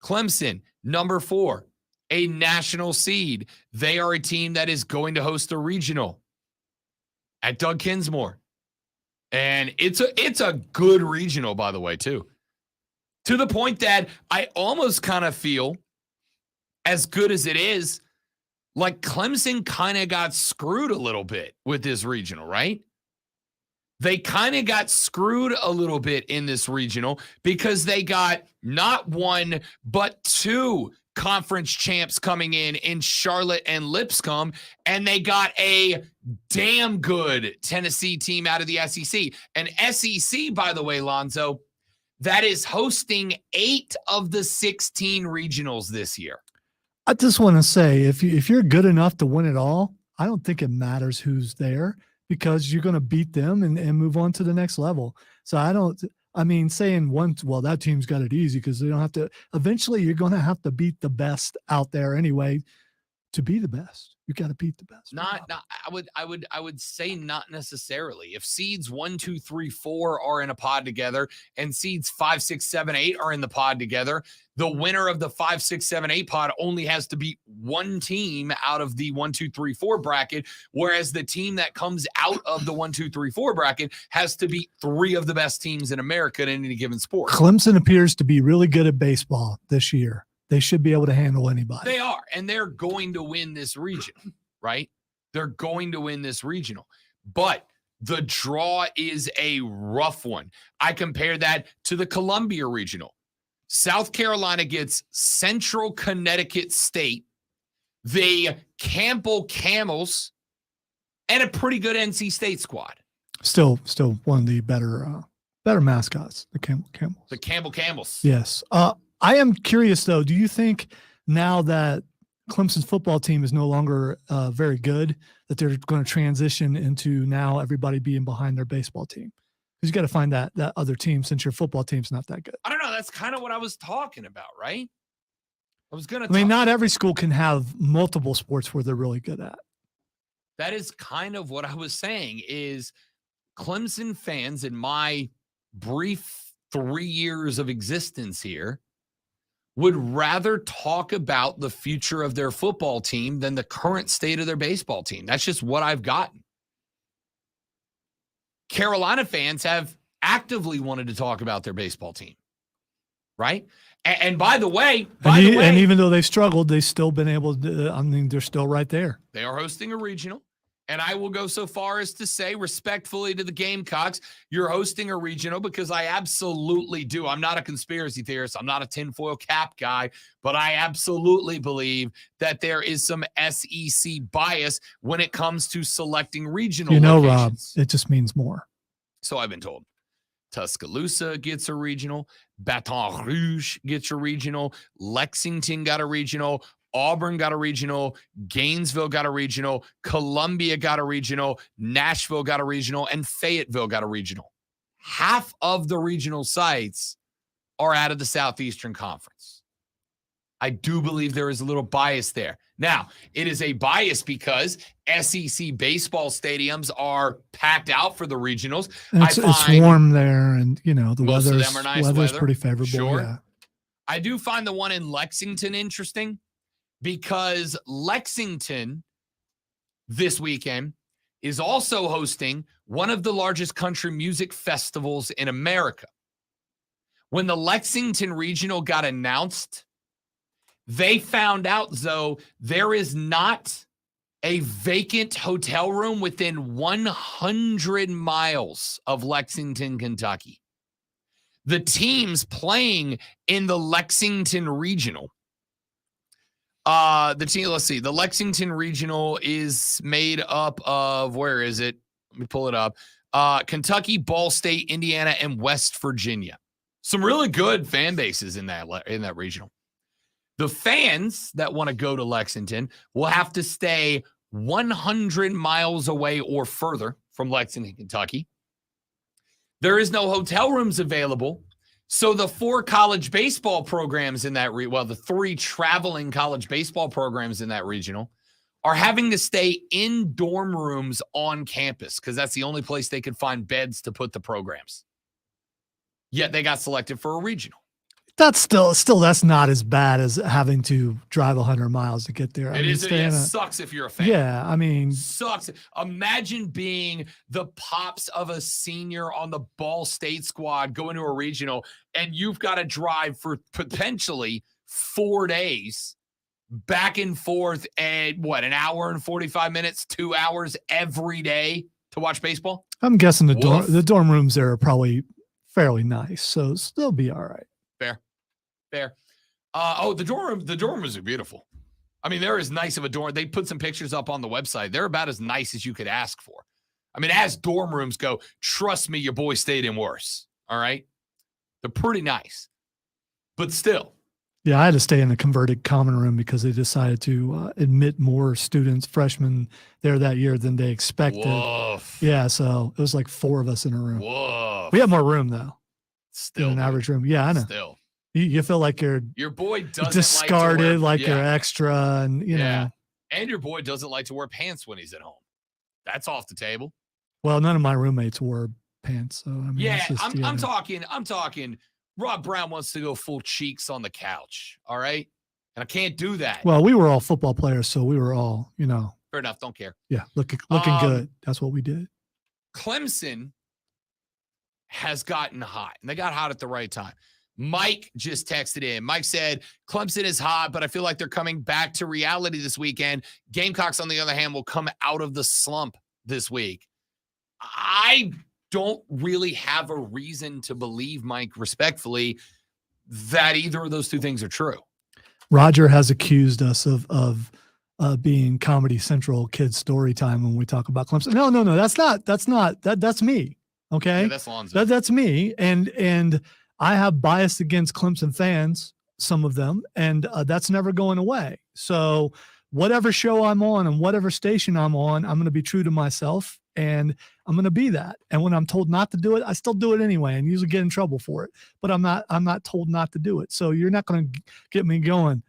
Clemson, number 4, a national seed. They are a team that is going to host a regional at Doug Kinsmore. And it's a good regional, by the way, too. To the point that I almost kind of feel, as good as it is, like Clemson kind of got screwed a little bit with this regional, right? They kind of got screwed a little bit in this regional because they got not 1, but 2 conference champs coming in Charlotte and Lipscomb, and they got a damn good Tennessee team out of the SEC. And SEC, by the way, Lonzo, that is hosting 8 of the 16 regionals this year. I just want to say, if you're good enough to win it all, I don't think it matters who's there because you're going to beat them and move on to the next level. So saying that team's got it easy because they don't have to, eventually you're going to have to beat the best out there anyway to be the best. You got to beat the best. I would say not necessarily. If seeds 1, 2, 3, 4 are in a pod together and seeds 5, 6, 7, 8 are in the pod together, the winner of the 5, 6, 7, 8 pod only has to beat 1 team out of the 1, 2, 3, 4 bracket, whereas the team that comes out of the 1, 2, 3, 4 bracket has to beat 3 of the best teams in America in any given sport. Clemson appears to be really good at baseball this year. They should be able to handle anybody. They are, and they're going to win this region, right? They're going to win this regional. But the draw is a rough one. I compare that to the Columbia Regional. South Carolina gets Central Connecticut State, the Campbell Camels, and a pretty good NC State squad. Still one of the better mascots, the Campbell Camels. The Campbell Camels. Yes. I am curious, though. Do you think now that Clemson's football team is no longer very good, that they're going to transition into now everybody being behind their baseball team? Because you got to find that other team since your football team's not that good. I don't know. That's kind of what I was talking about, right? Not every school can have multiple sports where they're really good at. That is kind of what I was saying is Clemson fans in my brief 3 years of existence here would rather talk about the future of their football team than the current state of their baseball team. That's just what I've gotten. Carolina fans have actively wanted to talk about their baseball team, right? And by the way, and even though they've struggled, they've still been able to, they're still right there. They are hosting a regional. And I will go so far as to say respectfully to the Gamecocks, you're hosting a regional because I absolutely do. I'm not a conspiracy theorist. I'm not a tinfoil cap guy, but I absolutely believe that there is some SEC bias when it comes to selecting regional locations. Rob, it just means more. So I've been told. Tuscaloosa gets a regional. Baton Rouge gets a regional. Lexington got a regional. Auburn got a regional, Gainesville got a regional, Columbia got a regional, Nashville got a regional, and Fayetteville got a regional. Half of the regional sites are out of the Southeastern Conference. I do believe there is a little bias there. Now, it is a bias because SEC baseball stadiums are packed out for the regionals. And it's warm there, and the most of weather's them are nice weather's weather. pretty favorable. Sure. Yeah. I do find the one in Lexington interesting because Lexington this weekend is also hosting one of the largest country music festivals in America. When the Lexington Regional got announced, they found out, though, there is not a vacant hotel room within 100 miles of Lexington, Kentucky. The teams playing in the Lexington Regional. The Lexington Regional is made up of, where is it? Let me pull it up. Kentucky, Ball State, Indiana, and West Virginia. Some really good fan bases in that regional. The fans that want to go to Lexington will have to stay 100 miles away or further from Lexington, Kentucky. There is no hotel rooms available. So the 4 college baseball programs in that the 3 traveling college baseball programs in that regional are having to stay in dorm rooms on campus because that's the only place they could find beds to put the programs. Yet they got selected for a regional. That's still that's not as bad as having to drive 100 miles to get there. It sucks if you're a fan. Yeah, I mean, sucks. Imagine being the pops of a senior on the Ball State squad going to a regional, and you've got to drive for potentially 4 days back and forth at an hour and 45 minutes, 2 hours every day to watch baseball. I'm guessing the dorm rooms there are probably fairly nice, so they'll be all right. Fair. The dorm rooms are beautiful. I mean, they're as nice of a dorm. They put some pictures up on the website. They're about as nice as you could ask for. I mean, as dorm rooms go, trust me, your boy stayed in worse. All right. They're pretty nice, but still. Yeah, I had to stay in the converted common room because they decided to admit more students, freshmen there that year than they expected. Woof. Yeah, so it was like 4 of us in a room. Woof. We have more room though. Still than an average room. Yeah, I know. Still. You feel like you're your boy doesn't discarded, like you're extra, and you know. And your boy doesn't like to wear pants when he's at home. That's off the table. Well, none of my roommates wore pants, so I mean, I'm talking. Rob Brown wants to go full cheeks on the couch. All right, and I can't do that. Well, we were all football players, so we were all, Fair enough. Don't care. Yeah, looking good. That's what we did. Clemson has gotten hot, and they got hot at the right time. Mike just texted in. Mike said, Clemson is hot, but I feel like they're coming back to reality this weekend. Gamecocks, on the other hand, will come out of the slump this week. I don't really have a reason to believe, Mike, respectfully, that either of those two things are true. Roger has accused us of being Comedy Central kids story time when we talk about Clemson. No, that's me. Okay. Yeah, that's Lonzo. That's me. And I have bias against Clemson fans, some of them, and that's never going away. So whatever show I'm on and whatever station I'm on, I'm going to be true to myself, and I'm going to be that. And when I'm told not to do it, I still do it anyway, and usually get in trouble for it. But I'm not told not to do it. So you're not going to get me going,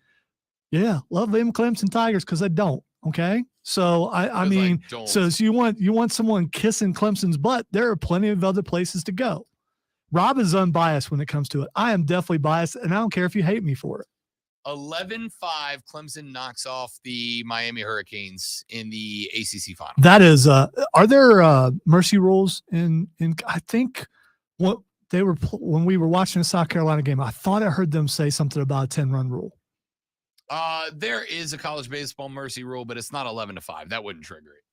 yeah, love them Clemson Tigers, because I don't. Okay. So I mean, so you want someone kissing Clemson's butt, there are plenty of other places to go. Rob is unbiased when it comes to it. I am definitely biased, and I don't care if you hate me for it. 11-5, Clemson knocks off the Miami Hurricanes in the ACC final. That is, are there mercy rules in? I think what they were when we were watching the South Carolina game. I thought I heard them say something about a 10-run rule. There is a college baseball mercy rule, but it's not 11-5. That wouldn't trigger it.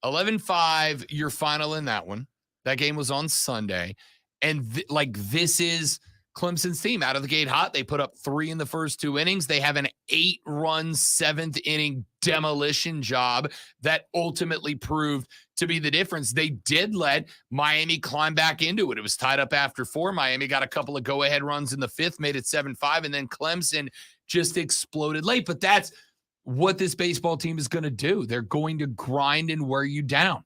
11-5, your final in that one. That game was on Sunday. And this is Clemson's team out of the gate hot. They put up 3 in the first 2 innings. They have an 8-run 7th inning demolition job that ultimately proved to be the difference. They did let Miami climb back into it. It was tied up after 4. Miami got a couple of go-ahead runs in the 5th, made it 7-5, and then Clemson just exploded late. But that's what this baseball team is going to do. They're going to grind and wear you down.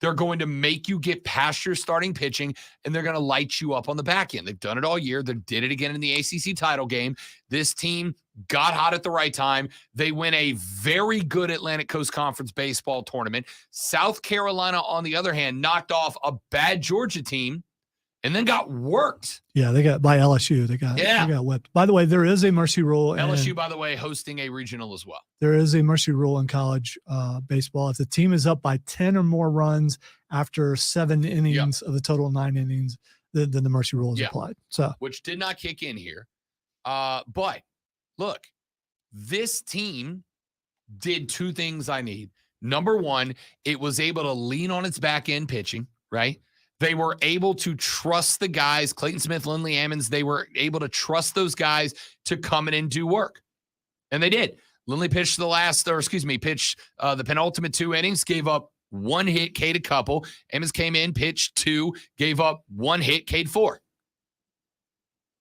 They're going to make you get past your starting pitching, and they're going to light you up on the back end. They've done it all year. They did it again in the ACC title game. This team got hot at the right time. They win a very good Atlantic Coast Conference baseball tournament. South Carolina, on the other hand, knocked off a bad Georgia team and then got worked. Yeah, they got by LSU. They got whipped. By the way, there is a mercy rule. LSU, by the way, hosting a regional as well. There is a mercy rule in college baseball. If the team is up by 10 or more runs after 7 innings of the total 9 innings, then the mercy rule is applied. So, which did not kick in here. But look, this team did 2 things I need. Number one, it was able to lean on its back end pitching, right? They were able to trust the guys, Clayton Smith, Lindley Ammons. They were able to trust those guys to come in and do work. And they did. Lindley pitched the penultimate 2 innings, gave up 1 hit, K'd a couple. Ammons came in, pitched 2, gave up 1 hit, K'd 4.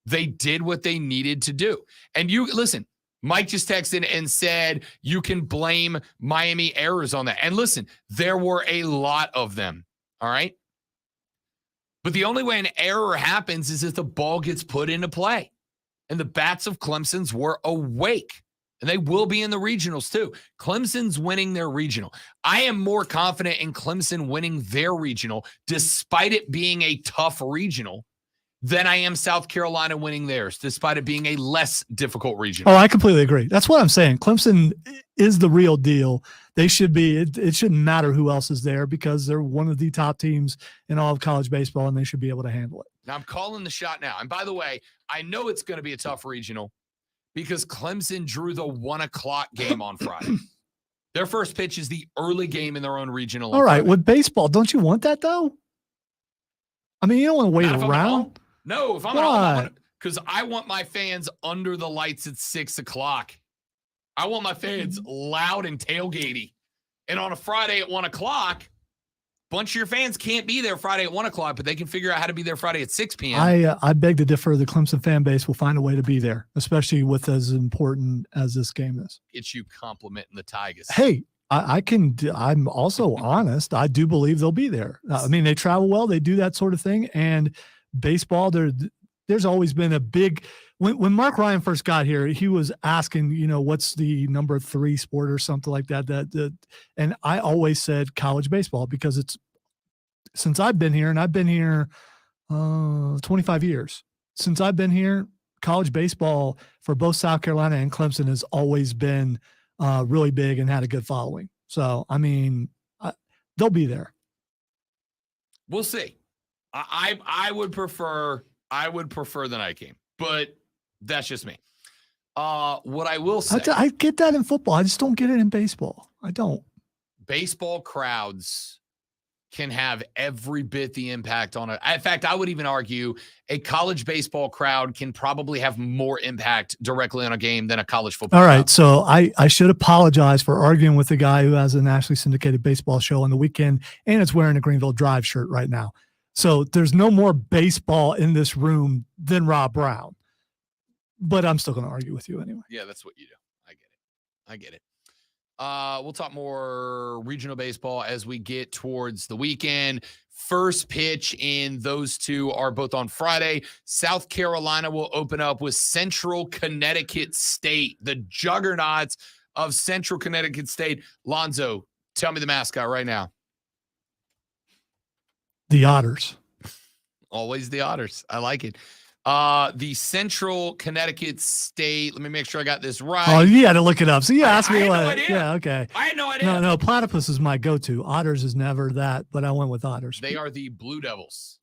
They did what they needed to do. And you listen, Mike just texted and said you can blame Miami errors on that. And listen, there were a lot of them. All right. But the only way an error happens is if the ball gets put into play. And the bats of Clemson's were awake. And they will be in the regionals too. Clemson's winning their regional. I am more confident in Clemson winning their regional, despite it being a tough regional, than I am South Carolina winning theirs, despite it being a less difficult regional. Oh, I completely agree. That's what I'm saying. Clemson is the real deal. They should be. It shouldn't matter who else is there because they're one of the top teams in all of college baseball, and they should be able to handle it. Now, I'm calling the shot now. And by the way, I know it's going to be a tough regional because Clemson drew the 1:00 game on Friday. Their first pitch is the early game in their own regional. All right. With baseball, don't you want that, though? I mean, you don't want to wait around. No, if I'm at home, because I want my fans under the lights at 6:00. I want my fans loud and tailgatey. And on a Friday at 1:00, bunch of your fans can't be there Friday at 1:00, but they can figure out how to be there Friday at 6 p.m. I beg to differ. The Clemson fan base will find a way to be there, especially with as important as this game is. Get you complimenting the Tigers. Hey, I'm also honest. I do believe they'll be there. I mean, they travel well. They do that sort of thing. And baseball, there's always been a big when Mark Ryan first got here, he was asking, what's the number 3 sport or something like that. And I always said college baseball because it's since I've been here, and I've been here 25 years. Since I've been here, college baseball for both South Carolina and Clemson has always been really big and had a good following. So, I mean, they'll be there. We'll see. I would prefer the night game, but that's just me. What I will say, I get that in football. I just don't get it in baseball. I don't. Baseball crowds can have every bit the impact on it. In fact, I would even argue a college baseball crowd can probably have more impact directly on a game than a college football crowd. All right, crowd. so I should apologize for arguing with the guy who has a nationally syndicated baseball show on the weekend and is wearing a Greenville Drive shirt right now. So there's no more baseball in this room than Rob Brown. But I'm still going to argue with you anyway. Yeah, that's what you do. I get it. We'll talk more regional baseball as we get towards the weekend. First pitch in those two are both on Friday. South Carolina will open up with Central Connecticut State, the juggernauts of Central Connecticut State. Lonzo, tell me the mascot right now. The Otters. Always the Otters. I like it. The Central Connecticut State. Let me make sure I got this right. Oh, you had to look it up. So you asked me what. No idea. Yeah, okay. I had no idea. No, platypus is my go-to. Otters is never that, but I went with Otters. They are the Blue Devils.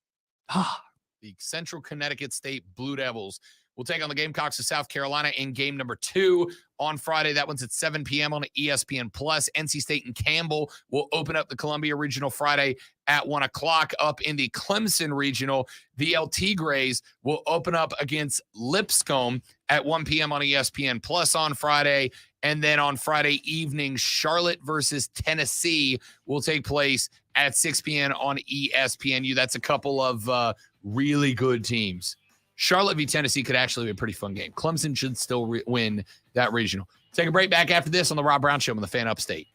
The Central Connecticut State Blue Devils will take on the Gamecocks of South Carolina in game number 2 on Friday. That one's at 7 p.m. on ESPN+. NC State and Campbell will open up the Columbia Regional Friday at 1 o'clock. Up in the Clemson Regional, the El Tigres will open up against Lipscomb at 1 p.m. on ESPN+ on Friday. And then on Friday evening, Charlotte versus Tennessee will take place at 6 p.m. on ESPNU. That's a couple of really good teams. Charlotte v. Tennessee could actually be a pretty fun game. Clemson should still win that regional. Take a break. Back after this on the Rob Brown Show on the Fan Upstate.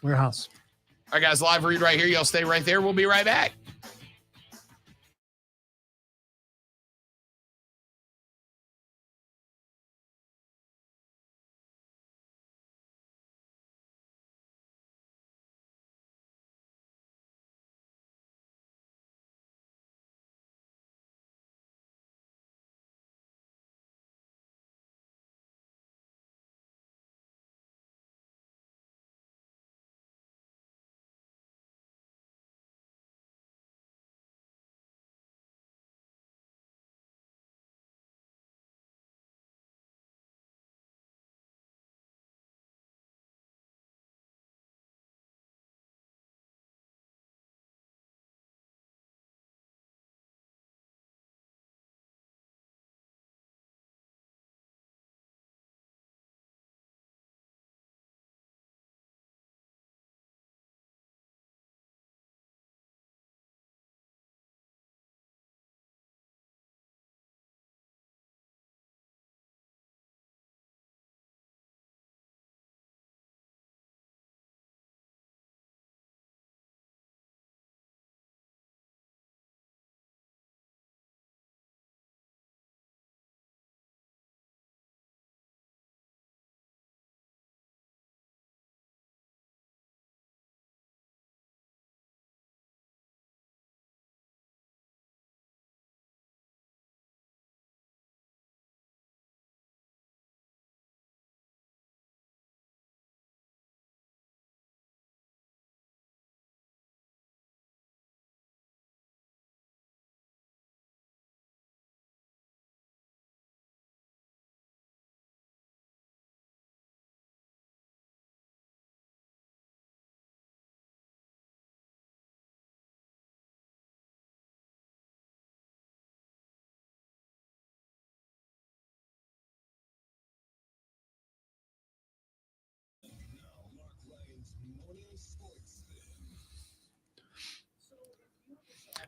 Warehouse. All right, guys, live read right here. Y'all stay right there. We'll be right back.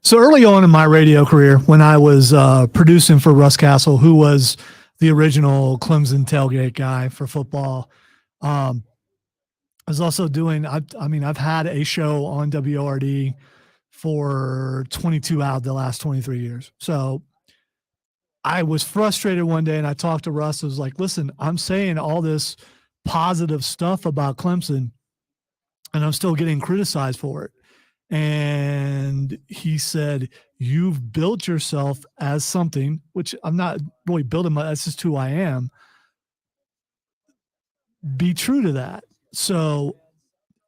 So early on in my radio career, when I was producing for Russ Castle, who was the original Clemson tailgate guy for football, I was also doing, I've had a show on WORD for 22 out of the last 23 years. So I was frustrated one day and I talked to Russ. I was like, listen, I'm saying all this positive stuff about Clemson and I'm still getting criticized for it. And he said, you've built yourself as something, which I'm not really building that's just who I am. Be true to that. So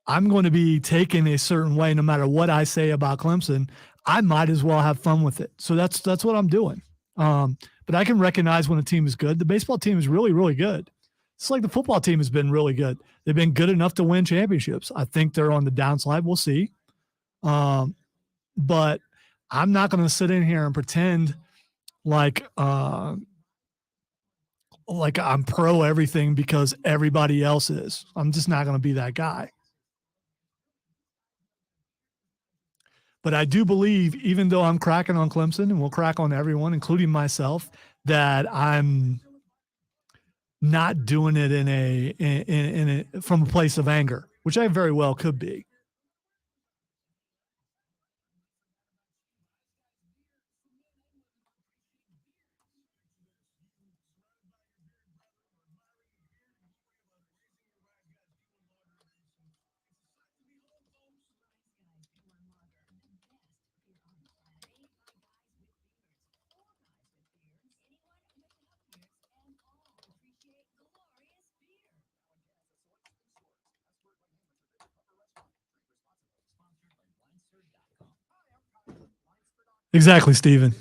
I'm going to be taken a certain way no matter what I say about Clemson. I might as well have fun with it. So that's what I'm doing. But I can recognize when a team is good. The baseball team is really, really good. It's like the football team has been really good. They've been good enough to win championships. I think they're on the downslide. We'll see. But I'm not going to sit in here and pretend like I'm pro everything because everybody else is. I'm just not going to be that guy. But I do believe, even though I'm cracking on Clemson and we'll crack on everyone, including myself, that I'm not doing it from a place of anger, which I very well could be. Exactly, Stephen.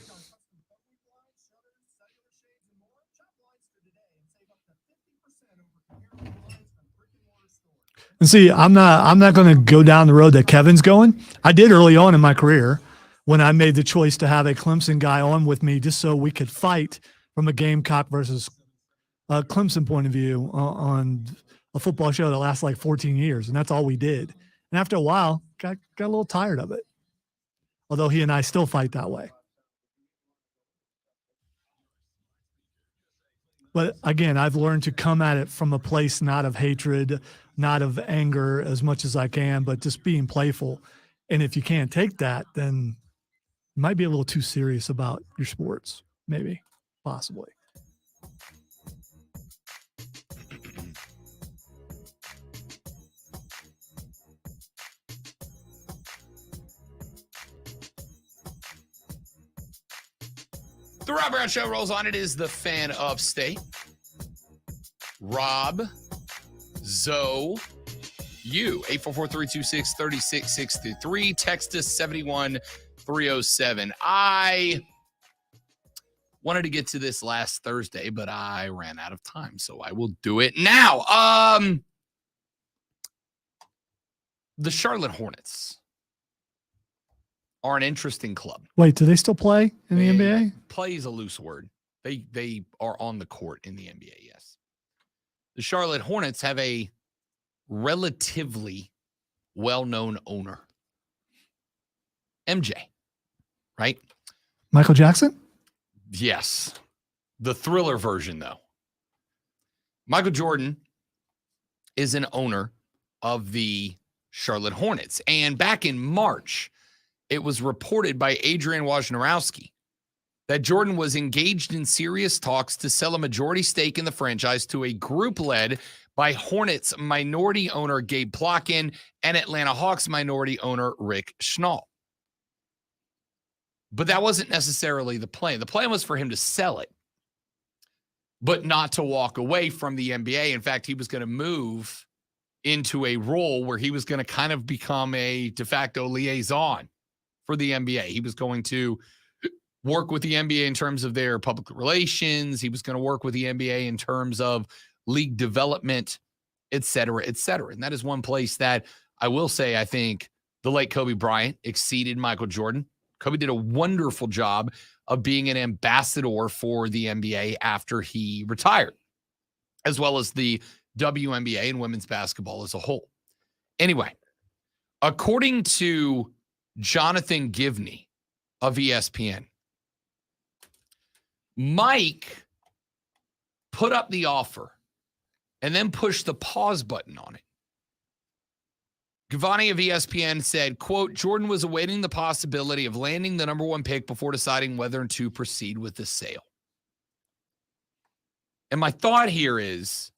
And see, I'm not going to go down the road that Kevin's going. I did early on in my career when I made the choice to have a Clemson guy on with me just so we could fight from a Gamecock versus Clemson point of view on a football show that lasts like 14 years. And that's all we did. And after a while, got a little tired of it. Although he and I still fight that way. But again, I've learned to come at it from a place not of hatred, not of anger as much as I can, but just being playful. And if you can't take that, then you might be a little too serious about your sports, maybe, possibly. The Rob Brown Show rolls on. It is the Fan Upstate. Rob, Zoe, you, 844-326-3663. Text us 71307. I wanted to get to this last Thursday, but I ran out of time, so I will do it now. The Charlotte Hornets are an interesting club. Wait, do they still play in the NBA? Play is a loose word. They are on the court in the NBA, yes. The Charlotte Hornets have a relatively well-known owner. MJ, right? Michael Jackson? Yes. The Thriller version, though. Michael Jordan is an owner of the Charlotte Hornets. And back in March, it was reported by Adrian Wojnarowski that Jordan was engaged in serious talks to sell a majority stake in the franchise to a group led by Hornets minority owner Gabe Plotkin and Atlanta Hawks minority owner Rick Schnall. But that wasn't necessarily the plan. The plan was for him to sell it, but not to walk away from the NBA. In fact, he was going to move into a role where he was going to kind of become a de facto liaison for the NBA. He was going to work with the NBA in terms of their public relations. He was going to work with the NBA in terms of league development, et cetera, et cetera. And that is one place that I will say, I think the late Kobe Bryant exceeded Michael Jordan. Kobe did a wonderful job of being an ambassador for the NBA after he retired, as well as the WNBA and women's basketball as a whole. Anyway, according to Jonathan Givney of ESPN, Mike put up the offer and then pushed the pause button on it. Givney of ESPN said, quote, Jordan was awaiting the possibility of landing the number one pick before deciding whether to proceed with the sale. And my thought here is,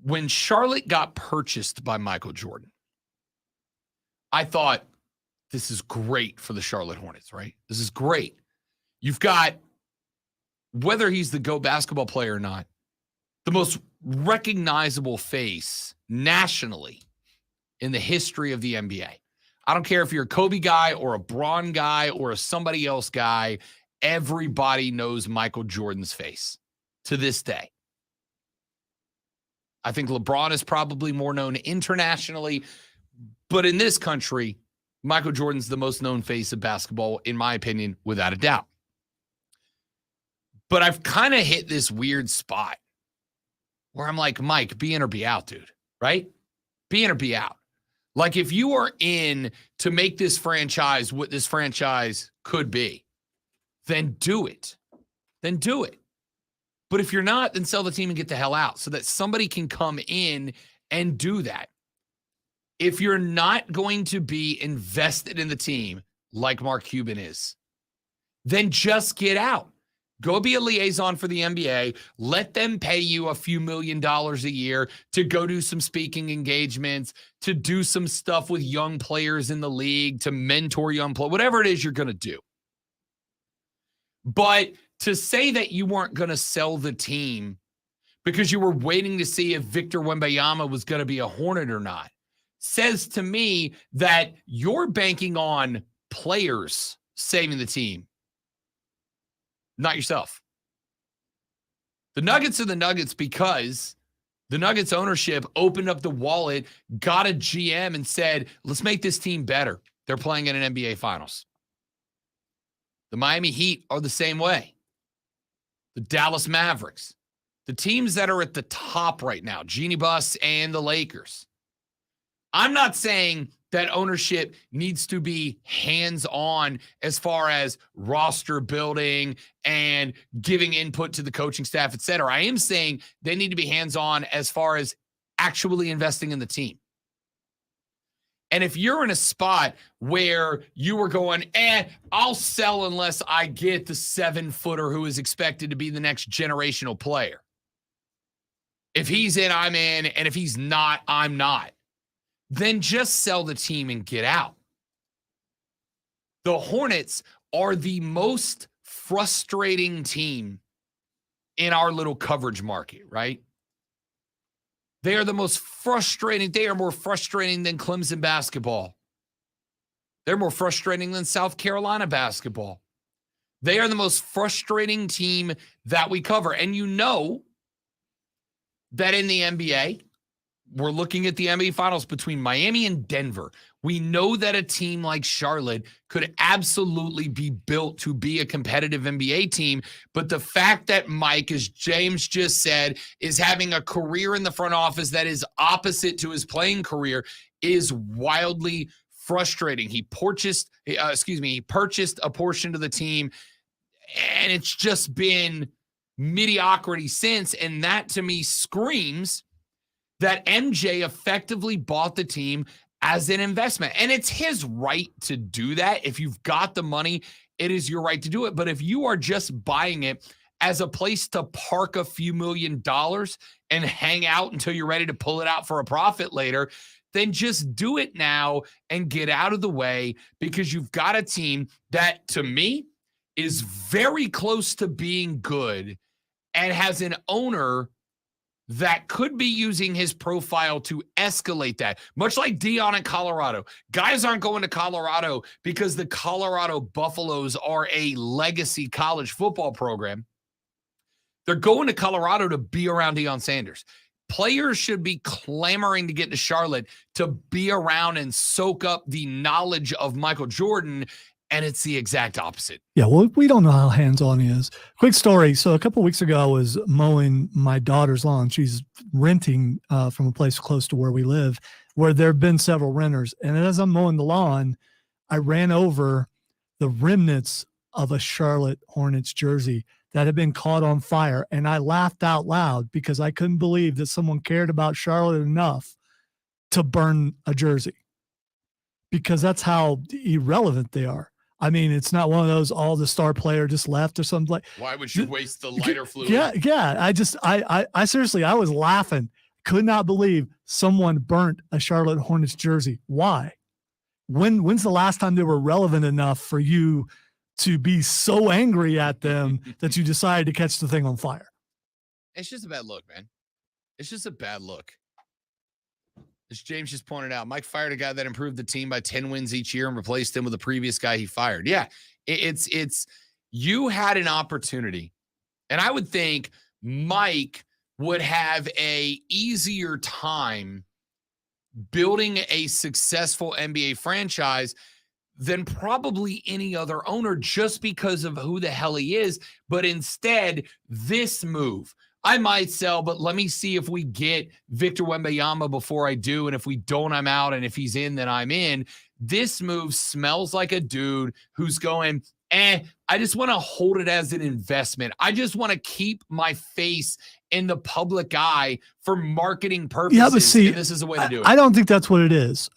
when Charlotte got purchased by Michael Jordan, I thought, this is great for the Charlotte Hornets, right? This is great. You've got, whether he's the GOAT basketball player or not, the most recognizable face nationally in the history of the NBA. I don't care if you're a Kobe guy or a Braun guy or a somebody else guy, everybody knows Michael Jordan's face to this day. I think LeBron is probably more known internationally, but in this country, Michael Jordan's the most known face of basketball, in my opinion, without a doubt. But I've kind of hit this weird spot where I'm like, Mike, be in or be out, dude, right? Be in or be out. Like, if you are in to make this franchise what this franchise could be, then do it. Then do it. But if you're not, then sell the team and get the hell out so that somebody can come in and do that. If you're not going to be invested in the team like Mark Cuban is, then just get out. Go be a liaison for the NBA. Let them pay you a few $1 million a year to go do some speaking engagements, to do some stuff with young players in the league, to mentor young players, whatever it is you're going to do. But to say that you weren't going to sell the team because you were waiting to see if Victor Wembanyama was going to be a Hornet or not says to me that you're banking on players saving the team, not yourself. The Nuggets are the Nuggets because the Nuggets ownership opened up the wallet, got a GM and said, let's make this team better. They're playing in an NBA Finals. The Miami Heat are the same way. The Dallas Mavericks, the teams that are at the top right now, Genie Bus and the Lakers. I'm not saying that ownership needs to be hands-on as far as roster building and giving input to the coaching staff, et cetera. I am saying they need to be hands-on as far as actually investing in the team. And if you're in a spot where you were going, I'll sell unless I get the 7-footer who is expected to be the next generational player. If he's in, I'm in. And if he's not, I'm not. Then just sell the team and get out. The Hornets are the most frustrating team in our little coverage market, right? They are the most frustrating. They are more frustrating than Clemson basketball. They're more frustrating than South Carolina basketball. They are the most frustrating team that we cover. And you know that in the NBA, we're looking at the NBA Finals between Miami and Denver. We know that a team like Charlotte could absolutely be built to be a competitive NBA team. But the fact that Mike, as James just said, is having a career in the front office that is opposite to his playing career is wildly frustrating. He purchased a portion of the team, and it's just been mediocrity since. And that to me screams that MJ effectively bought the team as an investment. And it's his right to do that. If you've got the money, it is your right to do it. But if you are just buying it as a place to park a few $1,000,000 and hang out until you're ready to pull it out for a profit later, then just do it now and get out of the way, because you've got a team that, to me, is very close to being good and has an owner that could be using his profile to escalate that, much like Dion in Colorado. Guys aren't going to Colorado because the Colorado Buffaloes are a legacy college football program. They're going to Colorado to be around Deion Sanders. Players should be clamoring to get to Charlotte to be around and soak up the knowledge of Michael Jordan, and it's the exact opposite. Yeah, well, we don't know how hands-on he is. Quick story. So a couple of weeks ago, I was mowing my daughter's lawn. She's renting from a place close to where we live, where there have been several renters. And as I'm mowing the lawn, I ran over the remnants of a Charlotte Hornets jersey that had been caught on fire. And I laughed out loud because I couldn't believe that someone cared about Charlotte enough to burn a jersey, because that's how irrelevant they are. I mean, it's not one of those, all the star player just left or something like. Why would you waste the lighter fluid? Yeah. I seriously, I was laughing. Could not believe someone burnt a Charlotte Hornets jersey. Why? When's the last time they were relevant enough for you to be so angry at them that you decided to catch the thing on fire? It's just a bad look, man. It's just a bad look. As James just pointed out, Mike fired a guy that improved the team by 10 wins each year and replaced him with the previous guy he fired. Yeah, it's you had an opportunity, and I would think Mike would have a easier time building a successful NBA franchise than probably any other owner, just because of who the hell he is. But instead, this move, I might sell, but let me see if we get Victor Wembanyama before I do. And if we don't, I'm out. And if he's in, then I'm in. This move smells like a dude who's going, I just want to hold it as an investment. I just want to keep my face in the public eye for marketing purposes. Yeah, but see, and this is the way to do it. I don't think that's what it is.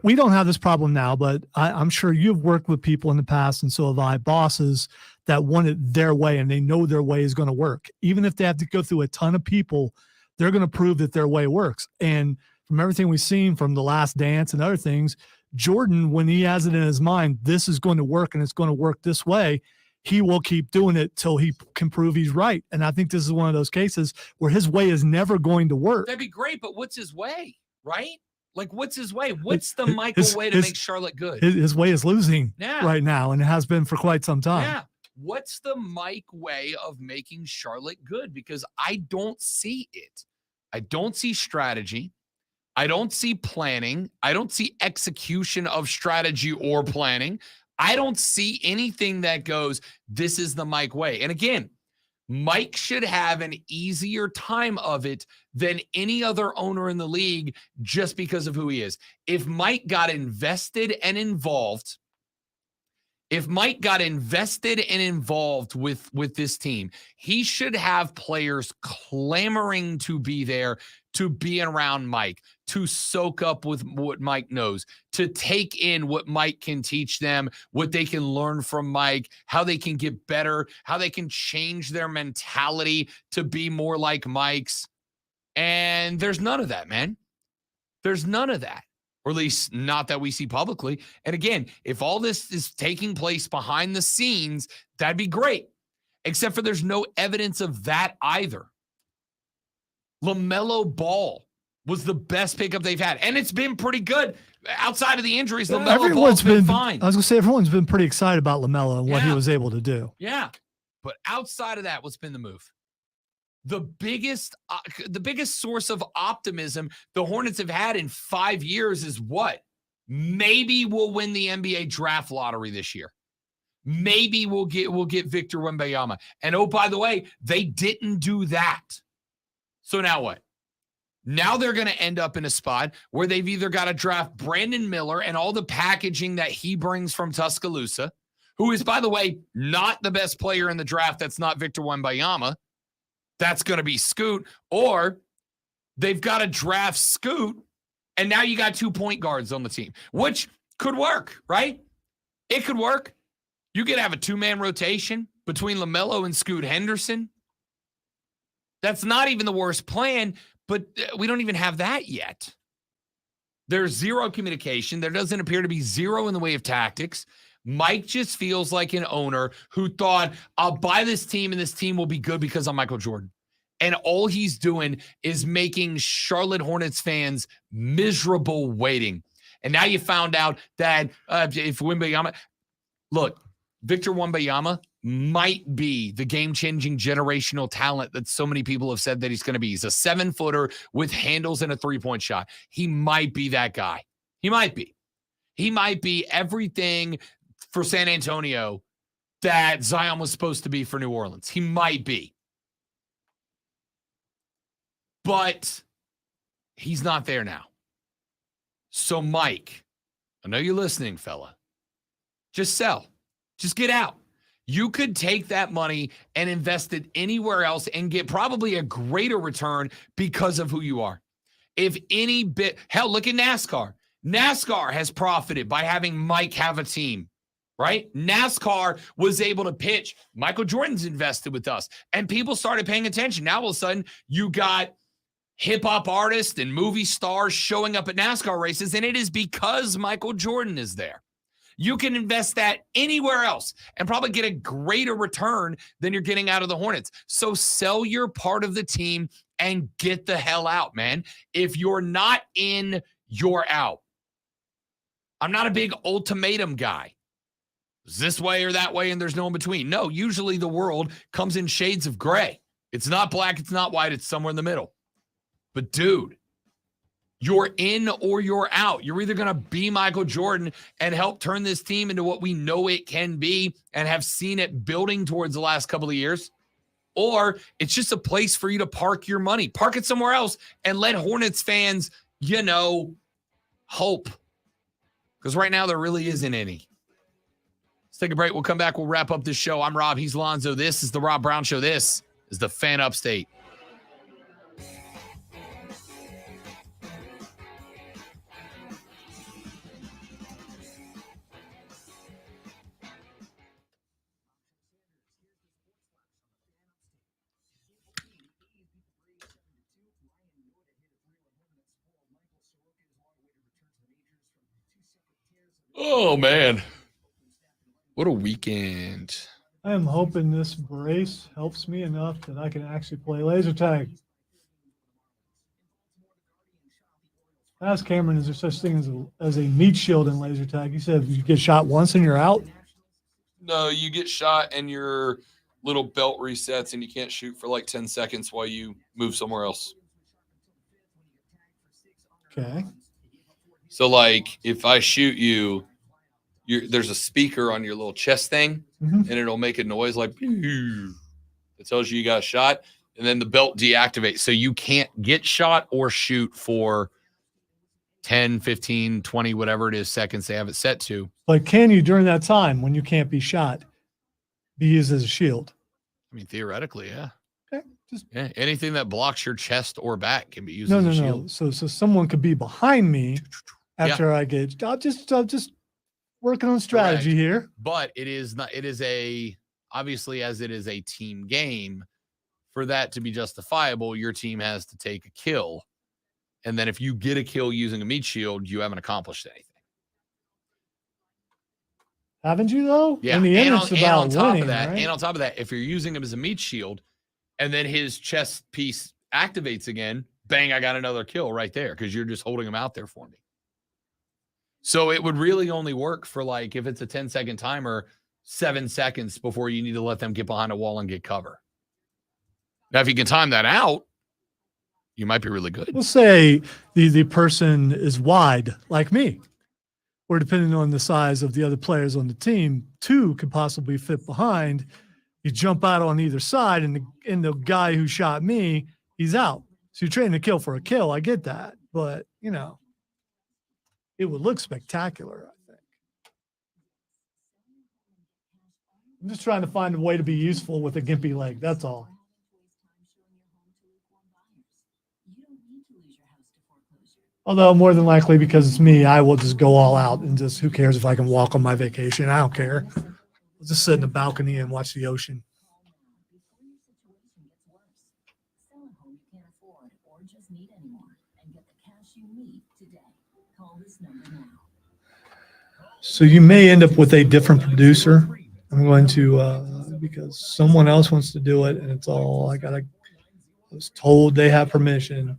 We don't have this problem now, but I'm sure you've worked with people in the past, and so have I, bosses that want it their way, and they know their way is going to work. Even if they have to go through a ton of people, they're going to prove that their way works. And from everything we've seen from The Last Dance and other things, Jordan, when he has it in his mind, this is going to work and it's going to work this way, he will keep doing it till he can prove he's right. And I think this is one of those cases where his way is never going to work. That'd be great, but what's his way, right? Like, what's his way? What's the Michael way to make Charlotte good? His way is losing right now, and it has been for quite some time. Yeah. What's the Mike way of making Charlotte good? Because I don't see it. I don't see strategy. I don't see planning. I don't see execution of strategy or planning. I don't see anything that goes, this is the Mike way. And again, Mike should have an easier time of it than any other owner in the league just because of who he is. If Mike got invested and involved with this team, he should have players clamoring to be there, to be around Mike, to soak up with what Mike knows, to take in what Mike can teach them, what they can learn from Mike, how they can get better, how they can change their mentality to be more like Mike's. And there's none of that, man. There's none of that, or at least not that we see publicly. And again, if all this is taking place behind the scenes, that'd be great, except for there's no evidence of that either. LaMelo Ball was the best pickup they've had, and it's been pretty good. Outside of the injuries, LaMelo Ball's been fine. I was going to say, everyone's been pretty excited about LaMelo and what he was able to do. Yeah, but outside of that, what's been the move? The biggest source of optimism the Hornets have had in 5 years is what? Maybe we'll win the NBA draft lottery this year. Maybe we'll get Victor Wembanyama. And oh, by the way, they didn't do that. So now what? Now they're going to end up in a spot where they've either got to draft Brandon Miller and all the packaging that he brings from Tuscaloosa, who is, by the way, not the best player in the draft. That's not Victor Wembanyama. That's going to be Scoot. Or they've got to draft Scoot, and now you got 2 point guards on the team, which could work, right? It could work. You could have a 2-man rotation between LaMelo and Scoot Henderson. That's not even the worst plan, but we don't even have that yet. There's zero communication. There doesn't appear to be zero in the way of tactics. Mike just feels like an owner who thought, I'll buy this team and this team will be good because I'm Michael Jordan. And all he's doing is making Charlotte Hornets fans miserable waiting. And now you found out that if Wembanyama, look, Victor Wembanyama might be the game-changing generational talent that so many people have said that he's going to be. He's a 7-footer with handles and a three-point shot. He might be that guy. He might be. He might be everything for San Antonio that Zion was supposed to be for New Orleans. He might be. But he's not there now. So, Mike, I know you're listening, fella. Just sell. Just get out. You could take that money and invest it anywhere else and get probably a greater return because of who you are. If any bit, hell, look at NASCAR. NASCAR has profited by having Mike have a team, right? NASCAR was able to pitch. Michael Jordan's invested with us, and people started paying attention. Now, all of a sudden, you got hip-hop artists and movie stars showing up at NASCAR races, and it is because Michael Jordan is there. You can invest that anywhere else and probably get a greater return than you're getting out of the Hornets. So sell your part of the team and get the hell out, man. If you're not in, you're out. I'm not a big ultimatum guy. It's this way or that way, and there's no in between. No, usually the world comes in shades of gray. It's not black, it's not white, it's somewhere in the middle. But dude, you're in or you're out. You're either going to be Michael Jordan and help turn this team into what we know it can be and have seen it building towards the last couple of years, or it's just a place for you to park your money. Park it somewhere else and let Hornets fans, hope. Because right now there really isn't any. Let's take a break. We'll come back. We'll wrap up this show. I'm Rob. He's Lonzo. This is the Rob Brown Show. This is the Fan Upstate. Oh, man. What a weekend. I am hoping this brace helps me enough that I can actually play laser tag. Ask Cameron, is there such thing as a meat shield in laser tag? He said you get shot once and you're out. No, you get shot and your little belt resets and you can't shoot for like 10 seconds while you move somewhere else. Okay. So, like, if I shoot you, there's a speaker on your little chest thing, and it'll make a noise like, and It tells you got shot, and then the belt deactivates. So you can't get shot or shoot for 10, 15, 20, whatever it is seconds they have it set to. But can you, during that time when you can't be shot, be used as a shield? I mean, theoretically, yeah. Okay. Just anything that blocks your chest or back can be used no, as no, a no. shield. So someone could be behind me after I get. I'll just working on strategy here. But it is not. It is obviously, as it is a team game. For that to be justifiable, your team has to take a kill. And then if you get a kill using a meat shield, you haven't accomplished anything. Haven't you, though? Yeah. In the end, it's about on top winning, of that, right? and on top of that, if you're using him as a meat shield and then his chest piece activates again, bang, I got another kill right there because you're just holding him out there for me. So it would really only work for, like, if it's a 10-second timer, 7 seconds before you need to let them get behind a wall and get cover. Now, if you can time that out, you might be really good. We'll say the person is wide, like me, or depending on the size of the other players on the team, 2 could possibly fit behind. You jump out on either side, and the guy who shot me, he's out. So you're trading a kill for a kill. I get that, but it would look spectacular, I think. I'm just trying to find a way to be useful with a gimpy leg. That's all. Although more than likely, because it's me, I will just go all out and just, who cares if I can walk on my vacation? I don't care. I'll just sit in the balcony and watch the ocean. So you may end up with a different producer. I'm going to, because someone else wants to do it, and it's all, I was told they have permission.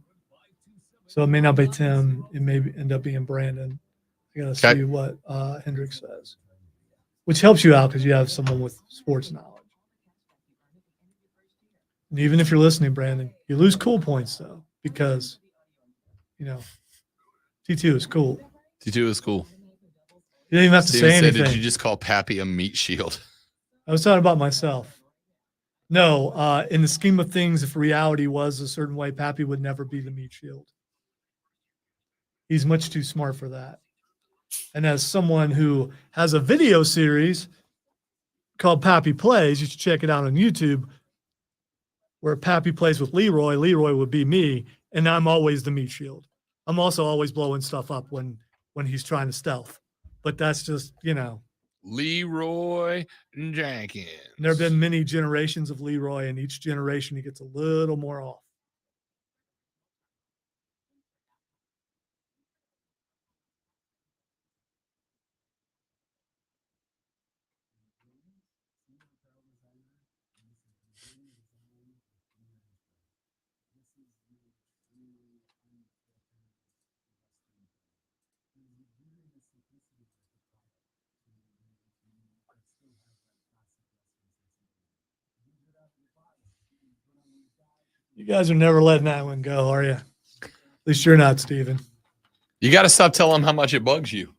So it may not be Tim. It may end up being Brandon. I got to see what Hendrick says, which helps you out because you have someone with sports knowledge. And even if you're listening, Brandon, you lose cool points, though, because, T2 is cool. T2 is cool. You didn't even have to say anything. Did you just call Pappy a meat shield? I was talking about myself. No, in the scheme of things, if reality was a certain way, Pappy would never be the meat shield. He's much too smart for that. And as someone who has a video series called Pappy Plays, you should check it out on YouTube, where Pappy plays with Leroy. Leroy would be me, and I'm always the meat shield. I'm also always blowing stuff up when he's trying to stealth. But that's just, Leroy Jenkins. There have been many generations of Leroy, and each generation he gets a little more off. You guys are never letting that one go, are you? At least you're not, Steven. You got to stop telling them how much it bugs you.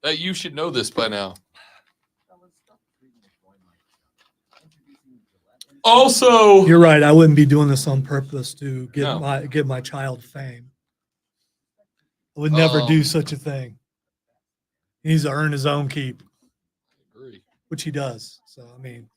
You should know this by now. Also, you're right. I wouldn't be doing this on purpose to get my child fame. I would never do such a thing. He needs to earn his own keep. I agree. Which he does. So, I mean,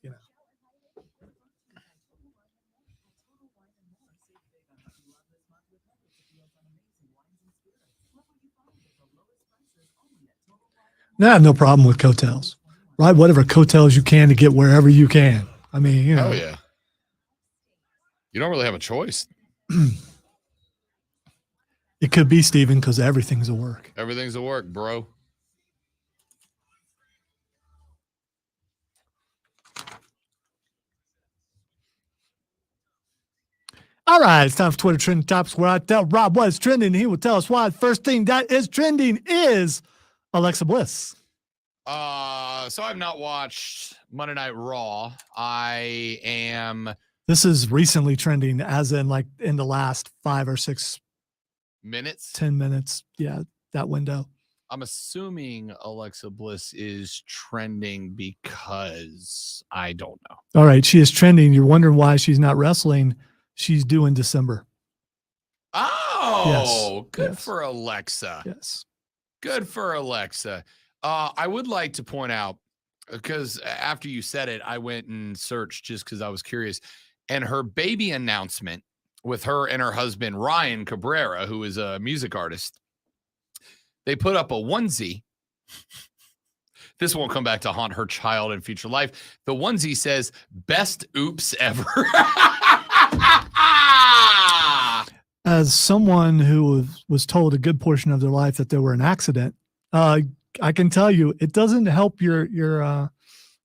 No, I have no problem with coattails. Ride whatever coattails you can to get wherever you can. I mean, Oh, yeah. You don't really have a choice. It could be, Steven, because everything's a work. Everything's a work, bro. All right, it's time for Twitter Trending Topics, where I tell Rob what's trending. He will tell us why. The first thing that is trending is Alexa Bliss. So I've not watched Monday Night Raw. This is recently trending, as in like in the last 5 or 6 minutes, 10 minutes. Yeah, that window. I'm assuming Alexa Bliss is trending because I don't know. All right, she is trending. You're wondering why she's not wrestling. She's due in December. Oh, good yes. for Alexa. Yes. Good for Alexa. I would like to point out, because after you said it, I went and searched just because I was curious. And her baby announcement with her and her husband, Ryan Cabrera, who is a music artist, they put up a onesie. This won't come back to haunt her child in future life. The onesie says, "Best oops ever." As someone who was told a good portion of their life that they were an accident, I can tell you it doesn't help your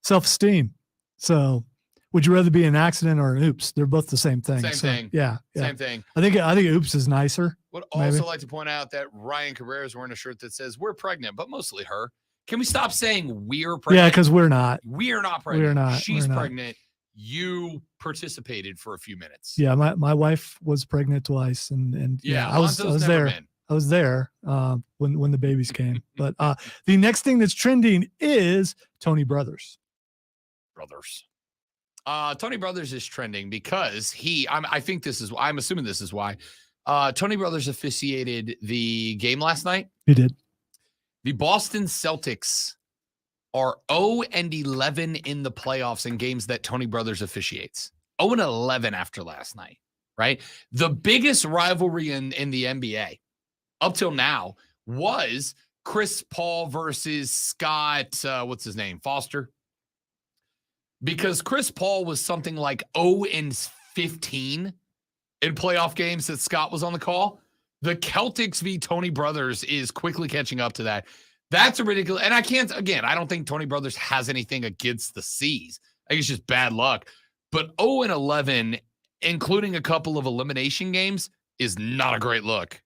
self-esteem. So would you rather be an accident or an oops? They're both the same thing. Same thing. Yeah. Same thing. I think oops is nicer. Would maybe. also like to point out that Ryan Cabrera is wearing a shirt that says "We're pregnant," but mostly her. Can we stop saying we're pregnant? Yeah, because we're not. We are not pregnant. We're not. She's we're not. pregnant. You participated for a few minutes. Yeah, my wife was pregnant twice, and I was there. Been. I was there when the babies came. But the next thing that's trending is Tony Brothers. Tony Brothers is trending because I'm assuming this is why. Tony Brothers officiated the game last night. He did. The Boston Celtics are 0-11 in the playoffs in games that Tony Brothers officiates. 0-11 after last night, right? The biggest rivalry in the NBA up till now was Chris Paul versus Scott, what's his name? Foster. Because Chris Paul was something like 0-15 in playoff games that Scott was on the call. The Celtics v. Tony Brothers is quickly catching up to that. That's a ridiculous. And I don't think Tony Brothers has anything against the C's. I think it's just bad luck. But 0-11, including a couple of elimination games, is not a great look.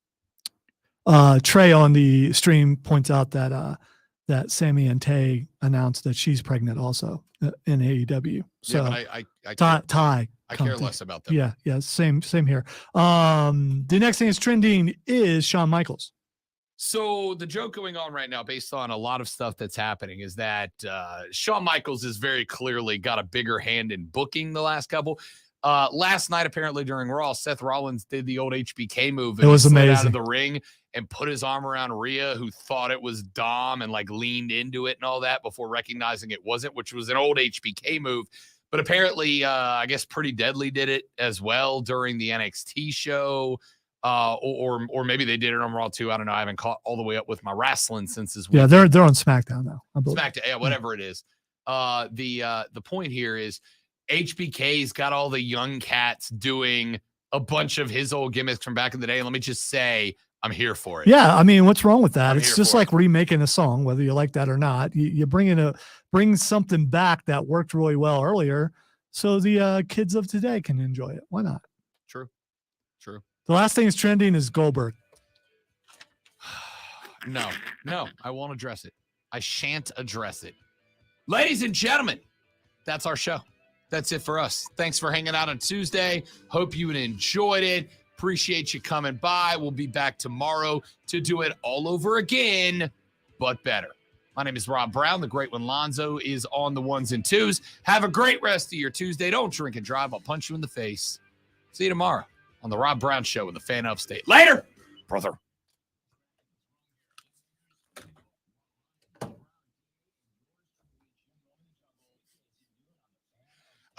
Trey on the stream points out that Sammy and Tay announced that she's pregnant also in AEW. So yeah, but Ty. I care less about them. Yeah, same here. The next thing that's trending is Shawn Michaels. So the joke going on right now, based on a lot of stuff that's happening, is that Shawn Michaels has very clearly got a bigger hand in booking the last couple. Last night, apparently during Raw, Seth Rollins did the old HBK move. It was amazing. Out of the ring and put his arm around Rhea, who thought it was Dom, and like leaned into it and all that before recognizing it wasn't, which was an old HBK move. But apparently, I guess Pretty Deadly did it as well during the NXT show. Or maybe they did it on Raw too. I don't know. I haven't caught all the way up with my wrestling since this week. Yeah, they're on SmackDown now. SmackDown, yeah, whatever it is. The point here is HBK's got all the young cats doing a bunch of his old gimmicks from back in the day. And let me just say, I'm here for it. Yeah, I mean, what's wrong with that? It's just like remaking a song, whether you like that or not. You bring something back that worked really well earlier, so the kids of today can enjoy it. Why not? True. The last thing that's trending is Goldberg. No, I won't address it. I shan't address it. Ladies and gentlemen, that's our show. That's it for us. Thanks for hanging out on Tuesday. Hope you enjoyed it. Appreciate you coming by. We'll be back tomorrow to do it all over again, but better. My name is Rob Brown. The great one Lonzo is on the ones and twos. Have a great rest of your Tuesday. Don't drink and drive. I'll punch you in the face. See you tomorrow on the Rob Brown Show in the Fan Upstate. Later, brother.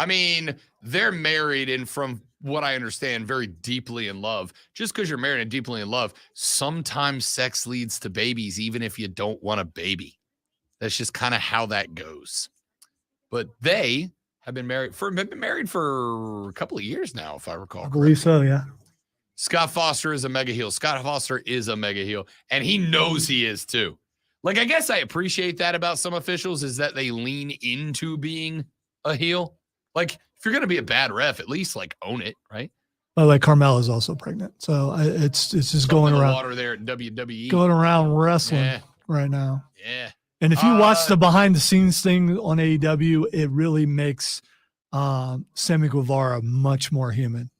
I mean, they're married and from what I understand, very deeply in love. Just because you're married and deeply in love, sometimes sex leads to babies, even if you don't want a baby. That's just kind of how that goes. But they have been married for a couple of years now, if I recall. I believe so, yeah. Scott Foster is a mega heel. Scott Foster is a mega heel, and he knows he is too. Like, I guess I appreciate that about some officials is that they lean into being a heel. Like, if you're going to be a bad ref, at least like own it, right? By the way, Carmella's also pregnant, so it's just going around. Water there at WWE, going around wrestling right now. Yeah. And if you watch the behind the scenes thing on AEW, it really makes Sammy Guevara much more human.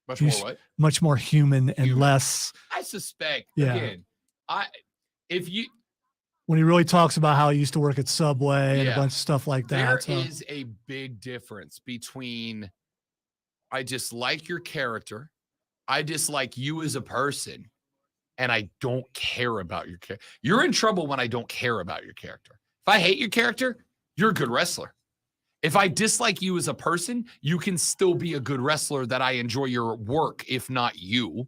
Much more what? Much more human and less. I suspect. Yeah. Again, when he really talks about how he used to work at Subway and a Yeah. bunch of stuff like There that. So, is a big difference between I dislike your character, I dislike you as a person, and I don't care about your character. You're in trouble when I don't care about your character. If I hate your character, you're a good wrestler. If I dislike you as a person, you can still be a good wrestler that I enjoy your work, if not you.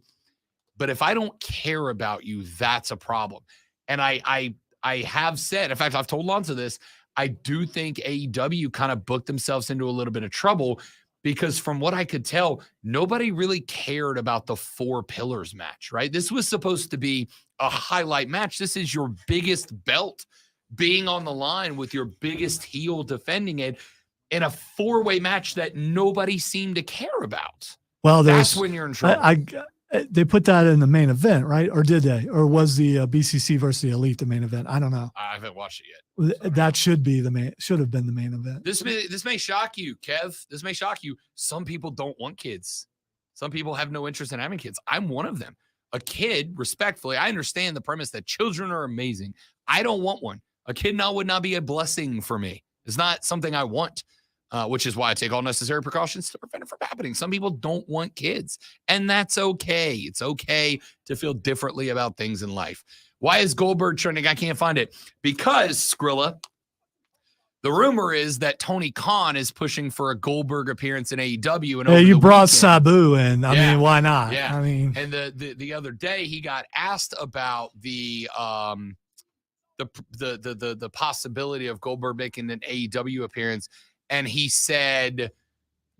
But if I don't care about you, that's a problem. And I have said, in fact, I've told Lonzo this, I do think AEW kind of booked themselves into a little bit of trouble because from what I could tell, nobody really cared about the 4 pillars match, right? This was supposed to be a highlight match. This is your biggest belt being on the line with your biggest heel defending it in a 4-way match that nobody seemed to care about. well, That's when you're in trouble. They put that in the main event, right? Or did they? Or was the BCC versus the Elite the main event? I don't know. I haven't watched it yet. That should be should have been the main event. This may shock you, Kev. This may shock you. Some people don't want kids. Some people have no interest in having kids. I'm one of them. A kid, respectfully, I understand the premise that children are amazing. I don't want one. A kid now would not be a blessing for me. It's not something I want. Which is why I take all necessary precautions to prevent it from happening. Some people don't want kids, and that's okay. It's okay to feel differently about things in life. Why is Goldberg trending? I can't find it. Because, Skrilla, the rumor is that Tony Khan is pushing for a Goldberg appearance in AEW. And Yeah, you brought weekend, Sabu in. I mean, why not? Yeah. I mean, and the other day he got asked about the possibility of Goldberg making an AEW appearance. And he said,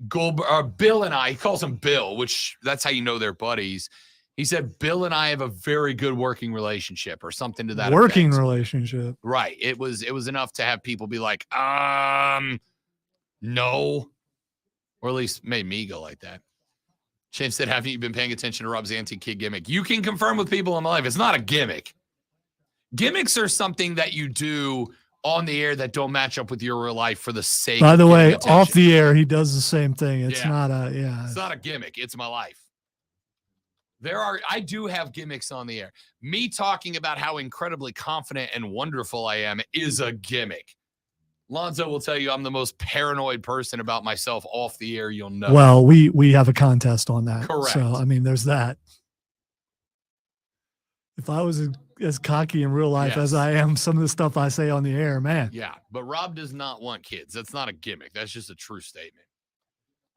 Bill and I, he calls him Bill, which that's how you know they're buddies. He said, Bill and I have a very good working relationship or something to that working effect. relationship. Right. It was enough to have people be like, no. Or at least made me go like that. Shane said, haven't you been paying attention to Rob's anti-kid gimmick? You can confirm with people in my life. It's not a gimmick. Gimmicks are something that you do on the air that don't match up with your real life for the sake By the of way, attention. off the air, he does the same thing. It's not It's not a gimmick. It's my life. I do have gimmicks on the air. Me talking about how incredibly confident and wonderful I am is a gimmick. Lonzo will tell you I'm the most paranoid person about myself off the air. You'll know. Well, we have a contest on that. Correct. So, I mean, there's that. If I was as cocky in real life as I am, some of the stuff I say on the air, man. Yeah, but Rob does not want kids. That's not a gimmick. That's just a true statement.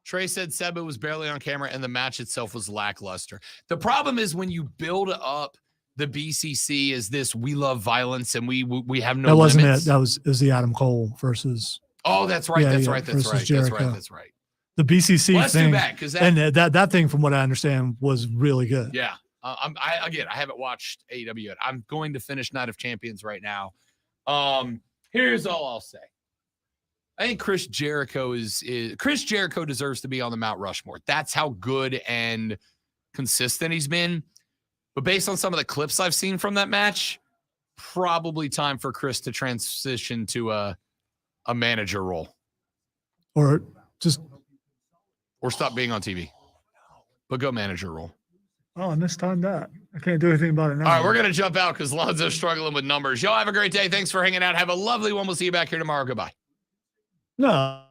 Trey said Sabu was barely on camera and the match itself was lackluster. The problem is when you build up the BCC as this, we love violence and we have no That wasn't limits. it. It was the Adam Cole versus. Oh, that's right. Yeah, That's yeah, right. That's versus right. Jericho. That's right. The BCC Well, that's too thing. bad, 'cause and that thing, from what I understand, was really good. Yeah. I haven't watched AEW yet. I'm going to finish Night of Champions right now. Here's all I'll say. I think Chris Jericho deserves to be on the Mount Rushmore. That's how good and consistent he's been. But based on some of the clips I've seen from that match, probably time for Chris to transition to a manager role. Or stop being on TV. But go manager role. Oh, I mistimed that. I can't do anything about it now. All right, we're going to jump out because Lonzo's struggling with numbers. Y'all have a great day. Thanks for hanging out. Have a lovely one. We'll see you back here tomorrow. Goodbye. No.